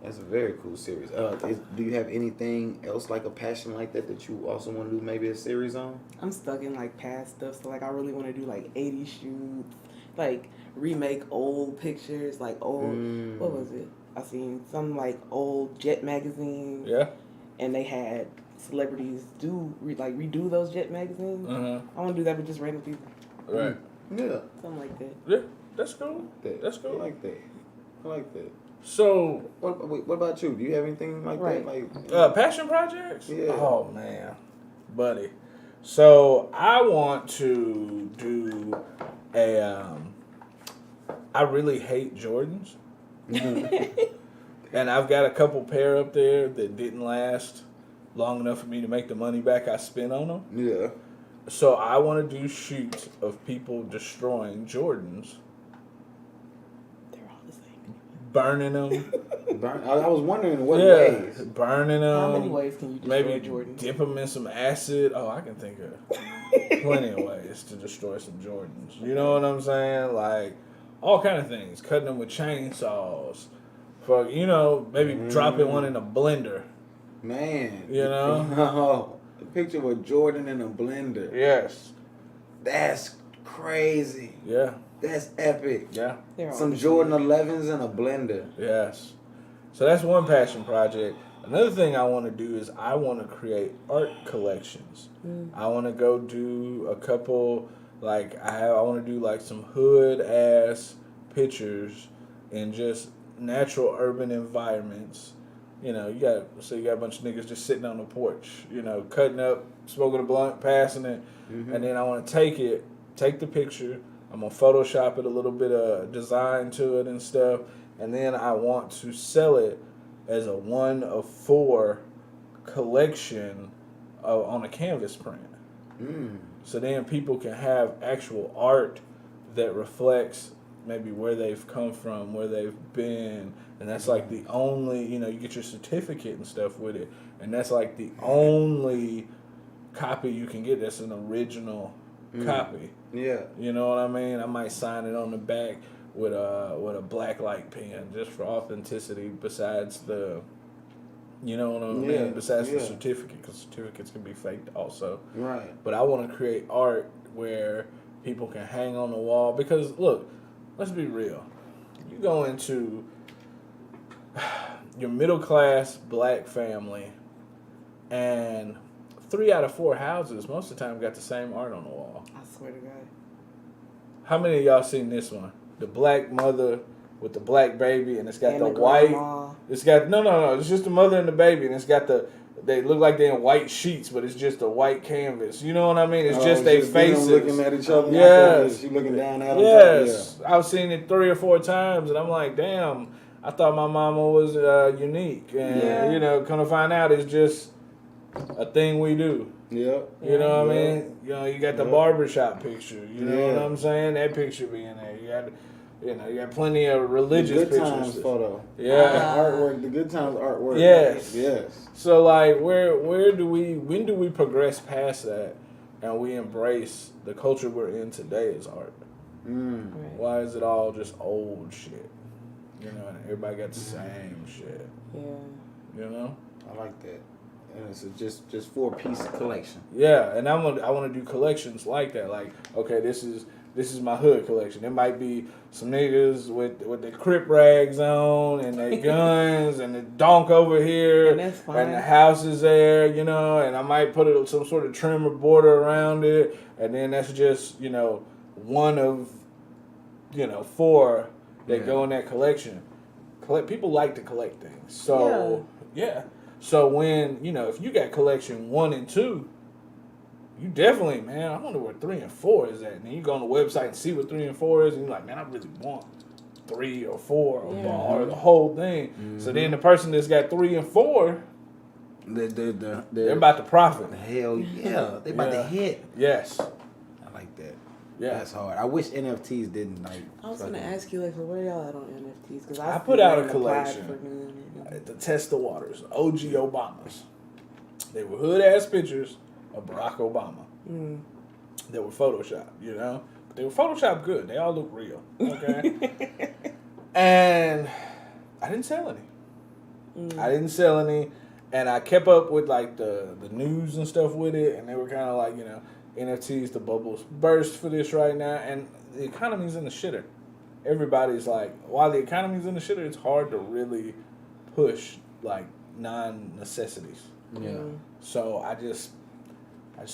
[SPEAKER 9] That's a very cool series. Do you have anything else like a passion like that you also want to do maybe a series on?
[SPEAKER 7] I'm stuck in like past stuff, so like I really want to do like 80s shoots, like remake old pictures, like old what was it? I seen some like old Jet magazines.
[SPEAKER 8] Yeah.
[SPEAKER 7] And they had celebrities redo those Jet magazines. I want to do that with just random people.
[SPEAKER 8] Right.
[SPEAKER 9] Yeah.
[SPEAKER 7] Something like that.
[SPEAKER 8] Yeah. That's cool. That's cool.
[SPEAKER 9] I like that. I like that.
[SPEAKER 8] So,
[SPEAKER 9] what about you? Do you have anything like
[SPEAKER 7] Right.
[SPEAKER 9] that? Like
[SPEAKER 8] passion projects?
[SPEAKER 9] Yeah.
[SPEAKER 8] Oh, man. Buddy. So, I want to do I really hate Jordans. And I've got a couple pair up there that didn't last long enough for me to make the money back I spent on them.
[SPEAKER 9] Yeah.
[SPEAKER 8] So I want to do shoots of people destroying Jordans.
[SPEAKER 7] They're all the same.
[SPEAKER 8] Burning them.
[SPEAKER 9] I was wondering in what ways.
[SPEAKER 8] Burning them.
[SPEAKER 7] How many ways can you destroy
[SPEAKER 8] Maybe
[SPEAKER 7] Jordans?
[SPEAKER 8] dip them in some acid. Oh, I can think of plenty of ways to destroy some Jordans. You know what I'm saying? Like, all kind of things. Cutting them with chainsaws. For, you know, maybe dropping one in a blender.
[SPEAKER 9] Man.
[SPEAKER 8] You know?
[SPEAKER 9] No. The picture with Jordan in a blender.
[SPEAKER 8] Yes.
[SPEAKER 9] That's crazy.
[SPEAKER 8] Yeah.
[SPEAKER 9] That's epic.
[SPEAKER 8] Yeah.
[SPEAKER 7] They're all
[SPEAKER 9] Some
[SPEAKER 7] the
[SPEAKER 9] Jordan
[SPEAKER 7] same.
[SPEAKER 9] 11s in a blender.
[SPEAKER 8] Yes. So that's one passion project. Another thing I want to do is I want to create art collections. I want to go do a couple, like I want to do like some hood ass pictures in just natural urban environments. You know, you got a bunch of niggas just sitting on the porch, you know, cutting up, smoking a blunt, passing it, and then I want to take the picture. I'm gonna Photoshop it, a little bit of design to it and stuff, and then I want to sell it as a 1 of 4 collection on a canvas print. So then people can have actual art that reflects maybe where they've come from, where they've been, and that's like the only, you know, you get your certificate and stuff with it, and that's like the only copy you can get that's an original copy.
[SPEAKER 9] Yeah.
[SPEAKER 8] You know what I mean? I might sign it on the back with a black light pen just for authenticity. Besides the, you know what I mean? Besides the certificate, because certificates can be faked also.
[SPEAKER 9] Right.
[SPEAKER 8] But I want to create art where people can hang on the wall. Because look, let's be real. You go into your middle class black family, and 3 out of 4 houses most of the time got the same art on the wall.
[SPEAKER 7] I swear to God.
[SPEAKER 8] How many of y'all seen this one? The black mother with the black baby, and it's got
[SPEAKER 7] And
[SPEAKER 8] the
[SPEAKER 7] the
[SPEAKER 8] white.
[SPEAKER 7] grandma.
[SPEAKER 8] It's got no. It's just the mother and the baby, and it's got the. They look like they're in white sheets, but it's just a white canvas. You know what I mean? It's just their faces.
[SPEAKER 9] Looking at each other.
[SPEAKER 8] Yes.
[SPEAKER 9] She looking down at them.
[SPEAKER 8] Yes. I've seen it 3 or 4 times, and I'm like, damn. I thought my mama was unique, and come to find out, it's just a thing we do.
[SPEAKER 9] Yeah.
[SPEAKER 8] You know what I mean? You got the barbershop picture. You know what I'm saying? That picture being there. You got plenty of religious
[SPEAKER 9] the good
[SPEAKER 8] pictures.
[SPEAKER 9] times photo.
[SPEAKER 8] Yeah.
[SPEAKER 9] Artwork. The good times artwork.
[SPEAKER 8] Yes.
[SPEAKER 9] Yes.
[SPEAKER 8] So like, when do we progress past that, and we embrace the culture we're in today as art?
[SPEAKER 9] Mm.
[SPEAKER 7] Right.
[SPEAKER 8] Why is it all just old shit? And everybody got the same shit.
[SPEAKER 7] Yeah.
[SPEAKER 9] I like that. And it's just 4-piece collection.
[SPEAKER 8] Yeah, and I want to do collections like that. Like, okay, this is my hood collection. It might be some niggas with their crip rags on and their guns and the donk over here,
[SPEAKER 7] And that's fine.
[SPEAKER 8] and the house is there, and I might put some sort of trim or border around it, and then that's just one of 4 that go in that collection. People like to collect things, so yeah. So when if you got collection 1 and 2, you definitely, man, I wonder where 3 and 4 is at. And then you go on the website and see what 3 and 4 is, and you're like, man, I really want 3 or 4 or the whole thing. Mm-hmm. So then the person that's got 3 and 4, they're about to profit.
[SPEAKER 9] Hell yeah, they about to hit.
[SPEAKER 8] Yes,
[SPEAKER 9] I like that.
[SPEAKER 8] Yeah,
[SPEAKER 9] that's hard. I wish NFTs didn't like.
[SPEAKER 7] I was gonna ask you so where y'all at on NFTs? Because
[SPEAKER 8] I put out a collection to test the waters. OG Obamas. They were hood ass pictures of Barack Obama.
[SPEAKER 7] Mm.
[SPEAKER 8] They were photoshopped, but they were photoshopped good. They all look real. Okay, and I didn't sell any. I didn't sell any, and I kept up with like the news and stuff with it, and they were kind of like NFTs, the bubbles burst for this right now, and the economy's in the shitter. Everybody's like, while the economy's in the shitter, it's hard to really push like non-necessities.
[SPEAKER 9] Yeah.
[SPEAKER 8] So I just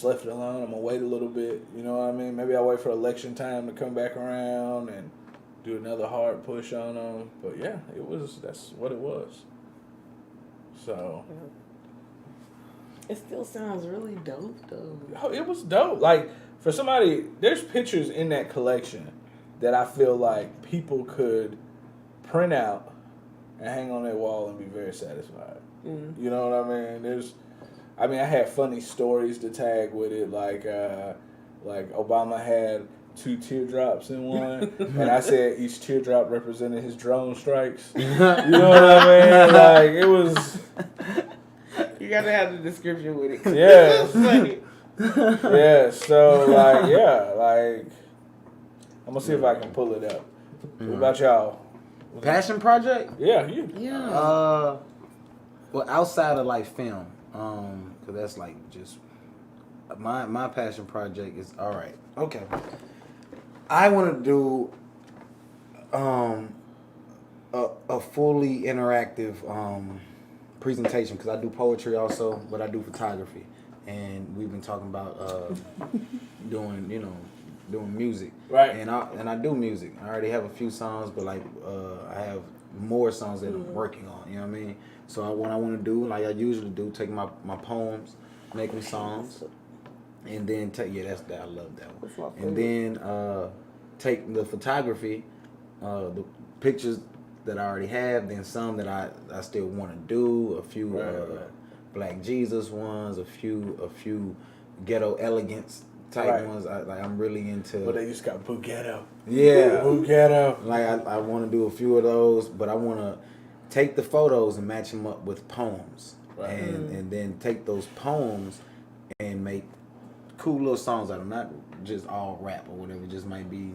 [SPEAKER 8] left it alone. I'm gonna wait a little bit. You know what I mean? Maybe I'll wait for election time to come back around and do another hard push on them. But yeah, that's what it was. So.
[SPEAKER 7] It still sounds really dope, though.
[SPEAKER 8] Oh, it was dope. Like, for somebody, there's pictures in that collection that I feel like people could print out and hang on their wall and be very satisfied. Mm. You know what I mean? I had funny stories to tag with it, like Obama had 2 teardrops in one, and I said each teardrop represented his drone strikes. You know what I mean? Like, it was...
[SPEAKER 7] You gotta have the description with it.
[SPEAKER 8] Yeah.
[SPEAKER 7] Funny.
[SPEAKER 8] Yeah, so I'm gonna see if I can pull it up. What about y'all?
[SPEAKER 9] Passion project?
[SPEAKER 8] Yeah, you.
[SPEAKER 7] Yeah.
[SPEAKER 9] Well, outside of like film, cause that's like just my passion project is all right. Okay. I want to do a fully interactive presentation because I do poetry also, but I do photography, and we've been talking about doing music.
[SPEAKER 8] Right.
[SPEAKER 9] And I do music. I already have a few songs, but like I have more songs that I'm working on. You know what I mean? So what I want to do, like I usually do, take my poems, make them songs, and then I love that one. And then take the photography, the pictures that I already have, then some that I still want to do, a few Black Jesus ones, a few Ghetto Elegance type ones. I'm really into.
[SPEAKER 8] But they just got Bughetto.
[SPEAKER 9] Yeah,
[SPEAKER 8] Bughetto.
[SPEAKER 9] Like I want to do a few of those, but I want to take the photos and match them up with poems, and then take those poems and make cool little songs out of them. Not just all rap or whatever. Just might be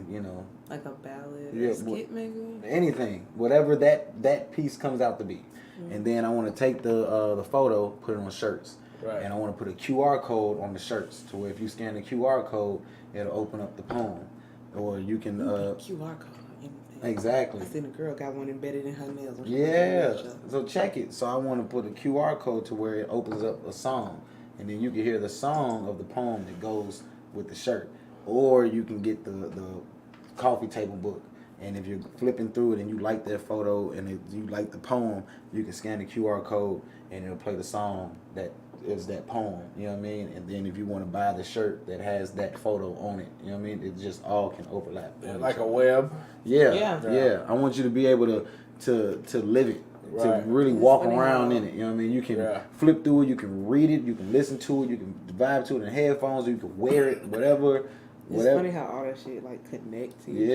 [SPEAKER 7] like a ballad, a skit maybe.
[SPEAKER 9] Anything, whatever that piece comes out to be, and then I want to take the photo, put it on shirts.
[SPEAKER 8] Right.
[SPEAKER 9] And I want to put a QR code on the shirts to where if you scan the QR code, it'll open up the poem. Or you can...
[SPEAKER 7] QR code.
[SPEAKER 9] Exactly.
[SPEAKER 7] I seen a girl got one embedded in her nails.
[SPEAKER 9] Yeah. So check it. So I want to put a QR code to where it opens up a song. And then you can hear the song of the poem that goes with the shirt. Or you can get the coffee table book And if you're flipping through it and you like that photo and you like the poem, you can scan the QR code and it'll play the song that is that poem. You know what I mean? And then if you want to buy the shirt that has that photo on it, you know what I mean? It just all can overlap.
[SPEAKER 8] Like a web.
[SPEAKER 9] Yeah. I want you to be able to live it. To really walk around in it, you know what I mean? You can flip through it, you can read it, you can listen to it, you can vibe to it in headphones, you can wear it, whatever.
[SPEAKER 7] It's funny how all that shit like connects to you.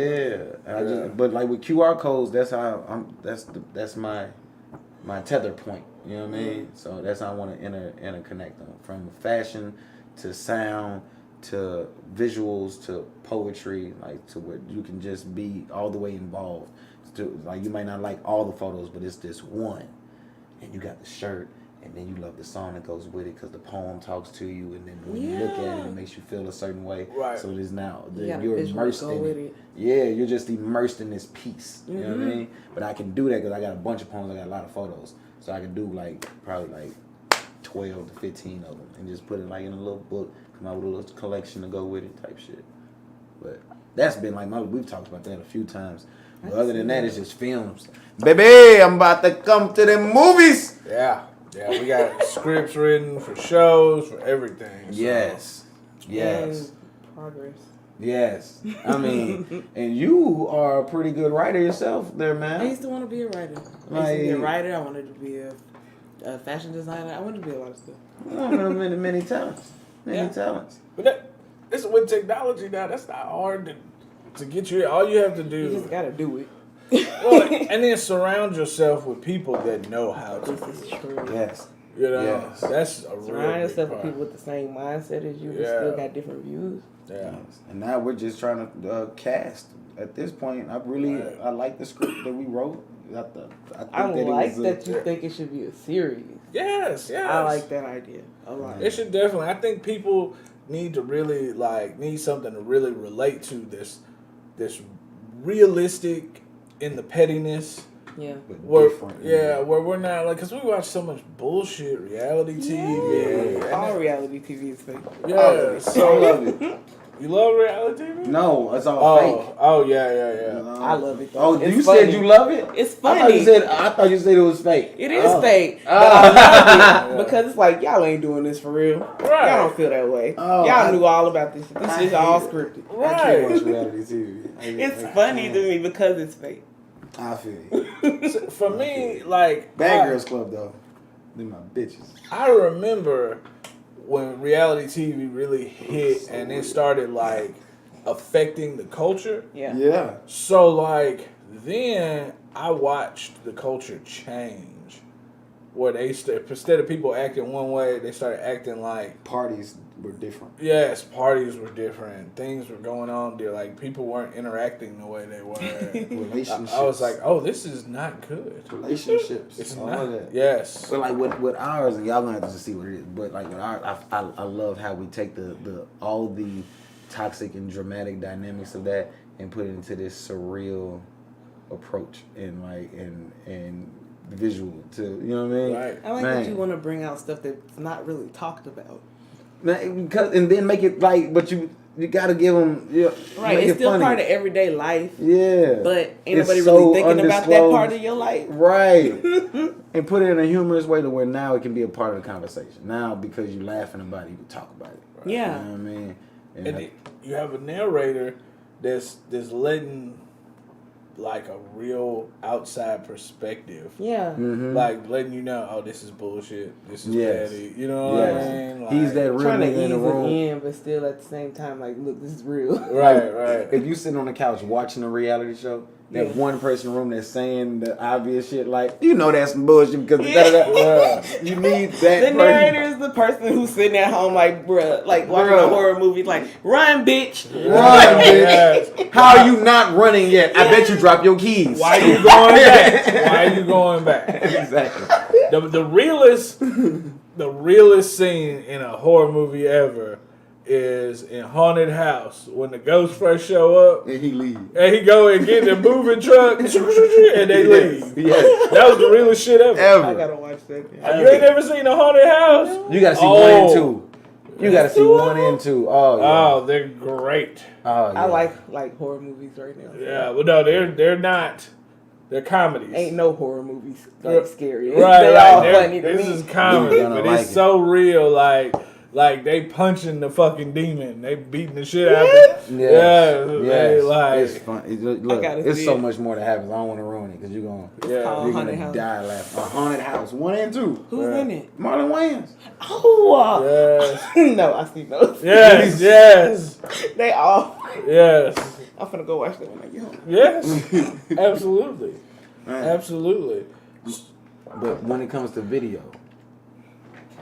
[SPEAKER 9] Yeah. But like with QR codes, that's how that's my tether point. You know what I mean? So that's how I want to interconnect them, from fashion to sound to visuals to poetry, like to where you can just be all the way involved. Like you might not like all the photos, but it's this one, and you got the shirt, and then you love the song that goes with it because the poem talks to you, and then when you look at it, it makes you feel a certain way. Right. So it is now you're immersed in it. Yeah, you're just immersed in this piece. You know what I mean? But I can do that because I got a bunch of poems. I got a lot of photos, so I can do probably 12 to 15 of them, and just put it like in a little book, come out with a little collection to go with it, type shit. But that's been like we've talked about that a few times. But other than that, it's just films. Baby, I'm about to come to the movies.
[SPEAKER 8] Yeah, we got scripts written for shows, for everything. So.
[SPEAKER 9] Yes.
[SPEAKER 7] And progress.
[SPEAKER 9] Yes. I mean, and you are a pretty good writer yourself there, man.
[SPEAKER 7] I used to want to be a writer. I used to be a writer. I wanted to be a fashion designer. I wanted to be a lot of stuff.
[SPEAKER 9] Many talents. Many talents.
[SPEAKER 8] But it's with technology now, that's not hard to get you. All you have to do.
[SPEAKER 7] You just gotta do it.
[SPEAKER 8] Well, and then surround yourself with people that know how to.
[SPEAKER 7] This is true.
[SPEAKER 9] Yes.
[SPEAKER 8] You know, that's a
[SPEAKER 7] surround yourself with people with the same mindset as you, but still got different views.
[SPEAKER 8] Yeah.
[SPEAKER 9] Yes. And now we're just trying to cast. At this point, I like the script that we wrote.
[SPEAKER 7] I like that you think it should be a series.
[SPEAKER 8] Yes.
[SPEAKER 7] I like that idea a lot.
[SPEAKER 8] It should definitely. I think people need to really need something to really relate to this realistic in the pettiness.
[SPEAKER 7] Yeah.
[SPEAKER 9] Where
[SPEAKER 8] we're not because we watch so much bullshit reality TV.
[SPEAKER 7] Yeah. All reality TV is fake.
[SPEAKER 8] Yeah.
[SPEAKER 9] So I love it.
[SPEAKER 8] You love reality TV?
[SPEAKER 9] No, it's all fake.
[SPEAKER 8] Oh yeah.
[SPEAKER 7] I love it though.
[SPEAKER 9] Oh, you said you love it?
[SPEAKER 7] It's funny.
[SPEAKER 9] I thought you said it was fake.
[SPEAKER 7] It is fake. But I love it because it's like y'all ain't doing this for real. Right. Y'all don't feel that way. Y'all knew all about this. This is all scripted.
[SPEAKER 9] Right. I can't watch reality TV.
[SPEAKER 7] It's funny to me because it's fake.
[SPEAKER 9] I feel you.
[SPEAKER 8] So for me, Bad
[SPEAKER 9] Girls Club though. They're my bitches.
[SPEAKER 8] I remember when reality TV really hit and it started affecting the culture.
[SPEAKER 9] Yeah.
[SPEAKER 8] So then I watched the culture change, where they instead of people acting one way, they started acting like
[SPEAKER 9] parties were different.
[SPEAKER 8] Yes, parties were different. Things were going on there. People weren't interacting the way they were.
[SPEAKER 9] Relationships.
[SPEAKER 8] I was like, oh, this is not good.
[SPEAKER 9] Relationships.
[SPEAKER 8] It's
[SPEAKER 9] all
[SPEAKER 8] not.
[SPEAKER 9] of that.
[SPEAKER 8] Yes.
[SPEAKER 9] But with ours, and y'all gonna have to see what it is. But with ours, I love how we take all the toxic and dramatic dynamics of that and put it into this surreal approach and visual to, you know what I mean?
[SPEAKER 8] Right.
[SPEAKER 7] I like that you want to bring out stuff that's not really talked about.
[SPEAKER 9] Because and then make it but you gotta give them
[SPEAKER 7] right. It's still funny. Part of everyday life.
[SPEAKER 9] Yeah,
[SPEAKER 7] but ain't nobody really thinking about that part of your life,
[SPEAKER 9] right? And put it in a humorous way to where now it can be a part of the conversation. Now because you're laughing about it, you can talk about it. Right?
[SPEAKER 7] Yeah,
[SPEAKER 9] you know what I mean.
[SPEAKER 8] And you have a narrator that's letting a real outside perspective.
[SPEAKER 7] Yeah.
[SPEAKER 9] Mm-hmm.
[SPEAKER 8] Letting you know, oh, this is bullshit. This is petty. You know what I mean?
[SPEAKER 9] He's that real
[SPEAKER 7] trying to
[SPEAKER 9] nigga in the room.
[SPEAKER 7] In, but still at the same time, look, this is real.
[SPEAKER 8] Right.
[SPEAKER 9] If you sitting on the couch watching a reality show, that one person in the room that's saying the obvious shit, that's some bullshit because you need that.
[SPEAKER 7] The narrator is the person who's sitting at home bruh, watching a horror movie, run, bitch.
[SPEAKER 9] Run, bitch. How are you not running yet? I bet you dropped your keys.
[SPEAKER 8] Why are you going back? Why are you going back?
[SPEAKER 9] Exactly.
[SPEAKER 8] The realest scene in a horror movie ever is in Haunted House when the ghosts first show up
[SPEAKER 9] and he leaves
[SPEAKER 8] and he go and get the moving truck and they leave.
[SPEAKER 9] Yes.
[SPEAKER 8] That was the realest shit ever.
[SPEAKER 7] I gotta watch that.
[SPEAKER 8] You ain't never seen a Haunted House?
[SPEAKER 9] You gotta see 1 and 2. You gotta see 1 and 2. Oh, yeah.
[SPEAKER 8] Oh, they're great.
[SPEAKER 9] Oh, yeah.
[SPEAKER 7] I like horror movies right now.
[SPEAKER 8] Yeah, well, no, they're not. They're comedies.
[SPEAKER 7] Ain't no horror movies like scary.
[SPEAKER 8] Right,
[SPEAKER 7] They
[SPEAKER 8] right.
[SPEAKER 7] all funny to
[SPEAKER 8] This
[SPEAKER 7] me.
[SPEAKER 8] is comedy,
[SPEAKER 9] You're gonna
[SPEAKER 8] but
[SPEAKER 9] like
[SPEAKER 8] it's
[SPEAKER 9] it.
[SPEAKER 8] so real. Like they punching the fucking demon. They beating the shit out of it.
[SPEAKER 9] Yes.
[SPEAKER 8] Yeah,
[SPEAKER 9] Yes.
[SPEAKER 8] they like.
[SPEAKER 9] It's fun. Look,
[SPEAKER 7] gotta
[SPEAKER 9] it's
[SPEAKER 7] see
[SPEAKER 9] so
[SPEAKER 7] it.
[SPEAKER 9] much more that happens. I don't want to ruin it because you're going
[SPEAKER 8] Yeah.
[SPEAKER 7] called
[SPEAKER 9] you're gonna
[SPEAKER 7] Haunted House.
[SPEAKER 9] die laughing. A Haunted House 1 and 2.
[SPEAKER 7] Who's in it?
[SPEAKER 9] Marlon Wayans.
[SPEAKER 7] Oh,
[SPEAKER 8] Yes.
[SPEAKER 7] no, I see those.
[SPEAKER 8] Yes. Yes.
[SPEAKER 7] They all.
[SPEAKER 8] Yes.
[SPEAKER 7] I'm finna go watch them when I get home.
[SPEAKER 8] Yes. Absolutely.
[SPEAKER 9] Man.
[SPEAKER 8] Absolutely.
[SPEAKER 9] But when it comes to video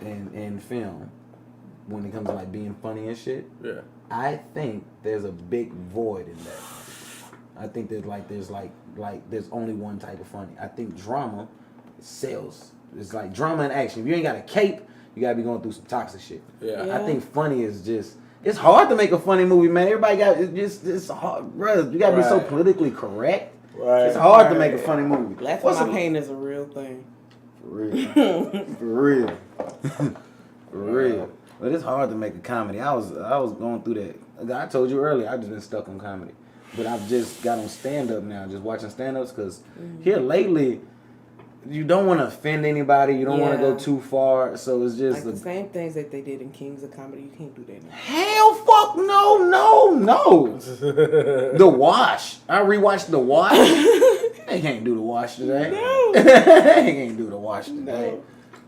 [SPEAKER 9] and film, when it comes to like being funny and shit,
[SPEAKER 8] Yeah.
[SPEAKER 9] I think there's a big void in that. I think there's only one type of funny. I think drama sells. It's like drama and action. If you ain't got a cape, you gotta be going through some toxic shit.
[SPEAKER 8] Yeah.
[SPEAKER 9] I think funny is just. It's hard to make a funny movie, man. Everybody got it's hard, bro. You gotta be so
[SPEAKER 8] Right.
[SPEAKER 9] politically correct.
[SPEAKER 8] Right.
[SPEAKER 9] It's hard to make a funny movie.
[SPEAKER 7] Laughing my pain is a real thing.
[SPEAKER 9] For real. For real. For real. But it's hard to make a comedy. I was going through that. I told you earlier, I've just been stuck on comedy. But I've just got on stand-up now, just watching stand-ups, because here lately, you don't want to offend anybody. You don't want to
[SPEAKER 7] Yeah.
[SPEAKER 9] go too far. So it's just...
[SPEAKER 7] Like the same things that they did in Kings of Comedy, you can't do that now.
[SPEAKER 9] Hell fuck no. The Wash. I rewatched The Wash. They can't do The Wash today.
[SPEAKER 7] No.
[SPEAKER 9] They can't do The Wash today.
[SPEAKER 7] No.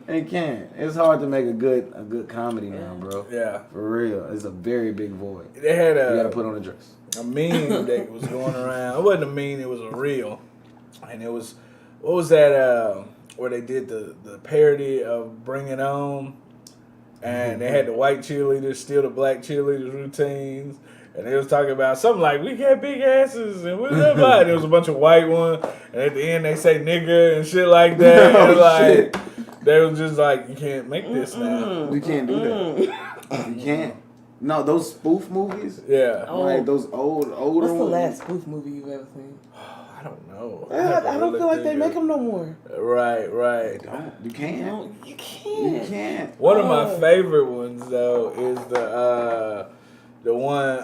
[SPEAKER 9] They can't. It's hard to make a good comedy now, bro.
[SPEAKER 8] Yeah.
[SPEAKER 9] For real. It's a very big void.
[SPEAKER 8] They had
[SPEAKER 9] You gotta put on a dress.
[SPEAKER 8] a meme that was going around. It wasn't a meme, it was a reel. And it was, what was that, where they did the parody of Bring It On? And they had the white cheerleaders steal the black cheerleaders' routines. And they was talking about something like, we got big asses and what's up? And there was a bunch of white ones. And at the end they say nigga and shit like that.
[SPEAKER 9] Oh,
[SPEAKER 8] and like,
[SPEAKER 9] shit.
[SPEAKER 8] they was just like, you can't make this now.
[SPEAKER 9] You can't do that. You can't. No, those spoof movies.
[SPEAKER 8] Yeah.
[SPEAKER 9] Like those older
[SPEAKER 7] What's the
[SPEAKER 9] ones.
[SPEAKER 7] last spoof movie you've ever seen?
[SPEAKER 8] I don't know.
[SPEAKER 7] I don't feel like they make them no more.
[SPEAKER 8] Right, right.
[SPEAKER 9] Don't. You can't.
[SPEAKER 7] No, you
[SPEAKER 9] You
[SPEAKER 7] can't.
[SPEAKER 9] can't.
[SPEAKER 8] One of my favorite ones though is the one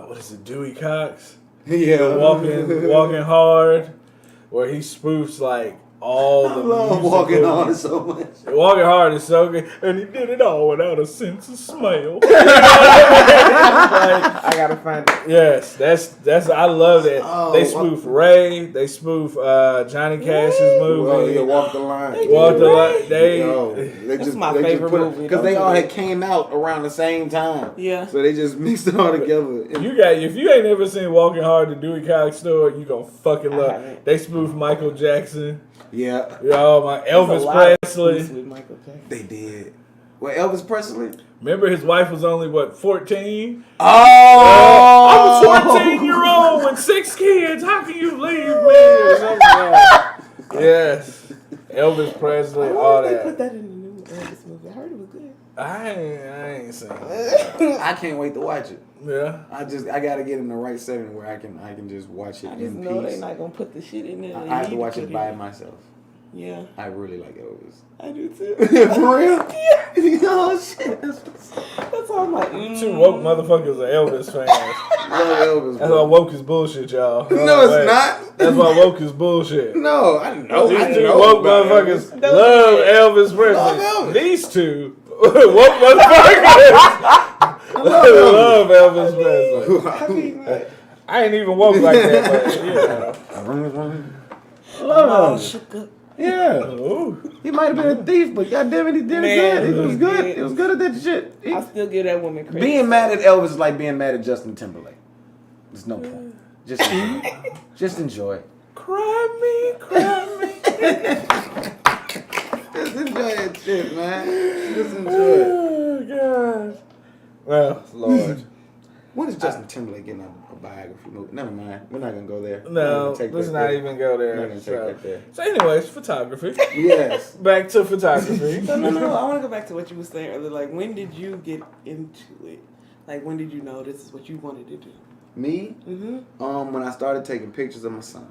[SPEAKER 8] what is it, Dewey Cox?
[SPEAKER 9] Yeah.
[SPEAKER 8] Walking Hard, where he spoofs like all the
[SPEAKER 9] I love
[SPEAKER 8] musical-
[SPEAKER 9] Walking On so much.
[SPEAKER 8] Walking Hard is so good, and he did it all without a sense of smell.
[SPEAKER 7] I gotta find it.
[SPEAKER 8] Yes, that's I love that.
[SPEAKER 9] Oh,
[SPEAKER 8] They spoof Ray, they spoof Johnny Cash's movie.
[SPEAKER 9] Well, yeah, Walk the Line.
[SPEAKER 8] Walk the Line. They
[SPEAKER 7] That's my favorite movie.
[SPEAKER 9] Because they all had came out around the same time.
[SPEAKER 7] Yeah.
[SPEAKER 9] So they just mixed it all together.
[SPEAKER 8] You got, if you ain't never seen Walking Hard, the Dewey Cox story, you gonna fucking love it.
[SPEAKER 7] haven't.
[SPEAKER 8] They spoof Michael Jackson.
[SPEAKER 9] Yeah,
[SPEAKER 8] Yo, my
[SPEAKER 7] There's a
[SPEAKER 8] Elvis
[SPEAKER 7] lot of
[SPEAKER 8] Presley.
[SPEAKER 7] spoofs with Michael Jackson.
[SPEAKER 9] they did. Well, Elvis Presley?
[SPEAKER 8] Remember his wife was only, what, 14?
[SPEAKER 9] Oh!
[SPEAKER 8] I'm a 14-year-old with 6 kids. How can you leave me? Or something like that. Yes. Elvis Presley, all
[SPEAKER 7] Why did they put
[SPEAKER 8] that.
[SPEAKER 7] that in the new Elvis movie? I heard it was good.
[SPEAKER 8] I ain't seen it.
[SPEAKER 9] I can't wait to watch it.
[SPEAKER 8] Yeah.
[SPEAKER 9] I gotta get in the right setting where I can just watch it
[SPEAKER 7] I just
[SPEAKER 9] in
[SPEAKER 7] know
[SPEAKER 9] peace.
[SPEAKER 7] they're not gonna put the shit in there.
[SPEAKER 9] I have to watch it by myself.
[SPEAKER 7] Yeah,
[SPEAKER 9] I really like Elvis.
[SPEAKER 7] I do too.
[SPEAKER 9] For real? Oh shit.
[SPEAKER 7] That's all I'm like.
[SPEAKER 8] Two woke motherfuckers are Elvis fans.
[SPEAKER 9] Love Elvis.
[SPEAKER 8] That's why
[SPEAKER 9] Bro.
[SPEAKER 8] woke is bullshit, y'all.
[SPEAKER 9] No, it's not.
[SPEAKER 8] That's why woke is bullshit.
[SPEAKER 9] No, I know.
[SPEAKER 8] These two woke motherfuckers
[SPEAKER 7] Elvis.
[SPEAKER 8] love Elvis Presley.
[SPEAKER 9] Love Elvis.
[SPEAKER 8] These two woke motherfuckers love Elvis Presley. I ain't even woke like that, but yeah.
[SPEAKER 9] Love Elvis.
[SPEAKER 7] Shook up.
[SPEAKER 9] Yeah.
[SPEAKER 8] Ooh.
[SPEAKER 9] He might have been a thief, but goddamn it, he did
[SPEAKER 7] Man,
[SPEAKER 9] it good. He was
[SPEAKER 7] he
[SPEAKER 9] good.
[SPEAKER 7] did.
[SPEAKER 9] He was good at that shit.
[SPEAKER 7] I still give that woman credit.
[SPEAKER 9] Being mad at Elvis is like being mad at Justin Timberlake. There's no point. Just enjoy it. Just enjoy it.
[SPEAKER 8] Cry me.
[SPEAKER 9] Just enjoy that shit, man. Just enjoy it.
[SPEAKER 8] Oh, God. Well, Lord.
[SPEAKER 9] When is Justin Timberlake getting a biography movie? Never mind. We're not gonna go there.
[SPEAKER 8] No,
[SPEAKER 9] We're gonna
[SPEAKER 8] let's
[SPEAKER 9] that
[SPEAKER 8] not
[SPEAKER 9] there.
[SPEAKER 8] even go
[SPEAKER 9] We're not
[SPEAKER 8] there.
[SPEAKER 9] gonna take
[SPEAKER 8] So,
[SPEAKER 9] that there.
[SPEAKER 8] so anyways, photography.
[SPEAKER 9] Yes.
[SPEAKER 8] Back to photography.
[SPEAKER 7] No. I want to go back to what you were saying earlier. Like, when did you get into it? Like, when did you know this is what you wanted to do?
[SPEAKER 9] Me?
[SPEAKER 7] Mm-hmm.
[SPEAKER 9] When I started taking pictures of my son.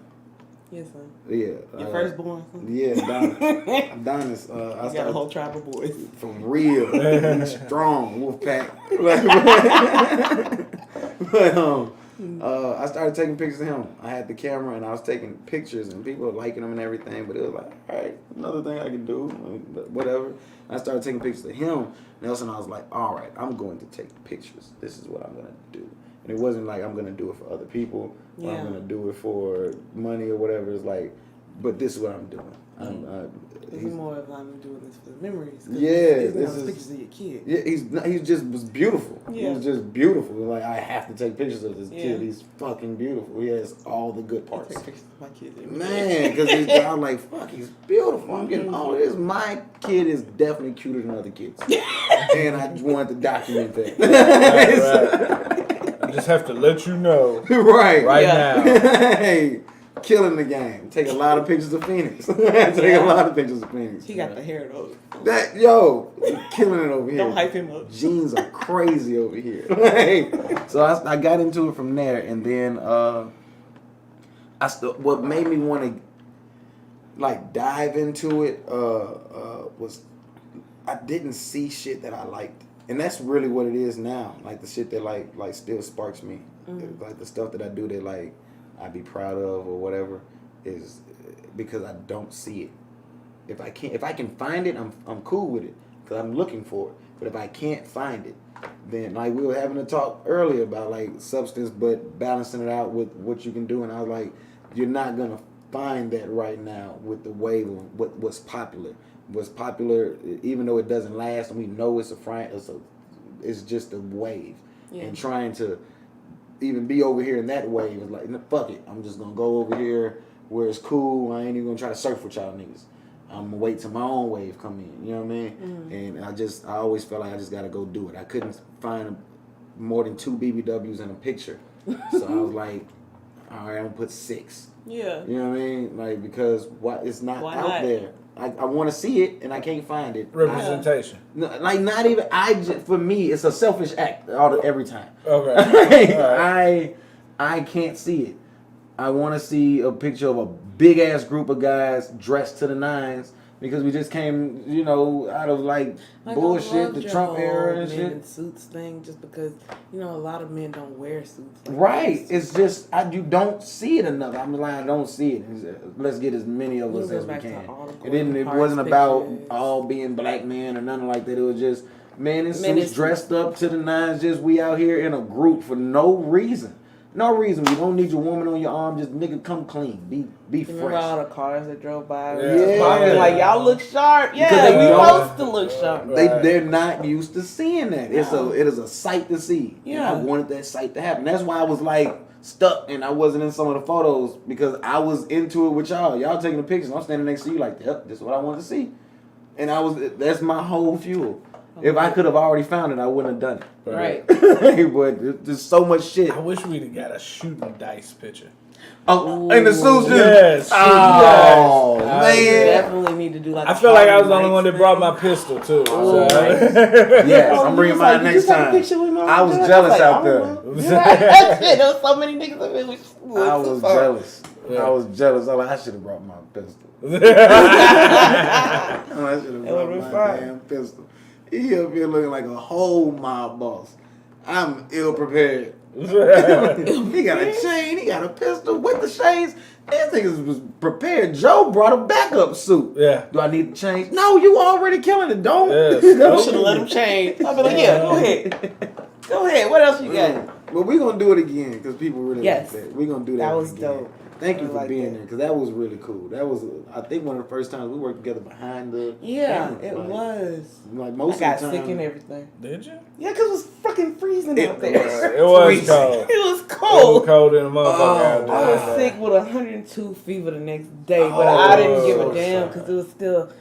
[SPEAKER 7] Yes, son.
[SPEAKER 9] Yeah.
[SPEAKER 7] Your firstborn. Son.
[SPEAKER 9] Yeah, Adonis. I
[SPEAKER 7] You got a
[SPEAKER 9] started
[SPEAKER 7] whole tribe of boys.
[SPEAKER 9] for real. He's strong, wolf pack. But I started taking pictures of him. I had the camera and I was taking pictures and people were liking them and everything. But it was like, all right, another thing I can do, whatever. I started taking pictures of him. Nelson, I was like, all right, I'm going to take pictures. This is what I'm going to do. And it wasn't like I'm going to do it for other people. Or I'm going to do it for money or whatever. It's like, but this is what I'm doing.
[SPEAKER 7] It's more of I'm doing this for the memories.
[SPEAKER 9] Yeah,
[SPEAKER 7] this is pictures of your kid.
[SPEAKER 9] Yeah, he just was beautiful.
[SPEAKER 7] Yeah.
[SPEAKER 9] He was just beautiful. Like, I have to take pictures of this
[SPEAKER 7] Yeah.
[SPEAKER 9] kid. He's fucking beautiful. He has all the good
[SPEAKER 7] I
[SPEAKER 9] parts.
[SPEAKER 7] take pictures of my kids.
[SPEAKER 9] Man, because I'm like, fuck, he's beautiful. I'm getting all of this. My kid is definitely cuter than other kids. And I wanted to document that.
[SPEAKER 8] Right. I just have to let you know.
[SPEAKER 9] Right
[SPEAKER 8] now.
[SPEAKER 9] Hey, killing the game. Take a lot of pictures of Phoenix. Take a lot of pictures of Phoenix.
[SPEAKER 7] He got the hair though.
[SPEAKER 9] Killing it over here.
[SPEAKER 7] Don't hype him up.
[SPEAKER 9] Jeans are crazy over here. So I got into it from there, and then what made me want to like dive into it was I didn't see shit that I liked, and that's really what it is now. Like the shit that like still sparks me, like the stuff that I do that like I be proud of or whatever is because I don't see it. If I can find it, I'm cool with it because I'm looking for it. But if I can't find it, then like we were having a talk earlier about like substance, but balancing it out with what you can do, and I was like, you're not gonna find that right now with the wave of what's popular. What's popular, even though it doesn't last, and we know it's it's just a wave, and trying to even be over here in that wave is like, fuck it, I'm just gonna go over here where it's cool. I ain't even gonna try to surf with y'all niggas. I'm gonna wait till my own wave come in. You know what I mean? And I always felt like I just gotta go do it. I couldn't find more than 2 BBWs in a picture, so I was like, all right, I'm gonna put 6.
[SPEAKER 7] Yeah.
[SPEAKER 9] You know what I mean? Like because it's not
[SPEAKER 7] Why
[SPEAKER 9] out
[SPEAKER 7] not?
[SPEAKER 9] there. I want to see it and I can't find it.
[SPEAKER 8] Representation.
[SPEAKER 9] Like not even for me, it's a selfish act every time.
[SPEAKER 8] Okay. Right.
[SPEAKER 9] I can't see it. I want to see a picture of a big ass group of guys dressed to the nines because we just came, out of like bullshit, the Trump era and
[SPEAKER 7] men
[SPEAKER 9] shit.
[SPEAKER 7] in suits thing, just because a lot of men don't wear suits. Like
[SPEAKER 9] Right.
[SPEAKER 7] this.
[SPEAKER 9] It's just you don't see it enough. I'm lying. I don't see it. Let's get as many of us as we can. It wasn't about all being black men or nothing like that. It was just men in suits dressed up to the nines. Just we out here in a group for no reason. No reason. You don't need your woman on your arm. Just nigga, come clean. Be fresh.
[SPEAKER 7] Remember all the cars that drove by?
[SPEAKER 9] Yeah.
[SPEAKER 7] Like y'all look sharp. Yeah, we supposed to look sharp.
[SPEAKER 9] They're not used to seeing that. It is a sight to see.
[SPEAKER 7] Yeah.
[SPEAKER 9] And I wanted that sight to happen. That's why I was like stuck and I wasn't in some of the photos because I was into it with y'all. Y'all taking the pictures. I'm standing next to you like, yep, this is what I wanted to see. And that's my whole fuel. If I could have already found it, I wouldn't have done it.
[SPEAKER 7] Right.
[SPEAKER 9] But there's so much shit.
[SPEAKER 8] I wish we'd have got a shooting dice picture.
[SPEAKER 9] Oh, and the suits just.
[SPEAKER 8] Yes.
[SPEAKER 9] Oh,
[SPEAKER 7] We
[SPEAKER 9] man.
[SPEAKER 7] definitely need to do like.
[SPEAKER 8] I feel like I was the only one that brought my pistol too. So.
[SPEAKER 9] Yes, I'm bringing mine next time. I was jealous out there.
[SPEAKER 7] There was so many niggas of it.
[SPEAKER 9] I was jealous.
[SPEAKER 8] Yeah.
[SPEAKER 9] I was jealous. I was like, I should have brought my pistol. I should have brought my damn pistol. He up here looking like a whole mob boss. I'm ill prepared. He got a chain. He got a pistol with the shades. These niggas was prepared. Joe brought a backup suit.
[SPEAKER 8] Yeah.
[SPEAKER 9] Do I need to change? No, you already killing it. Don't.
[SPEAKER 8] Yes.
[SPEAKER 7] You should have let him change. I'll be like, yeah, go ahead. Go ahead. What else you got?
[SPEAKER 9] But we're going to do it again because people really
[SPEAKER 7] Yes.
[SPEAKER 9] like that. We're going to do that
[SPEAKER 7] That was
[SPEAKER 9] again.
[SPEAKER 7] dope.
[SPEAKER 9] Thank you
[SPEAKER 7] I
[SPEAKER 9] for
[SPEAKER 7] like
[SPEAKER 9] being
[SPEAKER 7] that.
[SPEAKER 9] there because that was really cool. That was, I think, one of the first times we worked together behind the camera.
[SPEAKER 7] It
[SPEAKER 9] Like,
[SPEAKER 7] was.
[SPEAKER 9] Like
[SPEAKER 7] I
[SPEAKER 9] most
[SPEAKER 7] got
[SPEAKER 9] of the time.
[SPEAKER 7] sick and everything.
[SPEAKER 8] Did you?
[SPEAKER 7] Yeah, because it was fucking freezing out there.
[SPEAKER 8] It was
[SPEAKER 9] Freezing.
[SPEAKER 8] cold.
[SPEAKER 7] It was
[SPEAKER 8] It
[SPEAKER 7] cold.
[SPEAKER 8] was cold in the motherfucker out there.
[SPEAKER 7] I was sick with 102 fever the next day, but I didn't give a damn because it was still,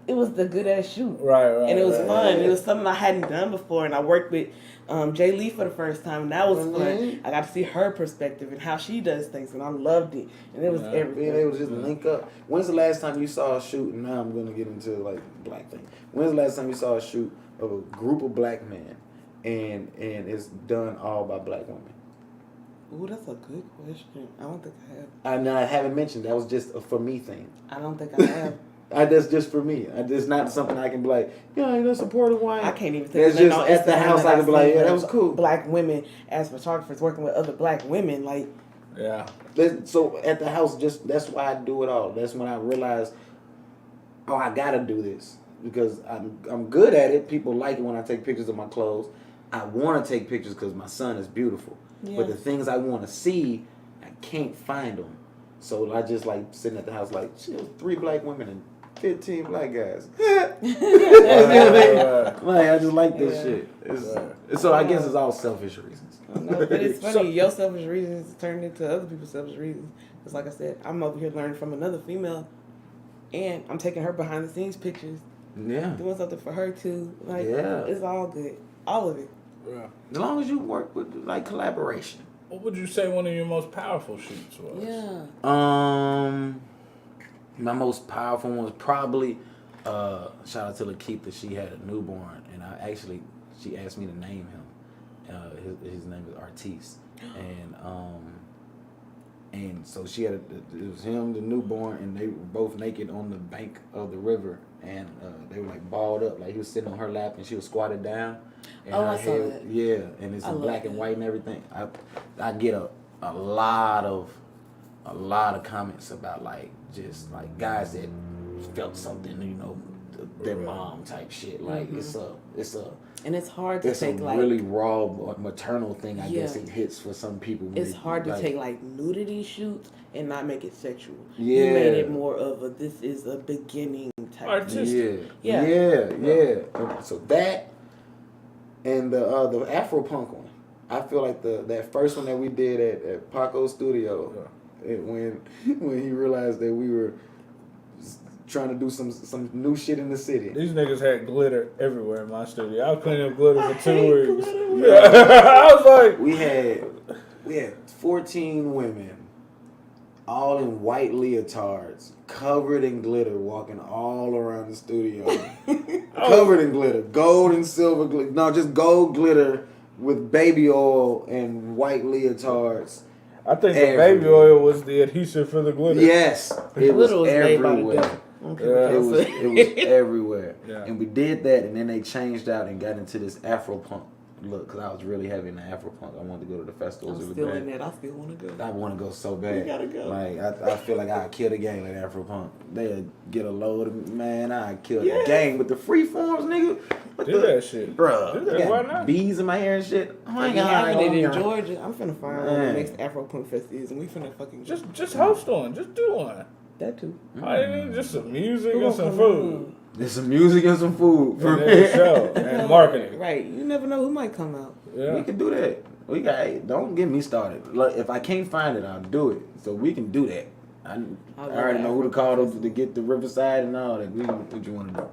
[SPEAKER 7] it was the good ass shoot.
[SPEAKER 8] Right.
[SPEAKER 7] And it was fun. It was something I hadn't done before, and I worked with Jay Lee for the first time, and that was fun. I got to see her perspective and how she does things, and I loved it. And it was everything.
[SPEAKER 9] Being able to just link up. When's the last time you saw a shoot? And now I'm gonna get into like black thing. When's the last time you saw a shoot of a group of black men, and it's done all by black women?
[SPEAKER 7] Ooh, that's a good question. I don't think I have.
[SPEAKER 9] I haven't mentioned that was just a for me thing.
[SPEAKER 7] I don't think I have.
[SPEAKER 9] That's just for me. It's not something I can be like, yeah, you know, support Hawaiian.
[SPEAKER 7] I can't even think
[SPEAKER 9] That's
[SPEAKER 7] of
[SPEAKER 9] just at the house. I can be like, yeah, that was cool.
[SPEAKER 7] Black women as photographers working with other black women, like.
[SPEAKER 8] Yeah.
[SPEAKER 9] So at the house, just that's why I do it all. That's when I realized, oh, I gotta do this because I'm good at it. People like it when I take pictures of my clothes. I want to take pictures because my son is beautiful.
[SPEAKER 7] Yeah.
[SPEAKER 9] But the things I want to see, I can't find them. So I just like sitting at the house like, shit, 3 black women and 15 black guys. Like I just like this shit. So I guess it's all selfish reasons.
[SPEAKER 7] No, but it's funny. Your selfish reasons turned into other people's selfish reasons. Because like I said, I'm over here learning from another female, and I'm taking her behind the scenes pictures.
[SPEAKER 9] Yeah.
[SPEAKER 7] Doing something for her too. Like
[SPEAKER 9] Yeah.
[SPEAKER 7] it's all good. All of it.
[SPEAKER 8] Yeah.
[SPEAKER 9] As long as you work with like collaboration.
[SPEAKER 8] What would you say one of your most powerful shoots was?
[SPEAKER 7] Yeah.
[SPEAKER 9] My most powerful one was probably shout out to Lakeitha. She had a newborn, and she asked me to name him. His name is Artis, and so she had it was him, the newborn, and they were both naked on the bank of the river, and they were like balled up, like he was sitting on her lap and she was squatted down. And
[SPEAKER 7] Oh,
[SPEAKER 9] her
[SPEAKER 7] I saw that.
[SPEAKER 9] Yeah, and it's
[SPEAKER 7] I
[SPEAKER 9] in
[SPEAKER 7] love
[SPEAKER 9] black and
[SPEAKER 7] that.
[SPEAKER 9] white and everything. I get a lot of comments about like just like guys that felt something, you know, their mom type shit. Like it's a
[SPEAKER 7] And it's hard to
[SPEAKER 9] it's a
[SPEAKER 7] take like
[SPEAKER 9] really raw maternal thing. I guess
[SPEAKER 7] Yeah.
[SPEAKER 9] it hits for some people. when
[SPEAKER 7] it's
[SPEAKER 9] they,
[SPEAKER 7] hard to
[SPEAKER 9] like,
[SPEAKER 7] take like nudity shoots and not make it sexual.
[SPEAKER 9] Yeah.
[SPEAKER 7] You made it more of a this is a beginning type.
[SPEAKER 8] Artistic.
[SPEAKER 9] Yeah. So that and the Afro-Punk one. I feel like that first one that we did at Paco's studio, when he realized that we were trying to do some new shit in the city.
[SPEAKER 8] These niggas had glitter everywhere in my studio. I was cleaning up glitter for 2 weeks. I was like,
[SPEAKER 9] We had 14 women, all in white leotards, covered in glitter, walking all around the studio. Covered in glitter, gold and silver glitter. No, just gold glitter with baby oil and white leotards.
[SPEAKER 8] I think the baby oil was the adhesive for the glitter.
[SPEAKER 9] Yes, it was
[SPEAKER 7] Glitter was made by the
[SPEAKER 9] everywhere.
[SPEAKER 7] devil.
[SPEAKER 9] It was everywhere.
[SPEAKER 8] Yeah.
[SPEAKER 9] And we did that, and then they changed out and got into this Afro-Punk look, because I was really heavy in the Afro-Punk. I wanted to go to the festivals.
[SPEAKER 7] I'm
[SPEAKER 9] really
[SPEAKER 7] still
[SPEAKER 9] bad.
[SPEAKER 7] in that. I still want to go.
[SPEAKER 9] I want to go so bad.
[SPEAKER 7] You gotta go.
[SPEAKER 9] Like I feel like I'd kill the game like Afro-Punk. They'd get a load of man. I'd kill the game with the free forms, nigga.
[SPEAKER 8] Do that shit.
[SPEAKER 9] Bruh,
[SPEAKER 8] Do that.
[SPEAKER 9] I
[SPEAKER 8] Why
[SPEAKER 9] got
[SPEAKER 8] not?
[SPEAKER 9] bees in my hair and shit. Oh my
[SPEAKER 7] We
[SPEAKER 9] god,
[SPEAKER 7] having it in Georgia. I'm finna find out what the
[SPEAKER 9] Man.
[SPEAKER 7] next Afro Punk Fest is, and we finna fucking
[SPEAKER 8] Just host one. Just do one.
[SPEAKER 7] that too.
[SPEAKER 8] All you need is just some music
[SPEAKER 7] Who
[SPEAKER 8] and
[SPEAKER 7] gonna
[SPEAKER 8] some
[SPEAKER 7] come
[SPEAKER 8] food.
[SPEAKER 9] There's some music and some food for
[SPEAKER 8] And then a show and marketing.
[SPEAKER 7] Right. You never know who might come out.
[SPEAKER 8] Yeah.
[SPEAKER 9] We can do that. We got. Don't get me started. Like, if I can't find it, I'll do it. So we can do that. I already know who to call to get the Riverside and all that. What you want to do?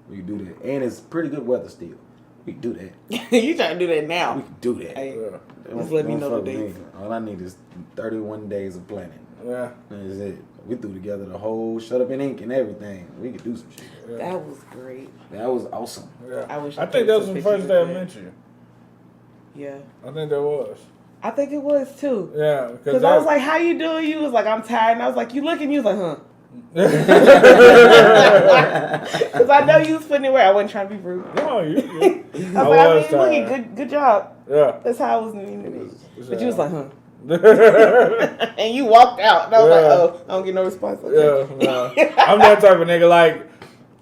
[SPEAKER 9] We can do that, and it's pretty good weather still. We can do that.
[SPEAKER 7] You trying to do that now?
[SPEAKER 9] We can do that.
[SPEAKER 7] Hey,
[SPEAKER 8] Yeah.
[SPEAKER 7] just let me
[SPEAKER 9] Don't
[SPEAKER 7] know
[SPEAKER 9] fuck
[SPEAKER 7] the
[SPEAKER 9] with me.
[SPEAKER 7] dates.
[SPEAKER 9] All I need is 31 days of planning.
[SPEAKER 8] Yeah.
[SPEAKER 9] That's it. We threw together the whole Shut Up in Ink and everything. We could do some shit.
[SPEAKER 7] That was great.
[SPEAKER 9] That was awesome.
[SPEAKER 8] Yeah.
[SPEAKER 7] I wish
[SPEAKER 8] I
[SPEAKER 7] I
[SPEAKER 8] think
[SPEAKER 7] took
[SPEAKER 8] that was
[SPEAKER 7] some
[SPEAKER 8] the first
[SPEAKER 7] pictures
[SPEAKER 8] day I
[SPEAKER 7] of that.
[SPEAKER 8] met you.
[SPEAKER 7] Yeah.
[SPEAKER 8] I think that was.
[SPEAKER 7] I think it was too.
[SPEAKER 8] Yeah.
[SPEAKER 7] Because I was like, how you doing? You was like, I'm tired. And I was like, you looking? You was like, huh? Because I know you was putting it where I wasn't trying to be rude.
[SPEAKER 8] No, you.
[SPEAKER 7] I was like, I mean, looking good job.
[SPEAKER 8] Yeah.
[SPEAKER 7] That's how I was meaning it. But you was like, huh?
[SPEAKER 8] Yeah.
[SPEAKER 7] And you walked out. And I was like,
[SPEAKER 8] Yeah.
[SPEAKER 7] oh, I don't get no response. Okay.
[SPEAKER 8] No. I'm that type of nigga. Like,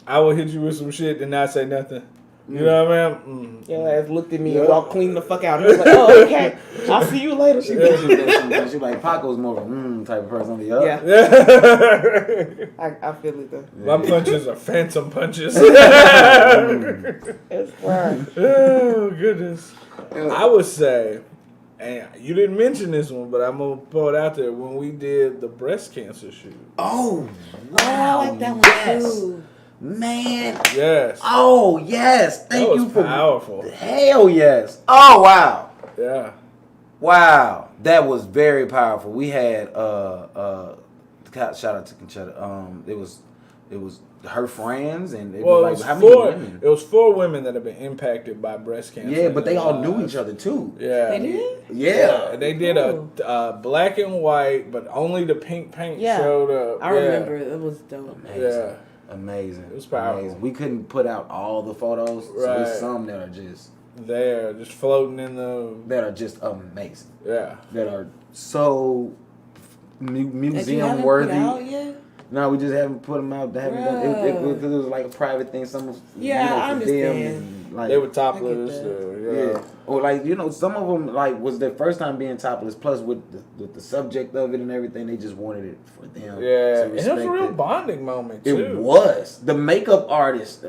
[SPEAKER 8] I will hit you with some shit and not say nothing. You know what I mean?
[SPEAKER 7] Your ass looked at me and walked clean the fuck out. He was like, oh, okay. I'll see you later.
[SPEAKER 9] She like Paco's more of a type of person.
[SPEAKER 7] Yeah.
[SPEAKER 8] Yeah.
[SPEAKER 7] I feel it though.
[SPEAKER 8] My punches are phantom punches.
[SPEAKER 7] It's fine.
[SPEAKER 8] Oh, goodness. I would say, and you didn't mention this one, but I'm going to throw it out there. When we did the breast cancer shoot.
[SPEAKER 9] Oh, wow.
[SPEAKER 7] I like that one too.
[SPEAKER 9] Man.
[SPEAKER 8] Yes.
[SPEAKER 9] Oh, yes. Thank
[SPEAKER 8] That
[SPEAKER 9] you
[SPEAKER 8] was
[SPEAKER 9] for
[SPEAKER 8] powerful.
[SPEAKER 9] Hell yes. Oh, wow.
[SPEAKER 8] Yeah.
[SPEAKER 9] Wow. That was very powerful. We had shout out to Conchetta. It was her friends, and it
[SPEAKER 8] Well,
[SPEAKER 9] was like how many women?
[SPEAKER 8] It was 4 women that have been impacted by breast cancer.
[SPEAKER 9] Yeah, but they all
[SPEAKER 8] lives.
[SPEAKER 9] knew each other too.
[SPEAKER 8] Yeah,
[SPEAKER 7] They did?
[SPEAKER 9] Yeah.
[SPEAKER 8] And they did a black and white, but only the pink paint
[SPEAKER 7] Yeah.
[SPEAKER 8] showed up.
[SPEAKER 7] I remember it was dope.
[SPEAKER 8] Yeah.
[SPEAKER 9] Amazing.
[SPEAKER 8] It was powerful.
[SPEAKER 9] Amazing. We couldn't put out all the photos, so
[SPEAKER 8] Right.
[SPEAKER 9] there's some that are just
[SPEAKER 8] Just floating in the
[SPEAKER 9] amazing.
[SPEAKER 8] yeah.
[SPEAKER 9] That are so
[SPEAKER 7] That you
[SPEAKER 9] museum
[SPEAKER 7] haven't
[SPEAKER 9] worthy.
[SPEAKER 7] put out yet?
[SPEAKER 9] No, we just haven't put them out. They haven't done it because it was like a private thing. Some
[SPEAKER 7] Yeah, I
[SPEAKER 9] for
[SPEAKER 7] understand.
[SPEAKER 9] them and, like,
[SPEAKER 8] They were topless.
[SPEAKER 7] that.
[SPEAKER 9] yeah. Or like some of them like was their first time being topless. Plus with the subject of it and everything, they just wanted it for them.
[SPEAKER 8] Yeah,
[SPEAKER 9] to
[SPEAKER 8] and it was a
[SPEAKER 9] respect
[SPEAKER 8] real
[SPEAKER 9] it.
[SPEAKER 8] bonding moment too.
[SPEAKER 9] It was. The makeup artist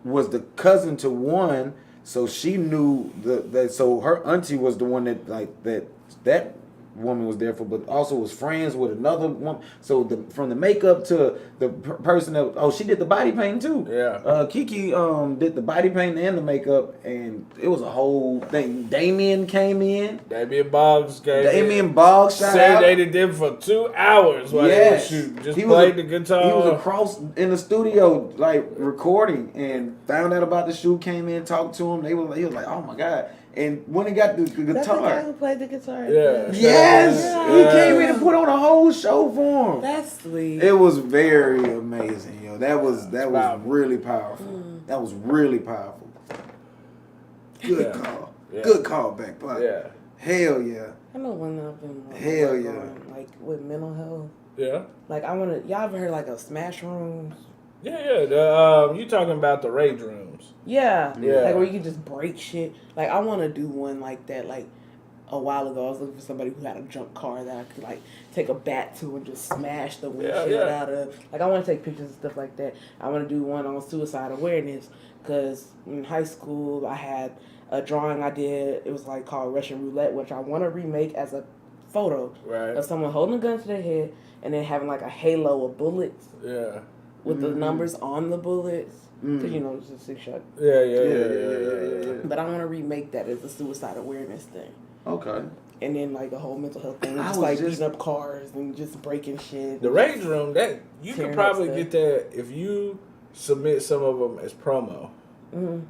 [SPEAKER 9] was the cousin to one, so she knew that. So her auntie was the one that woman was there for, but also was friends with another woman. So from the makeup to the person that she did the body paint too.
[SPEAKER 8] Yeah.
[SPEAKER 9] Kiki did the body paint and the makeup, and it was a whole thing. Damien came in.
[SPEAKER 8] Damien Boggs
[SPEAKER 9] shout
[SPEAKER 8] said
[SPEAKER 9] out.
[SPEAKER 8] they did them for 2 hours while they were shooting. Just
[SPEAKER 9] He was
[SPEAKER 8] played the guitar.
[SPEAKER 9] He was across in the studio, like recording, and found out about the shoot. Came in, talked to him. He was like, "Oh my god!" And when he got the
[SPEAKER 7] That's the
[SPEAKER 9] guitar,
[SPEAKER 7] guy who played the guitar.
[SPEAKER 8] Yeah.
[SPEAKER 9] yes,
[SPEAKER 7] Yeah.
[SPEAKER 9] he came in and put on a whole show for him.
[SPEAKER 7] That's sweet.
[SPEAKER 9] It was very amazing, yo. That was
[SPEAKER 8] powerful.
[SPEAKER 9] really powerful. That was really powerful. Good
[SPEAKER 8] Yeah.
[SPEAKER 9] call.
[SPEAKER 8] Yeah.
[SPEAKER 9] Good call back, Pop.
[SPEAKER 8] Yeah.
[SPEAKER 9] Hell yeah.
[SPEAKER 7] I know one that I've been
[SPEAKER 9] Hell
[SPEAKER 7] working
[SPEAKER 9] yeah.
[SPEAKER 7] on, like with mental health.
[SPEAKER 8] Yeah.
[SPEAKER 7] Like I wanna y'all ever heard like of smash rooms?
[SPEAKER 8] Yeah. You talking about the rage rooms?
[SPEAKER 7] Yeah.
[SPEAKER 8] Yeah.
[SPEAKER 7] Like where you can just break shit. Like I wanna do one like that. Like a while ago I was looking for somebody who had a junk car that I could like take a bat to and just smash the windshield out of. Like I wanna take pictures and stuff like that. I wanna do one on suicide awareness because in high school I had a drawing I did. It was like called Russian Roulette, which I want to remake as a photo of someone holding a gun to their head and then having like a halo of bullets.
[SPEAKER 8] Yeah.
[SPEAKER 7] With the numbers on the bullets, because you know it's a 6-shot.
[SPEAKER 8] Yeah.
[SPEAKER 7] But I want to remake that as a suicide awareness thing.
[SPEAKER 9] Okay.
[SPEAKER 7] And then like a whole mental health thing,
[SPEAKER 9] I
[SPEAKER 7] just
[SPEAKER 9] was
[SPEAKER 7] like
[SPEAKER 9] just-
[SPEAKER 7] beating up cars and just breaking shit.
[SPEAKER 8] The rage room, that you could
[SPEAKER 7] Tearing
[SPEAKER 8] probably
[SPEAKER 7] up
[SPEAKER 8] get that if you submit some of them as promo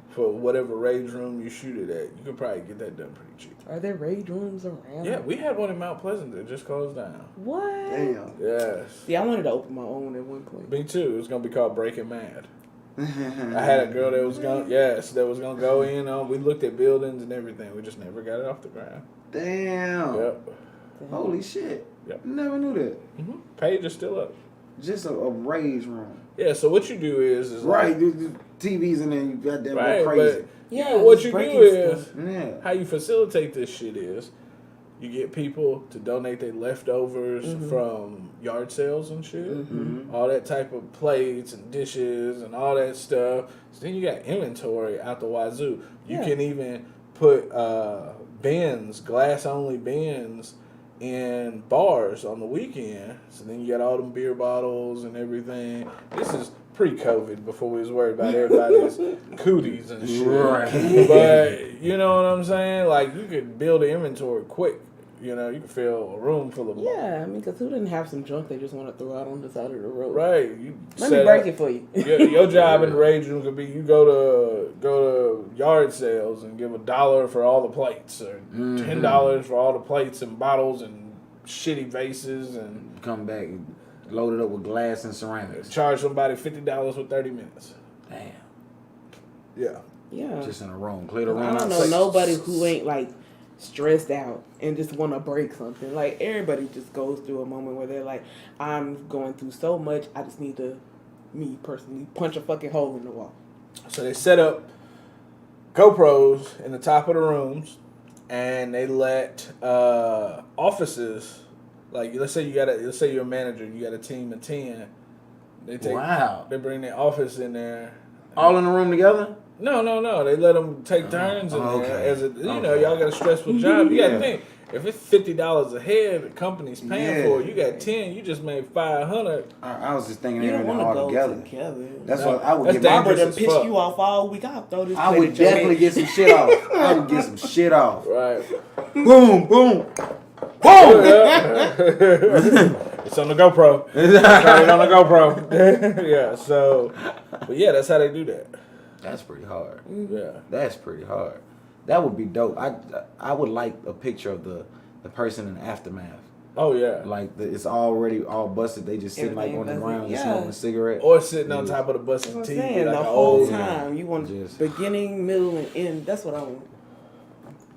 [SPEAKER 8] for whatever rage room you shoot it at. You could probably get that done pretty cheap.
[SPEAKER 7] Are there rage rooms around?
[SPEAKER 8] Yeah, we had one in Mount Pleasant that just closed down.
[SPEAKER 7] What?
[SPEAKER 9] Damn.
[SPEAKER 8] Yes.
[SPEAKER 7] Yeah, I wanted to open my own at one point.
[SPEAKER 8] Me too. It was gonna be called Breaking Mad. I had a girl that was gonna go in on. We looked at buildings and everything. We just never got it off the ground.
[SPEAKER 9] Damn.
[SPEAKER 8] Yep.
[SPEAKER 9] Holy shit.
[SPEAKER 8] Yep.
[SPEAKER 9] Never knew that.
[SPEAKER 8] Page is still up.
[SPEAKER 9] Just a rage room.
[SPEAKER 8] Yeah. So what you do is
[SPEAKER 9] Right.
[SPEAKER 8] like,
[SPEAKER 9] The TVs in there, you got that
[SPEAKER 8] right,
[SPEAKER 9] crazy.
[SPEAKER 8] but
[SPEAKER 7] Yeah,
[SPEAKER 8] what
[SPEAKER 7] just
[SPEAKER 8] you do
[SPEAKER 7] breaking
[SPEAKER 8] is
[SPEAKER 7] stuff.
[SPEAKER 9] Yeah.
[SPEAKER 8] how you facilitate this shit is you get people to donate their leftovers from yard sales and shit, all that type of plates and dishes and all that stuff. So then you got inventory out the wazoo. You
[SPEAKER 7] Yeah.
[SPEAKER 8] can even put bins, glass only bins, in bars on the weekend. So then you got all them beer bottles and everything. This is pre-COVID, before we was worried about everybody's cooties and shit.
[SPEAKER 9] Right.
[SPEAKER 8] But you know what I'm saying? Like you could build an inventory quick. You know, you could fill a room full of
[SPEAKER 7] Yeah, I mean, because who didn't have some junk they just want to throw out on the side of the road?
[SPEAKER 8] Right. You
[SPEAKER 7] Let me
[SPEAKER 8] set
[SPEAKER 7] break
[SPEAKER 8] up-
[SPEAKER 7] it for you.
[SPEAKER 8] Your job in the rage room could be you go to yard sales and give $1 for all the plates or $10 for all the plates and bottles and shitty vases and
[SPEAKER 9] Come back and load it up with glass and ceramics.
[SPEAKER 8] charge somebody $50 for 30 minutes.
[SPEAKER 9] Damn.
[SPEAKER 8] Yeah.
[SPEAKER 7] Yeah.
[SPEAKER 9] Just in a room. Clear the room
[SPEAKER 7] I don't
[SPEAKER 9] out.
[SPEAKER 7] know nobody who ain't like stressed out and just want to break something. Like everybody just goes through a moment where they're like, I'm going through so much, I just need to, me personally, punch a fucking hole in the wall.
[SPEAKER 8] So they set up GoPros in the top of the rooms, and they let offices, like let's say you're a manager, you got a team of 10. They take,
[SPEAKER 9] Wow.
[SPEAKER 8] They bring their office in there.
[SPEAKER 9] All in the room together?
[SPEAKER 8] No. They let them take turns in there.
[SPEAKER 9] okay.
[SPEAKER 8] As y'all got a stressful job. You got to think, if it's $50 a head, the company's paying for it. You got 10. You just made 500.
[SPEAKER 9] I was just thinking
[SPEAKER 7] You don't
[SPEAKER 9] everything
[SPEAKER 7] want to
[SPEAKER 9] all
[SPEAKER 7] go
[SPEAKER 9] together.
[SPEAKER 7] together.
[SPEAKER 9] That's what I would
[SPEAKER 8] That's
[SPEAKER 9] get. My,
[SPEAKER 8] dangerous.
[SPEAKER 7] Robert done
[SPEAKER 8] as
[SPEAKER 7] pissed
[SPEAKER 8] fuck.
[SPEAKER 7] you off all week. I'll throw this
[SPEAKER 9] I
[SPEAKER 7] plate
[SPEAKER 9] would
[SPEAKER 7] at your
[SPEAKER 9] definitely
[SPEAKER 7] head.
[SPEAKER 9] get some shit off. I would get some shit off.
[SPEAKER 8] Right.
[SPEAKER 9] Boom, boom.
[SPEAKER 8] Boom! It's on the GoPro. Got it on the GoPro. Yeah, so, but yeah, that's how they do that.
[SPEAKER 9] That's pretty hard.
[SPEAKER 8] Yeah.
[SPEAKER 9] That's pretty hard. That would be dope. I would like a picture of the person in the aftermath.
[SPEAKER 8] Oh, yeah.
[SPEAKER 9] Like, it's already all busted. They just sitting like on the ground and smoking a cigarette.
[SPEAKER 8] Or sitting on top of the bus and
[SPEAKER 7] I'm
[SPEAKER 8] TV.
[SPEAKER 7] saying,
[SPEAKER 8] Like
[SPEAKER 7] the
[SPEAKER 8] an
[SPEAKER 7] whole
[SPEAKER 8] old
[SPEAKER 7] time. You want beginning, middle, and end. That's what I want.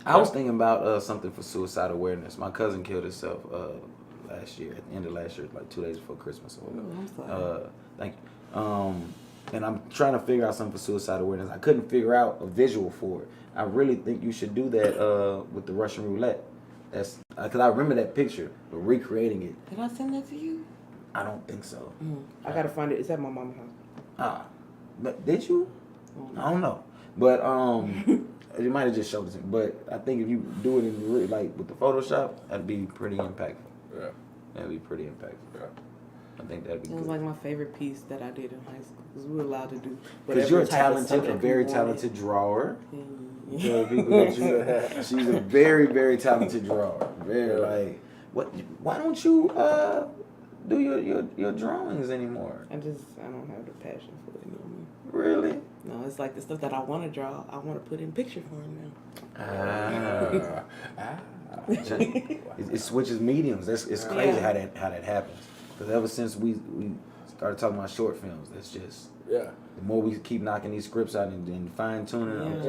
[SPEAKER 9] I was thinking about something for suicide awareness. My cousin killed himself last year, at the end of last year, like 2 days before Christmas or whatever.
[SPEAKER 7] I'm sorry.
[SPEAKER 9] Thank you. And I'm trying to figure out something for suicide awareness. I couldn't figure out a visual for it. I really think you should do that with the Russian roulette. That's because I remember that picture, but recreating it.
[SPEAKER 7] Did I send that to you?
[SPEAKER 9] I don't think so.
[SPEAKER 7] I gotta find it. It's at my mama's house.
[SPEAKER 9] But did you? I don't know. But you might have just showed it to me. But I think if you do it in like with the Photoshop, that'd be pretty impactful.
[SPEAKER 8] Yeah.
[SPEAKER 9] That'd be pretty impactful. Yeah. I think that'd be
[SPEAKER 7] It
[SPEAKER 9] good.
[SPEAKER 7] was like my favorite piece that I did in high school because we were allowed to do.
[SPEAKER 9] Because you're a very
[SPEAKER 7] we
[SPEAKER 9] talented drawer.
[SPEAKER 7] Yeah.
[SPEAKER 9] Tell people that she's a very, very talented drawer. Very like what? Why don't you do your drawings anymore?
[SPEAKER 7] I don't have the passion for it anymore.
[SPEAKER 9] Really?
[SPEAKER 7] No, it's like the stuff that I want to draw. I want to put in picture form now.
[SPEAKER 9] It switches mediums. It's crazy how that happens. Because ever since we started talking about short films, that's just the more we keep knocking these scripts out and fine tuning,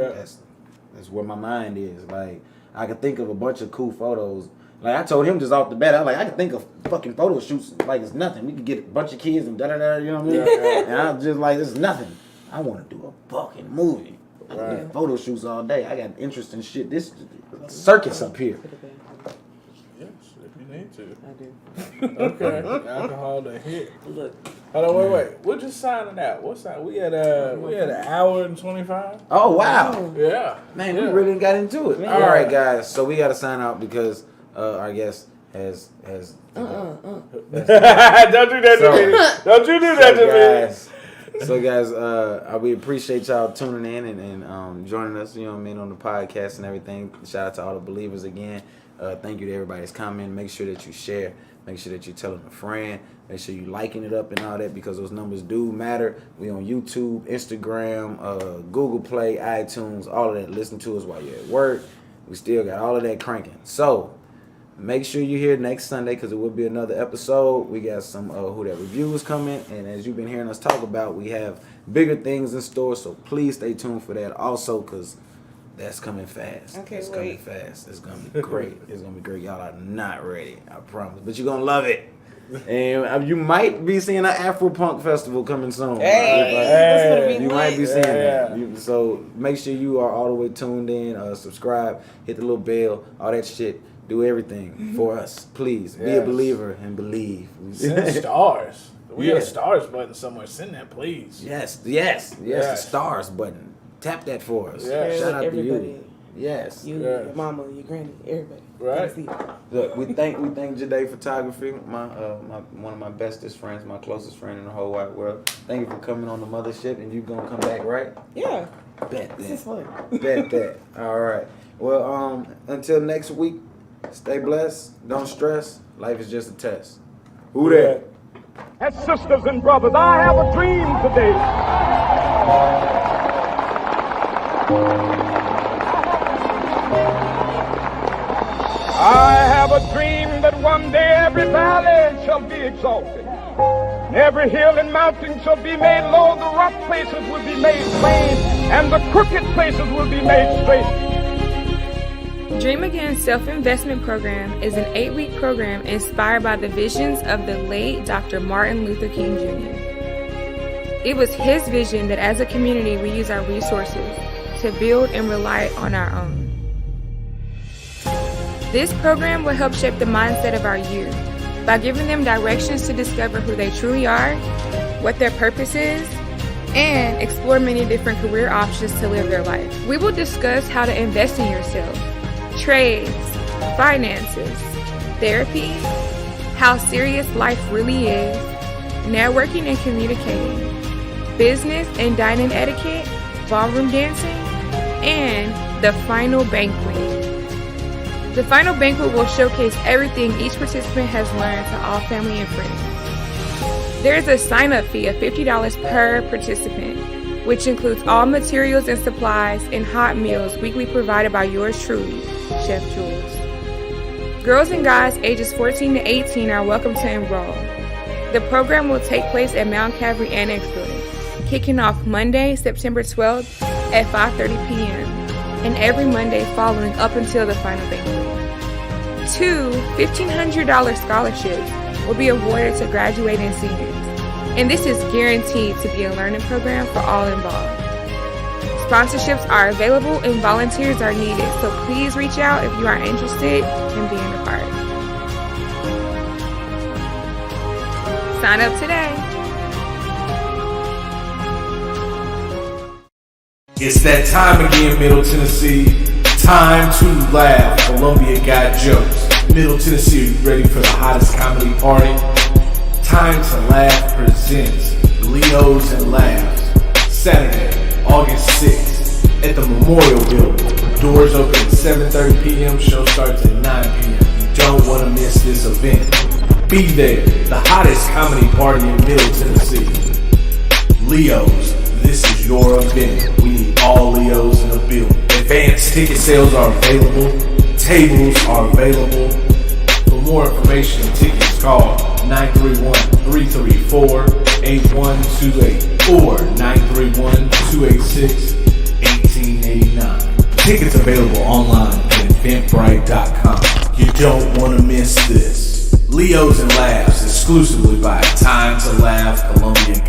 [SPEAKER 9] that's where my mind is. Like I could think of a bunch of cool photos. Like I told him just off the bat, I was like, I could think of fucking photo shoots like it's nothing. We could get a bunch of kids and da-da-da, you know what I mean? And I was just like, it's nothing. I want to do a fucking movie. I can do photo shoots all day. I got interesting shit. This circus up here.
[SPEAKER 8] Yes, if you need to.
[SPEAKER 7] I do.
[SPEAKER 8] Okay. Alcohol to hit.
[SPEAKER 7] Look.
[SPEAKER 8] Hold on, wait. We're just signing out. What's that? We had an hour and 25.
[SPEAKER 9] Oh wow.
[SPEAKER 8] Yeah.
[SPEAKER 9] Man, we really got into it. All right, guys. So we got to sign out because our guest has.
[SPEAKER 8] Don't do that to me. Don't you do that to me.
[SPEAKER 9] So guys, we appreciate y'all tuning in and joining us. You know what I mean, on the podcast and everything. Shout out to all the believers again. Thank you to everybody that's commenting. Make sure that you share. Make sure that you're telling a friend. Make sure you liking it up and all that because those numbers do matter. We on YouTube, Instagram, Google Play, iTunes, all of that. Listen to us while you're at work. We still got all of that cranking. So make sure you're here next Sunday because it will be another episode. We got some WhoDat reviews coming. And as you've been hearing us talk about, we have bigger things in store. So please stay tuned for that also because that's coming fast. It's coming fast. It's going to be great. It's going to be great. Y'all are not ready, I promise. But you're going to love it. And you might be seeing an Afro-Punk festival coming soon. You might be seeing that. So make sure you are all the way tuned in. Subscribe. Hit the little bell. All that shit. Do everything for us. Please. Be a believer and believe.
[SPEAKER 8] Send stars. We got a stars button somewhere. Send that, please.
[SPEAKER 9] Yes. The stars button. Tap that for us. Shout out to you. Yes.
[SPEAKER 7] You, your mama, your granny, everybody.
[SPEAKER 8] Right.
[SPEAKER 9] Look, we thank Jade Photography, one of my bestest friends, my closest friend in the whole wide world. Thank you for coming on the mothership, and you gonna come back, right?
[SPEAKER 7] Yeah.
[SPEAKER 9] Bet that.
[SPEAKER 7] This is fun.
[SPEAKER 9] Bet that. All right. Well, until next week, stay blessed. Don't stress. Life is just a test. Who that?
[SPEAKER 2] And sisters and brothers, I have a dream today. I have a dream that one day every valley shall be exalted. And every hill and mountain shall be made low. The rough places will be made plain, and the crooked places will be made straight.
[SPEAKER 3] Dream Again's self-investment program is an 8-week program inspired by the visions of the late Dr. Martin Luther King Jr. It was his vision that as a community we use our resources to build and rely on our own. This program will help shape the mindset of our youth by giving them directions to discover who they truly are, what their purpose is, and explore many different career options to live their life. We will discuss how to invest in yourself, trades, finances, therapy, how serious life really is, networking and communicating, business and dining etiquette, ballroom dancing, and the final banquet. The final banquet will showcase everything each participant has learned to all family and friends. There is a sign-up fee of $50 per participant, which includes all materials and supplies and hot meals weekly provided by yours truly, Chef Jules. Girls and guys ages 14 to 18 are welcome to enroll. The program will take place at Mount Calvary Annex Building, kicking off Monday, September 12th at 5:30 p.m. and every Monday following up until the final banquet. 2 $1,500 scholarships will be awarded to graduating seniors, and this is guaranteed to be a learning program for all involved. Sponsorships are available and volunteers are needed, so please reach out if you are interested in being a part. Sign up today.
[SPEAKER 4] It's that time again, Middle Tennessee. Time to laugh. Columbia got jokes. Middle Tennessee, are you ready for the hottest comedy party? Time to Laugh presents Leos and Laughs. Saturday, August 6th at the Memorial Building. Doors open at 7:30 p.m. Show starts at 9 p.m. You don't want to miss this event. Be there. The hottest comedy party in Middle Tennessee. Leos, this is your event. We need all Leos in the building. Advanced ticket sales are available. Tables are available. For more information and tickets, call 931-334-8128 or 931-286-1889. Tickets available online at eventbrite.com. You don't want to miss this. Leos and Laughs exclusively by Time to Laugh Columbia.